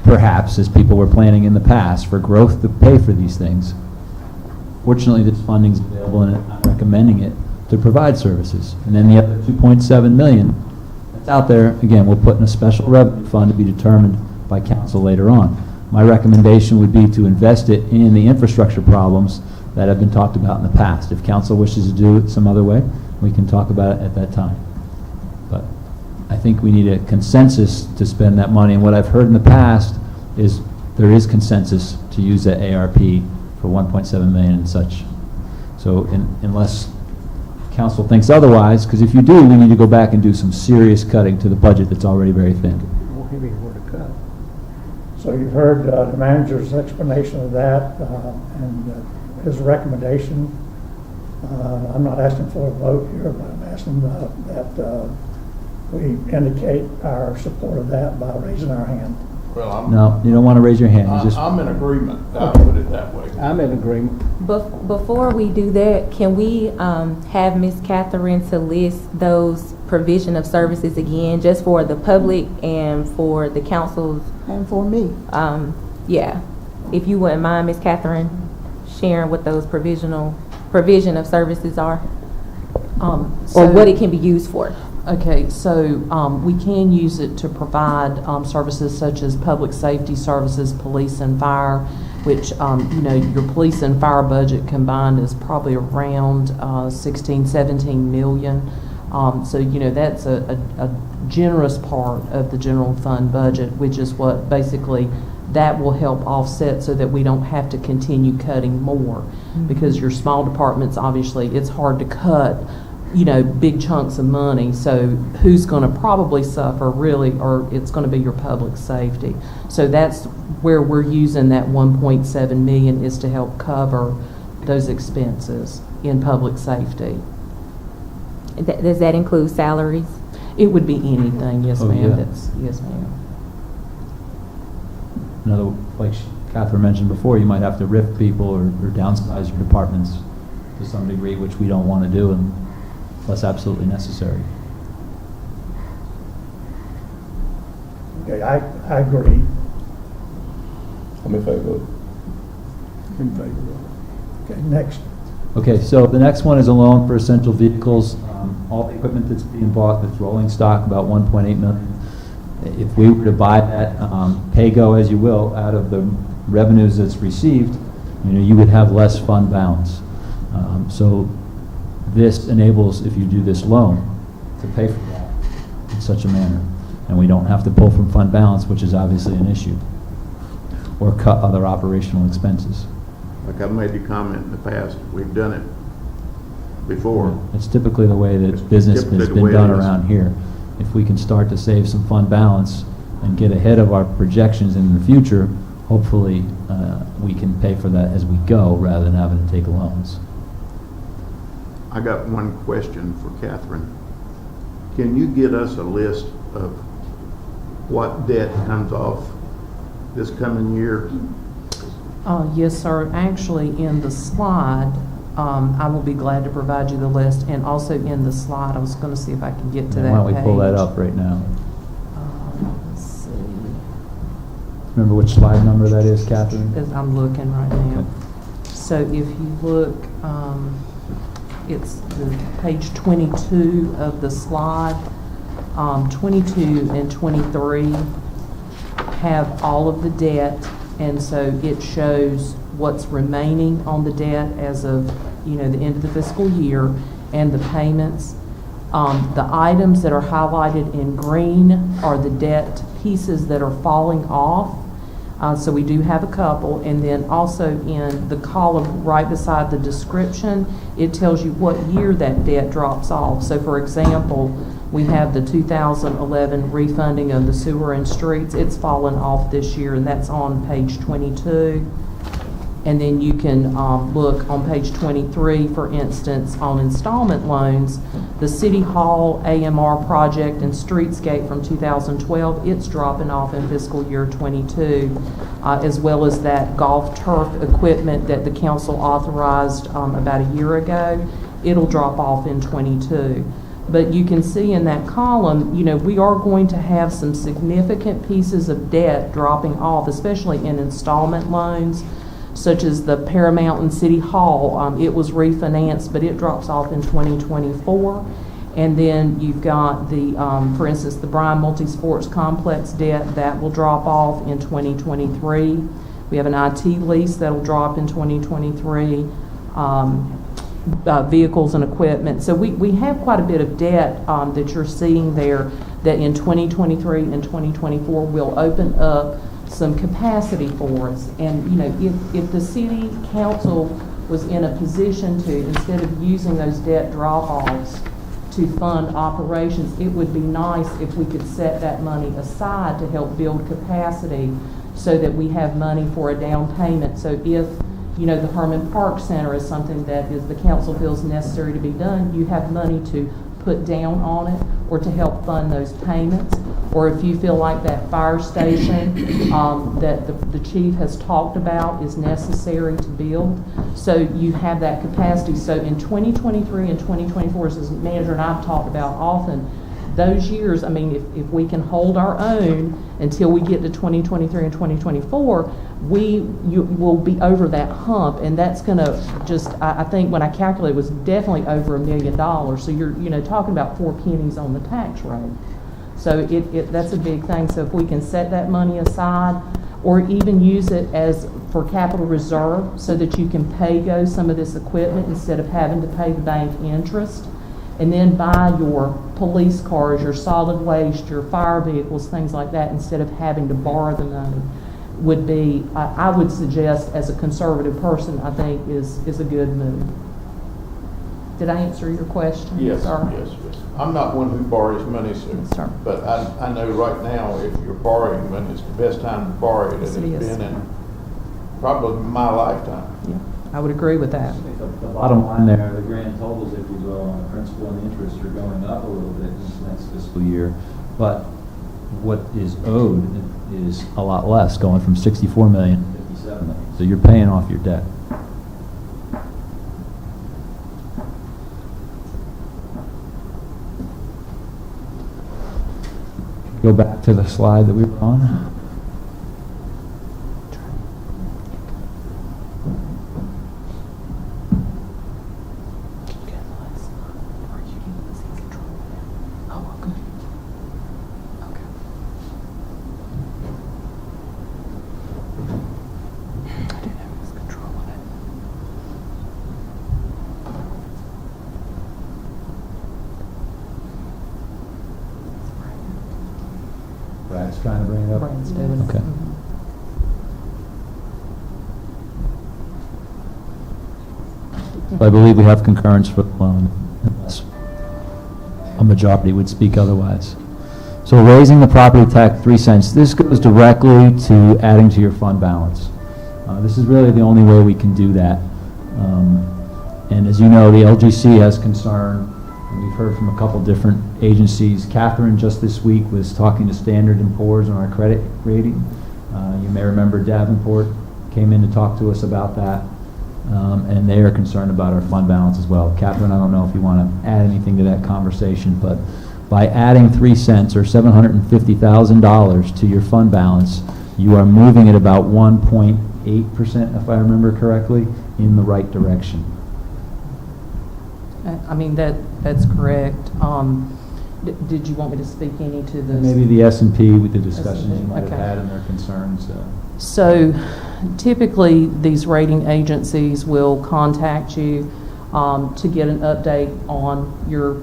perhaps, as people were planning in the past, for growth to pay for these things. Fortunately, this funding is available, and I'm recommending it to provide services. And then the other $2.7 million that's out there, again, we'll put in a special revenue fund to be determined by council later on. My recommendation would be to invest it in the infrastructure problems that have been talked about in the past. If council wishes to do it some other way, we can talk about it at that time. But I think we need a consensus to spend that money, and what I've heard in the past is there is consensus to use that ARP for $1.7 million and such. So unless council thinks otherwise, because if you do, we need to go back and do some serious cutting to the budget that's already very thin. More heavy word to cut. So you've heard the manager's explanation of that and his recommendation. I'm not asking for a vote here, but I'm asking that we indicate our support of that by raising our hand. Well, No, you don't want to raise your hand. You just I'm in agreement. I'll put it that way. I'm in agreement. Before we do that, can we have Ms. Catherine to list those provision of services again, just for the public and for the councils? And for me. Yeah, if you wouldn't mind, Ms. Catherine, sharing what those provision of services are, or what it can be used for. Okay, so we can use it to provide services such as public safety services, police and fire, which, your police and fire budget combined is probably around 16, 17 million. So, that's a generous part of the general fund budget, which is what basically that will help offset so that we don't have to continue cutting more. Because your small departments, obviously, it's hard to cut, big chunks of money. So who's going to probably suffer really, or it's going to be your public safety. So that's where we're using that 1.7 million is to help cover those expenses in public safety. Does that include salaries? It would be anything, yes, Oh, ma'am. yeah. Yes, ma'am. Another, like Catherine mentioned before, you might have to RIF people or downsize your departments to some degree, which we don't want to do unless absolutely necessary. Okay, I agree. I'm in favor of it. In favor of it. Okay, next. Okay, so the next one is a loan for essential vehicles. All the equipment that's being bought, that's rolling stock, about 1.8 million. If we were to buy that, pay go as you will, out of the revenues that's received, you would have less fund balance. So this enables, if you do this loan, to pay for that in such a manner. And we don't have to pull from fund balance, which is obviously an issue, or cut other operational expenses. Like I've made the comment in the past, we've done it before. It's typically the way that It's business typically has the been way it done is. around here. If we can start to save some fund balance and get ahead of our projections in the future, hopefully we can pay for that as we go rather than having to take loans. I got one question for Catherine. Can you get us a list of what debt comes off this coming year? Yes, sir. Actually, in the slide, I will be glad to provide you the list, and also in the slide, I was going to see if I can get to that Why don't we pull that page. up right now? Let's see. Remember which slide number that is, Catherine? As I'm looking right now. Okay. So if you look, it's the page 22 of the slide. 22 and 23 have all of the debt, and so it shows what's remaining on the debt as of the end of the fiscal year and the payments. The items that are highlighted in green are the debt pieces that are falling off. So we do have a couple, and then also in the column right beside the description, it tells you what year that debt drops off. So for example, we have the 2011 refunding of the sewer and streets. It's fallen off this year, and that's on page 22. And then you can look on page 23, for instance, on installment loans, the City Hall AMR project and streetscape from 2012, it's dropping off in fiscal year 22, as well as that golf turf equipment that the council authorized about a year ago. It'll drop off in 22. But you can see in that column, we are going to have some significant pieces of debt dropping off, especially in installment loans, such as the Paramount and City Hall. It was refinanced, but it drops off in 2024. And then you've got the, for instance, the Bryan Multi-Sports Complex debt, that will drop off in 2023. We have an IT lease that'll drop in 2023. Vehicles and equipment. So we have quite a bit of debt that you're seeing there that in 2023 and 2024 will open up some capacity for us. And if the city council was in a position to, instead of using those debt drop-offs to fund operations, it would be nice if we could set that money aside to help build capacity so that we have money for a down payment. So if the Herman Park Center is something that the council feels necessary to be done, you have money to put down on it or to help fund those payments. Or if you feel like that fire station that the chief has talked about is necessary to build, so you have that capacity. So in 2023 and 2024, as the manager and I've talked about often, those years, if we can hold our own until we get to 2023 and 2024, you will be over that hump, and that's going to just, I think when I calculate, it was definitely over $1 million. So you're talking about 4 pennies on the tax rate. So that's a big thing. So if we can set that money aside, or even use it as for capital reserve, so that you can pay go some of this equipment instead of having to pay the bank interest, and then buy your police cars, your solid waste, your fire vehicles, things like that, instead of having to borrow the money. would be, I would suggest as a conservative person, I think is a good move. Did I answer your question? Yes, sir? yes. I'm not one who borrows money, sir. But I know right now, if you're borrowing money, it's the best time to borrow it. Yes, And it it's is. been in probably my lifetime. Yeah, I would agree with that. The bottom line there, the grand totals, if you will, on the principal and interest are going up a little bit this next fiscal year, but what is owed is a lot less, going from 64 million to 57 million. So you're paying off your debt. Go back to the slide that we were on. Brad's trying to bring it up. Brad's doing it. Okay. I believe we have concurrence for the loan, unless a majority would speak otherwise. So raising the property tax 3 cents, this goes directly to adding to your fund balance. This is really the only way we can do that. And as you know, the LGC has concern. We've heard from a couple different agencies. Catherine just this week was talking to Standard & Poor's on our credit rating. You may remember Davenport came in to talk to us about that. And they are concerned about our fund balance as well. Catherine, I don't know if you want to add anything to that conversation, but by adding 3 cents or $750,000 to your fund balance, you are moving it about 1.8%, if I remember correctly, in the right direction. I mean, that's correct. Did you want me to speak any to this? Maybe the S&P with the discussions you might have Okay. had and their concerns. So typically, these rating agencies will contact you to get an update on your,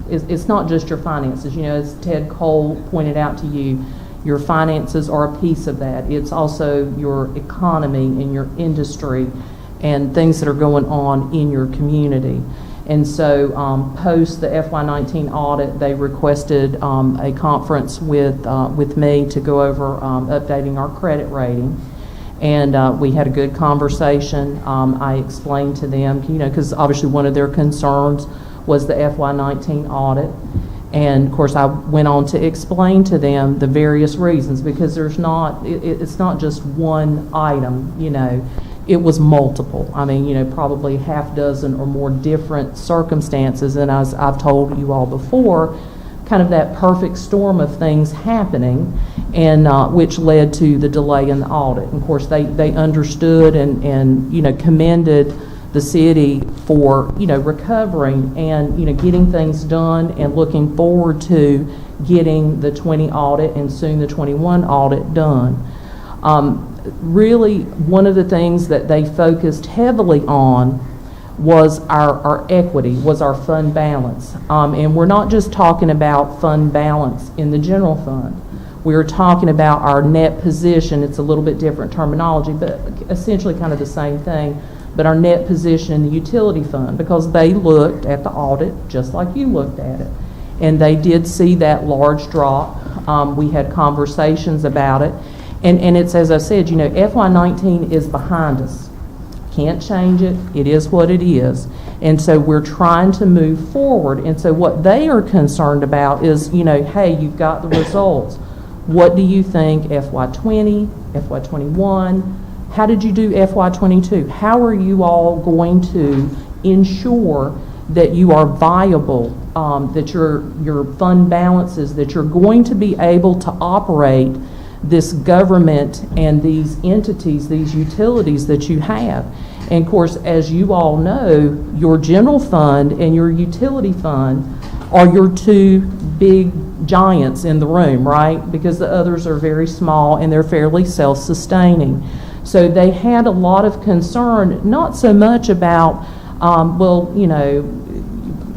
it's not just your finances. You know, as Ted Cole pointed out to you, your finances are a piece of that. It's also your economy and your industry and things that are going on in your community. And so post the FY19 audit, they requested a conference with me to go over updating our credit rating. And we had a good conversation. I explained to them, you know, because obviously one of their concerns was the FY19 audit. And of course, I went on to explain to them the various reasons, because there's not, it's not just one item, you know. It was multiple. I mean, you know, probably half dozen or more different circumstances. And as I've told you all before, kind of that perfect storm of things happening, and which led to the delay in the audit. And of course, they understood and you know, commended the city for, you know, recovering and, you know, getting things done and looking forward to getting the 20 audit and soon the 21 audit done. Really, one of the things that they focused heavily on was our equity, was our fund balance. And we're not just talking about fund balance in the general fund. We're talking about our net position. It's a little bit different terminology, but essentially kind of the same thing. But our net position in the utility fund, because they looked at the audit just like you looked at it. And they did see that large drop. We had conversations about it. And it's, as I said, you know, FY19 is behind us. Can't change it. It is what it is. And so we're trying to move forward. And so what they are concerned about is, you know, hey, you've got the results. What do you think FY20, FY21? How did you do FY22? How are you all going to ensure that you are viable, that your fund balances, that you're going to be able to operate this government and these entities, these utilities that you have? And of course, as you all know, your general fund and your utility fund are your two big giants in the room, right? Because the others are very small and they're fairly self-sustaining. So they had a lot of concern, not so much about, well, you know,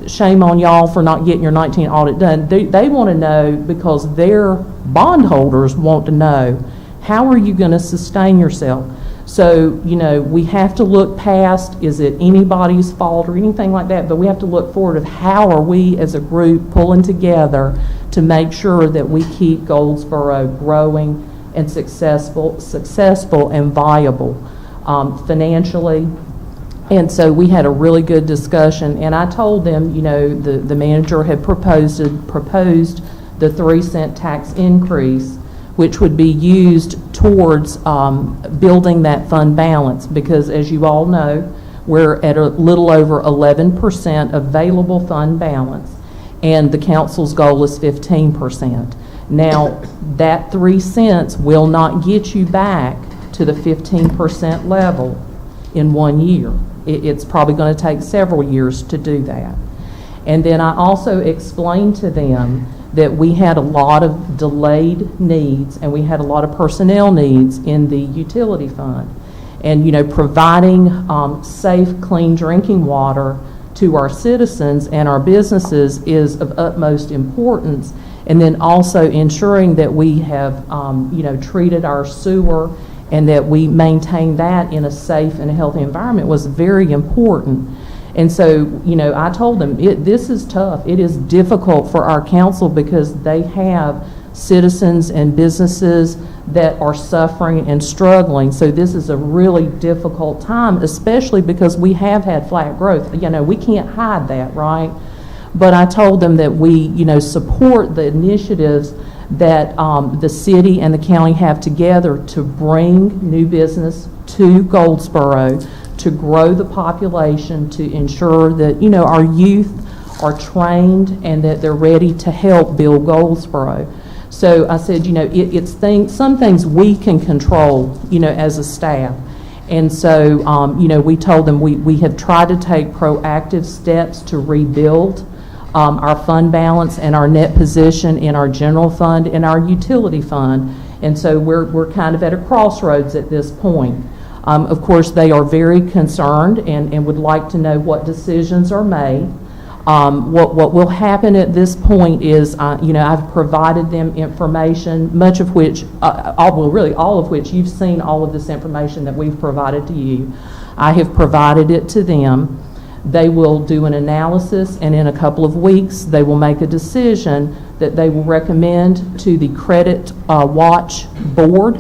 shame on y'all for not getting your 19 audit done. They want to know, because their bondholders want to know, how are you going to sustain yourself? So, you know, we have to look past, is it anybody's fault or anything like that, but we have to look forward of how are we as a group pulling together to make sure that we keep Goldsboro growing and successful and viable financially. And so we had a really good discussion, and I told them, you know, the manager had proposed the 3-cent tax increase, which would be used towards building that fund balance, because as you all know, we're at a little over 11% available fund balance, and the council's goal is 15%. Now, that 3 cents will not get you back to the 15% level in 1 year. It's probably going to take several years to do that. And then I also explained to them that we had a lot of delayed needs and we had a lot of personnel needs in the utility fund. And, you know, providing safe, clean drinking water to our citizens and our businesses is of utmost importance. And then also ensuring that we have, you know, treated our sewer and that we maintain that in a safe and a healthy environment was very important. And so, you know, I told them, this is tough. It is difficult for our council because they have citizens and businesses that are suffering and struggling. So this is a really difficult time, especially because we have had flat growth. You know, we can't hide that, right? But I told them that we, you know, support the initiatives that the city and the county have together to bring new business to Goldsboro, to grow the population, to ensure that, you know, our youth are trained and that they're ready to help build Goldsboro. So I said, you know, some things we can control, you know, as a staff. And so, you know, we told them we have tried to take proactive steps to rebuild our fund balance and our net position in our general fund and our utility fund. And so we're kind of at a crossroads at this point. Of course, they are very concerned and would like to know what decisions are made. What will happen at this point is, you know, I've provided them information, much of which, really all of which, you've seen all of this information that we've provided to you. I have provided it to them. They will do an analysis, and in a couple of weeks, they will make a decision that they will recommend to the Credit Watch Board,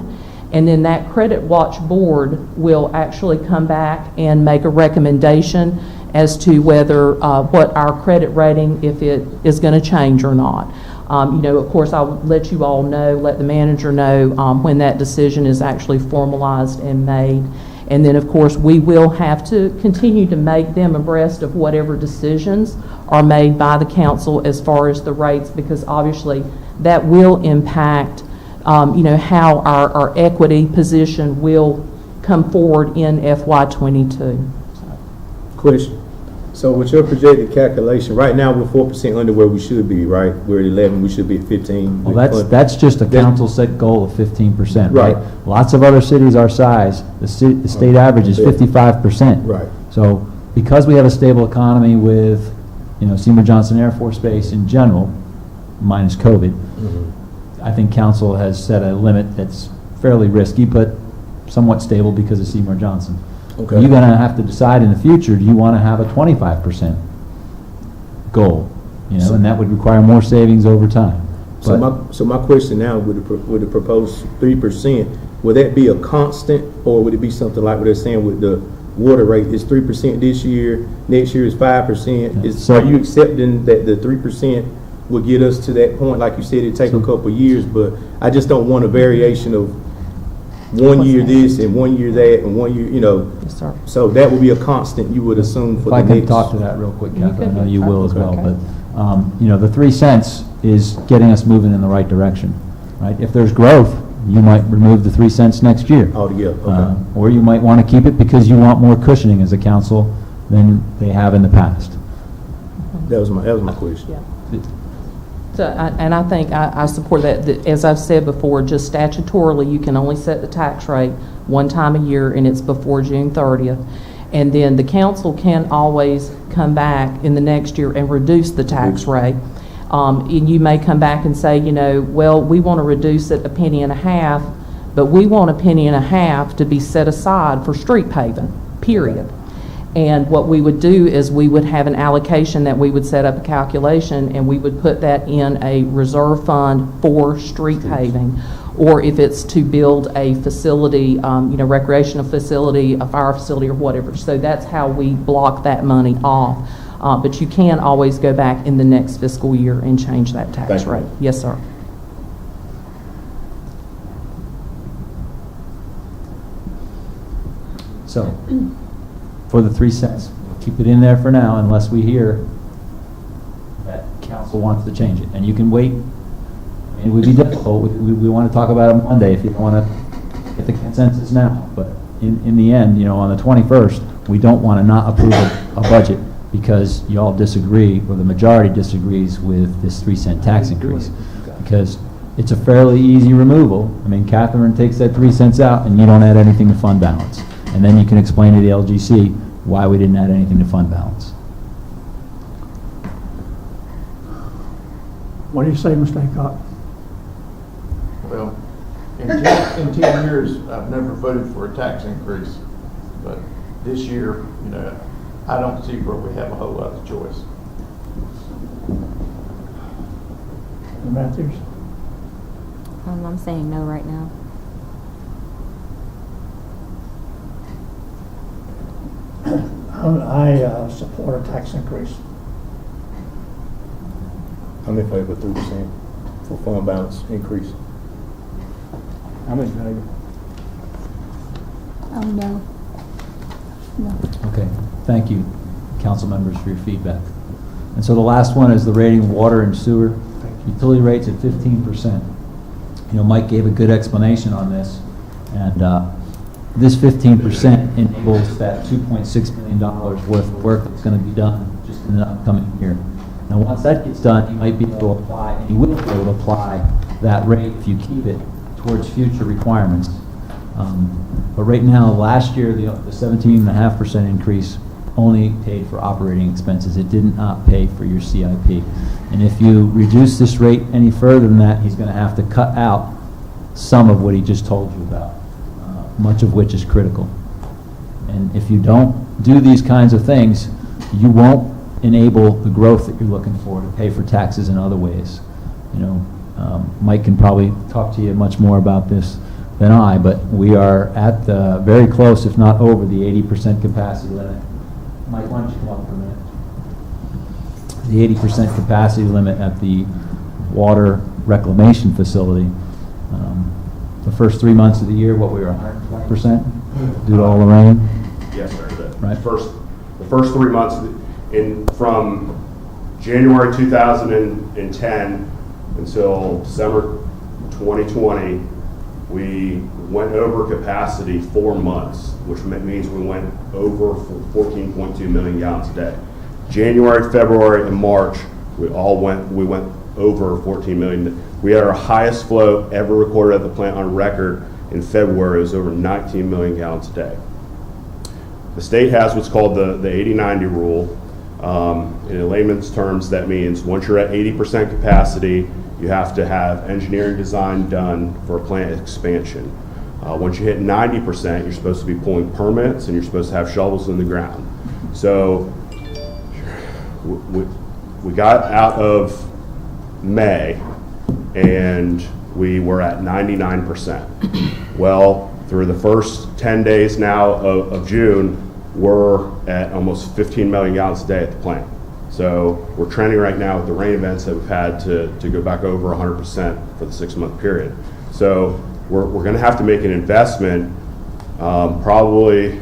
and then that Credit Watch Board will actually come back and make a recommendation as to whether what our credit rating, if it is going to change or not. You know, of course, I'll let you all know, let the manager know when that decision is actually formalized and made. And then, of course, we will have to continue to make them abreast of whatever decisions are made by the council as far as the rates, because obviously that will impact, you know, how our equity position will come forward in FY22. Question. So with your projected calculation, right now we're 4% under where we should be, right? We're at 11, we should be at 15. Well, that's just a council set goal of 15%, Right. Lots of other cities our size, the state average is 55%. Right. So because we have a stable economy with, you know, Seymour Johnson Air Force Base in general, minus COVID, I think council has set a limit that's fairly risky, but somewhat stable because of Seymour Johnson. Okay. You're going to have to decide in the future, do you want to have a 25% goal? You know, and that would require more savings over time. So my question now, with the proposed 3%, would that be a constant, or would it be something like what they're saying with the water rate is 3% this year, next year is 5%? Yeah. Are you accepting that the 3% will get us to that point? Like you said, it'd take a couple of years, but I just don't want a variation of 1 year this and 1 year that and 1 year, you know. Yes, sir. So that would be a constant, you would assume, for If I the can next. talk to that real quick, Catherine, I know you will as well, Okay. but, you know, the 3 cents is getting us moving in the right direction, right? If there's growth, you might remove the 3 cents next year. Altogether, okay. Or you might want to keep it because you want more cushioning as a council than they have in the past. That was my question. Yeah. So, and I think I support that. As I've said before, just statutorily, you can only set the tax rate one time a year, and it's before June 30th. And then the council can always come back in the next year and reduce the tax rate. And you may come back and say, you know, well, we want to reduce it 1.50 cents, but we want $1.50 to be set aside for street paving, period. And what we would do is we would have an allocation that we would set up a calculation, and we would put that in a reserve fund for street paving. Or if it's to build a facility, recreational facility, a fire facility or whatever. So that's how we block that money off. But you can always go back in the next fiscal year and change that tax rate. Yes, sir. So, for the 3 cents, we'll keep it in there for now unless we hear that council wants to change it. And you can wait. It would be difficult. We want to talk about it Monday if you don't want to get the consensus now. But in the end, on the 21st, we don't want to not approve a budget because you all disagree, or the majority disagrees with this 3 cent tax increase. Because it's a fairly easy removal. I mean, Catherine takes that 3 cents out and you don't add anything to fund balance. And then you can explain to the LGC why we didn't add anything to fund balance. What do you say, Mr. Hancock? Well, in 10 years, I've never voted for a tax increase, but this year, I don't see where we have a whole lot of choice. Matthews? I'm saying no right now. I support a tax increase. I'm in favor of 3% for fund balance increase. I'm in favor. No. No. Okay, thank you, council members, for your feedback. And so the last one is the rating of water and sewer utility rates at 15%. Mike gave a good explanation on this, and this 15% enables that $2.6 million worth of work that's going to be done just in the upcoming year. Now, once that gets done, you might be able to apply, and you will be able to apply that rate if you keep it towards future requirements. But right now, last year, the 17.5% increase only paid for operating expenses. It did not pay for your CIP. And if you reduce this rate any further than that, he's going to have to cut out some of what he just told you about, much of which is critical. And if you don't do these kinds of things, you won't enable the growth that you're looking for to pay for taxes in other ways. Mike can probably talk to you much more about this than I, but we are at the very close, if not over, the 80% capacity limit. Mike, why don't you come up for a minute? The 80% capacity limit at the water reclamation facility. The first 3 months of the year, what we were 120% due to all the rain? Yes, sir. Right. The first 3 months from January 2010 until December 2020, we went over capacity 4 months, which means we went over 14.2 million gallons a day. January, February, and March, we went over 14 million. We had our highest flow ever recorded at the plant on record in February. It was over 19 million gallons a day. The state has what's called the 80-90 rule. In layman's terms, that means once you're at 80% capacity, you have to have engineering design done for a plant expansion. Once you hit 90%, you're supposed to be pulling permits and you're supposed to have shovels in the ground. So we got out of May and we were at 99%. Well, through the first 10 days now of June, we're at almost 15 million gallons a day at the plant. So we're trending right now with the rain events that we've had to go back over 100% for the 6-month period. So we're going to have to make an investment probably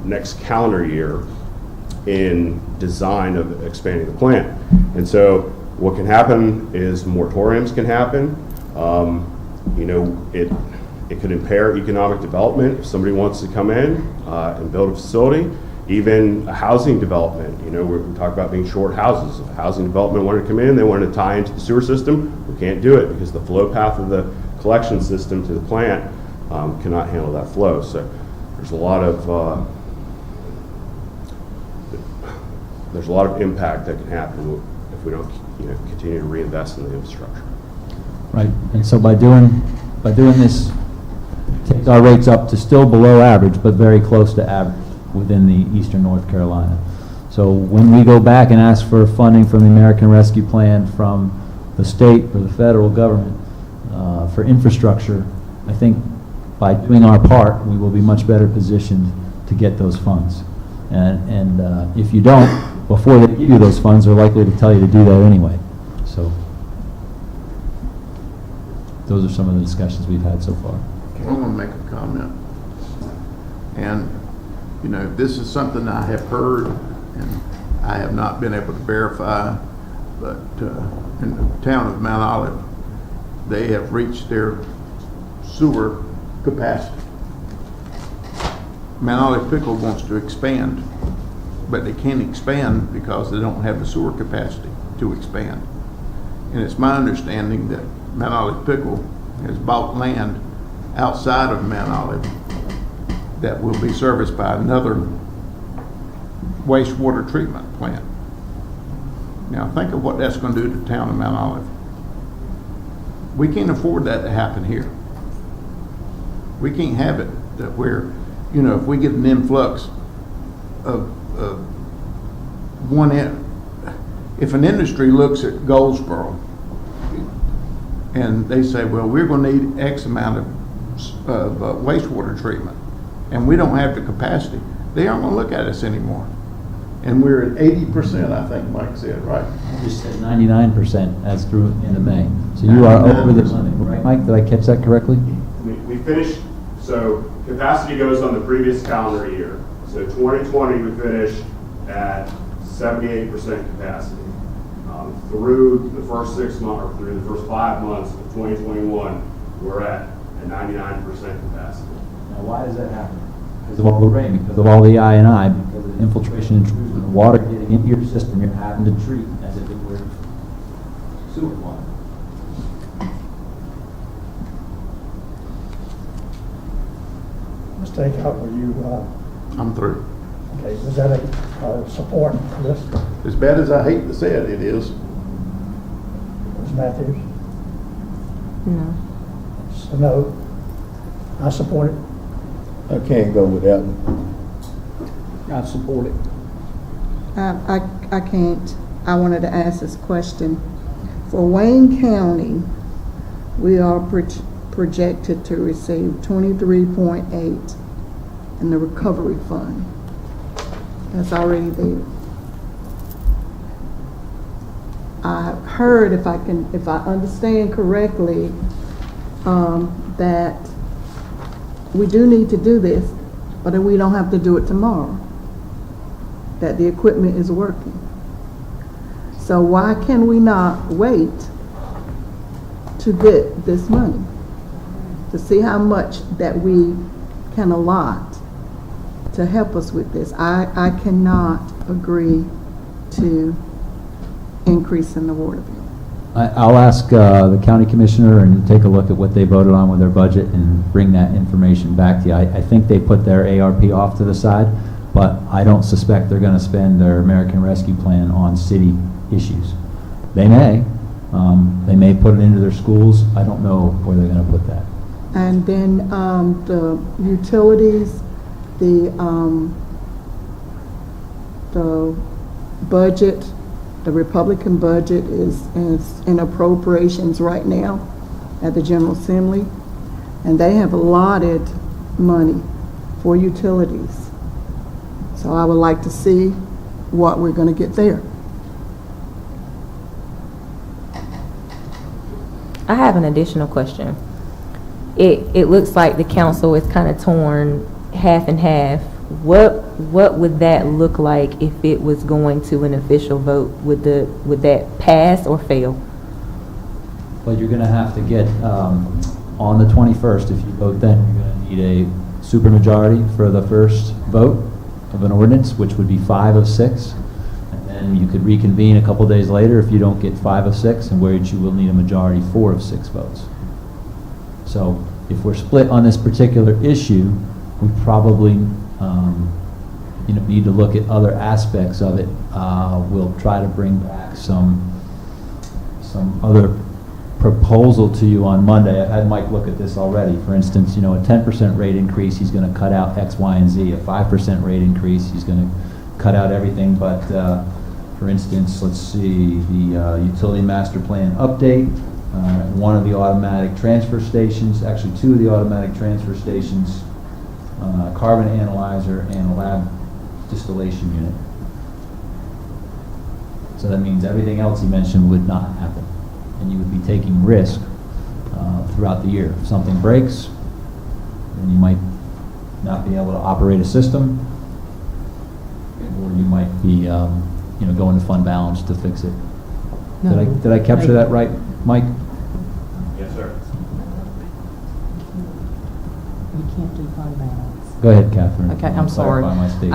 next calendar year in design of expanding the plant. And so what can happen is moratoriums can happen. It could impair economic development if somebody wants to come in and build a facility. Even a housing development, we talk about being short houses. If a housing development wanted to come in, they wanted to tie into the sewer system, we can't do it because the flow path of the collection system to the plant cannot handle that flow. So there's a lot of impact that can happen if we don't continue to reinvest in the infrastructure. Right, and so by doing by doing this, takes our rates up to still below average, but very close to average within the eastern North Carolina. So when we go back and ask for funding from the American Rescue Plan, from the state or the federal government for infrastructure, I think by doing our part, we will be much better positioned to get those funds. And if you don't, before they give you those funds, they're likely to tell you to do that anyway. So those are some of the discussions we've had so far. I want to make a comment. And, you know, this is something I have heard and I have not been able to verify, but in the town of Mount Olive, they have reached their sewer capacity. Mount Olive Pickle wants to expand, but they can't expand because they don't have the sewer capacity to expand. And it's my understanding that Mount Olive Pickle has bought land outside of Mount Olive that will be serviced by another wastewater treatment plant. Now think of what that's going to do to the town of Mount Olive. We can't afford that to happen here. We can't have it that we're, you know, if we get an influx of if an industry looks at Goldsboro and they say, well, we're going to need X amount of wastewater treatment, and we don't have the capacity, they aren't going to look at us anymore. And we're at 80%, I think Mike said, right? You just said 99% as through into May. So you are over the limit, right, Mike? Did I catch that correctly? We finished, so capacity goes on the previous calendar year. So 2020, we finished at 78% capacity. Through the first 6 months, or through the first 5 months of 2021, we're at a 99% capacity. Now, why does that happen? Because of all the rain, because of all the I&I, because of the infiltration intrusion, the water getting into your system, you're having to treat as if it were sewer water. Ms. Takeout, were you, I'm through. okay, was that a support for this? As bad as I hate to say it, it is. Ms. Matthews? No. So no, I support it. I can't go with that one. I support it. I can't. I wanted to ask this question. For Wayne County, we are projected to receive 23.8 in the recovery fund. That's already there. I heard, if I understand correctly, that we do need to do this, but that we don't have to do it tomorrow. That the equipment is working. So why can we not wait to get this money? To see how much that we can allot to help us with this. I cannot agree to increase in the water bill. I'll ask the county commissioner and take a look at what they voted on with their budget and bring that information back to you. I think they put their ARP off to the side, but I don't suspect they're going to spend their American Rescue Plan on city issues. They may. They may put it into their schools. I don't know where they're going to put that. And then the utilities, the budget, the Republican budget is in appropriations right now at the General Assembly, and they have allotted money for utilities. So I would like to see what we're going to get there. I have an additional question. It looks like the council is kind of torn half and half. What would that look like if it was going to an official vote? Would that pass or fail? But you're going to have to get, on the 21st, if you vote then, you're going to need a supermajority for the first vote of an ordinance, which would be 5 of 6. And then you could reconvene a couple days later if you don't get 5 of 6, and where you will need a majority 4 of 6 votes. So if we're split on this particular issue, we probably need to look at other aspects of it. We'll try to bring back some other proposal to you on Monday. I've had Mike look at this already. For instance, a 10% rate increase, he's going to cut out X, Y, and Z. A 5% rate increase, he's going to cut out everything but, for instance, let's see, the utility master plan update, one of the automatic transfer stations, actually 2 of the automatic transfer stations, carbon analyzer, and a lab distillation unit. So that means everything else he mentioned would not happen, and you would be taking risk throughout the year. If something breaks, then you might not be able to operate a system, or you might be, going to fund balance to fix it. No. Did I capture that right, Mike? Yes, sir. You can't do fund balance. Go ahead, Catherine. Okay, I'm sorry. Clarify my statement.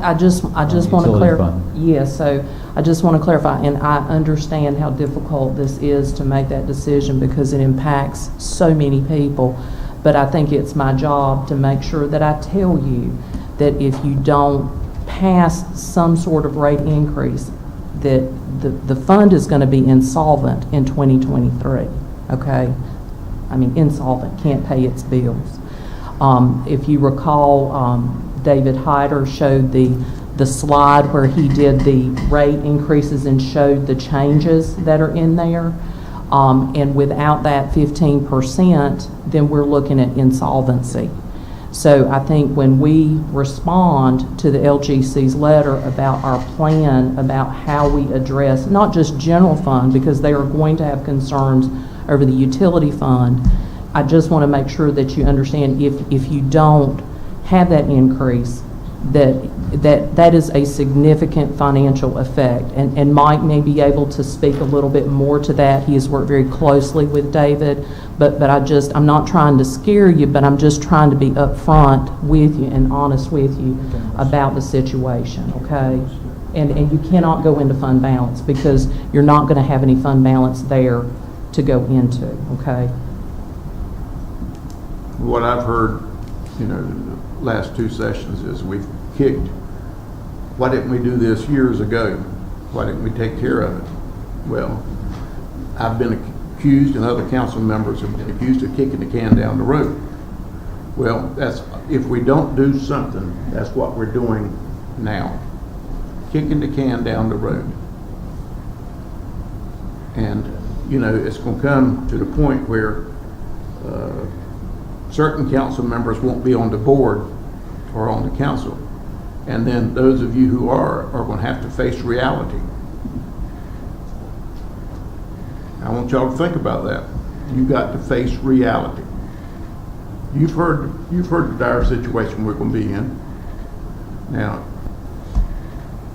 I just want to utility clarify. fund. Yes, so I just want to clarify, and I understand how difficult this is to make that decision because it impacts so many people. But I think it's my job to make sure that I tell you that if you don't pass some sort of rate increase, that the fund is going to be insolvent in 2023, okay? I mean, insolvent, can't pay its bills. If you recall, David Hyder showed the slide where he did the rate increases and showed the changes that are in there. And without that 15%, then we're looking at insolvency. So I think when we respond to the LGC's letter about our plan, about how we address not just general fund, because they are going to have concerns over the utility fund, I just want to make sure that you understand if you don't have that increase, that is a significant financial effect. And Mike may be able to speak a little bit more to that. He has worked very closely with David, but I'm not trying to scare you, but I'm just trying to be upfront with you and honest with you about the situation, okay? And you cannot go into fund balance because you're not going to have any fund balance there to go into, okay? What I've heard, the last 2 sessions is we've kicked, why didn't we do this years ago? Why didn't we take care of it? Well, I've been accused, and other council members have been accused of kicking the can down the road. Well, if we don't do something, that's what we're doing now. Kicking the can down the road. And, it's going to come to the point where certain council members won't be on the board or on the council. And then those of you who are going to have to face reality. I want y'all to think about that. You got to face reality. You've heard the dire situation we're going to be in. Now,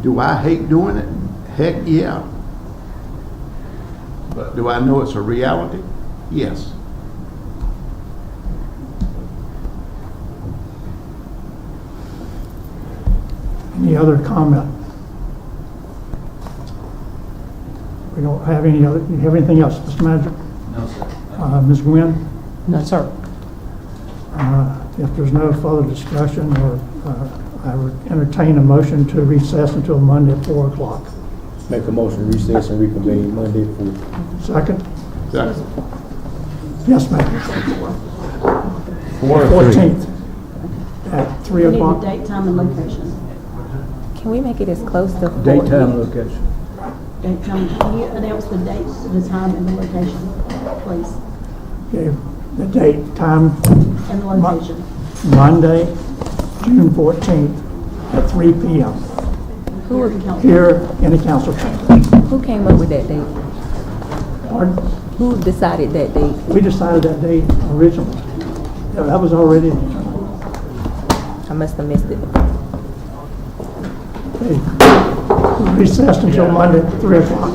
do I hate doing it? Heck yeah. But do I know it's a reality? Yes. Any other comment? We don't have any other, you have anything else, Mr. Manager? No, sir. Ms. Nguyen? No, sir. If there's no further discussion, I would entertain a motion to recess until Monday at 4 o'clock. Make a motion to recess and reconvene Monday at 4. Second? Second. Yes, ma'am. 14th at 3 We need o'clock. the date, time, and location. Can we make it as close to? Date, time, location. Date, time, can you announce the date, the time, and the location, please? Okay, the date, time, And the location. Monday, June 14th at 3 p.m. Here in the council chamber. Who came up with that date? Pardon? Who decided that date? We decided that date originally. Yeah, that was already, I must have missed it. recessed until Monday at 3 o'clock.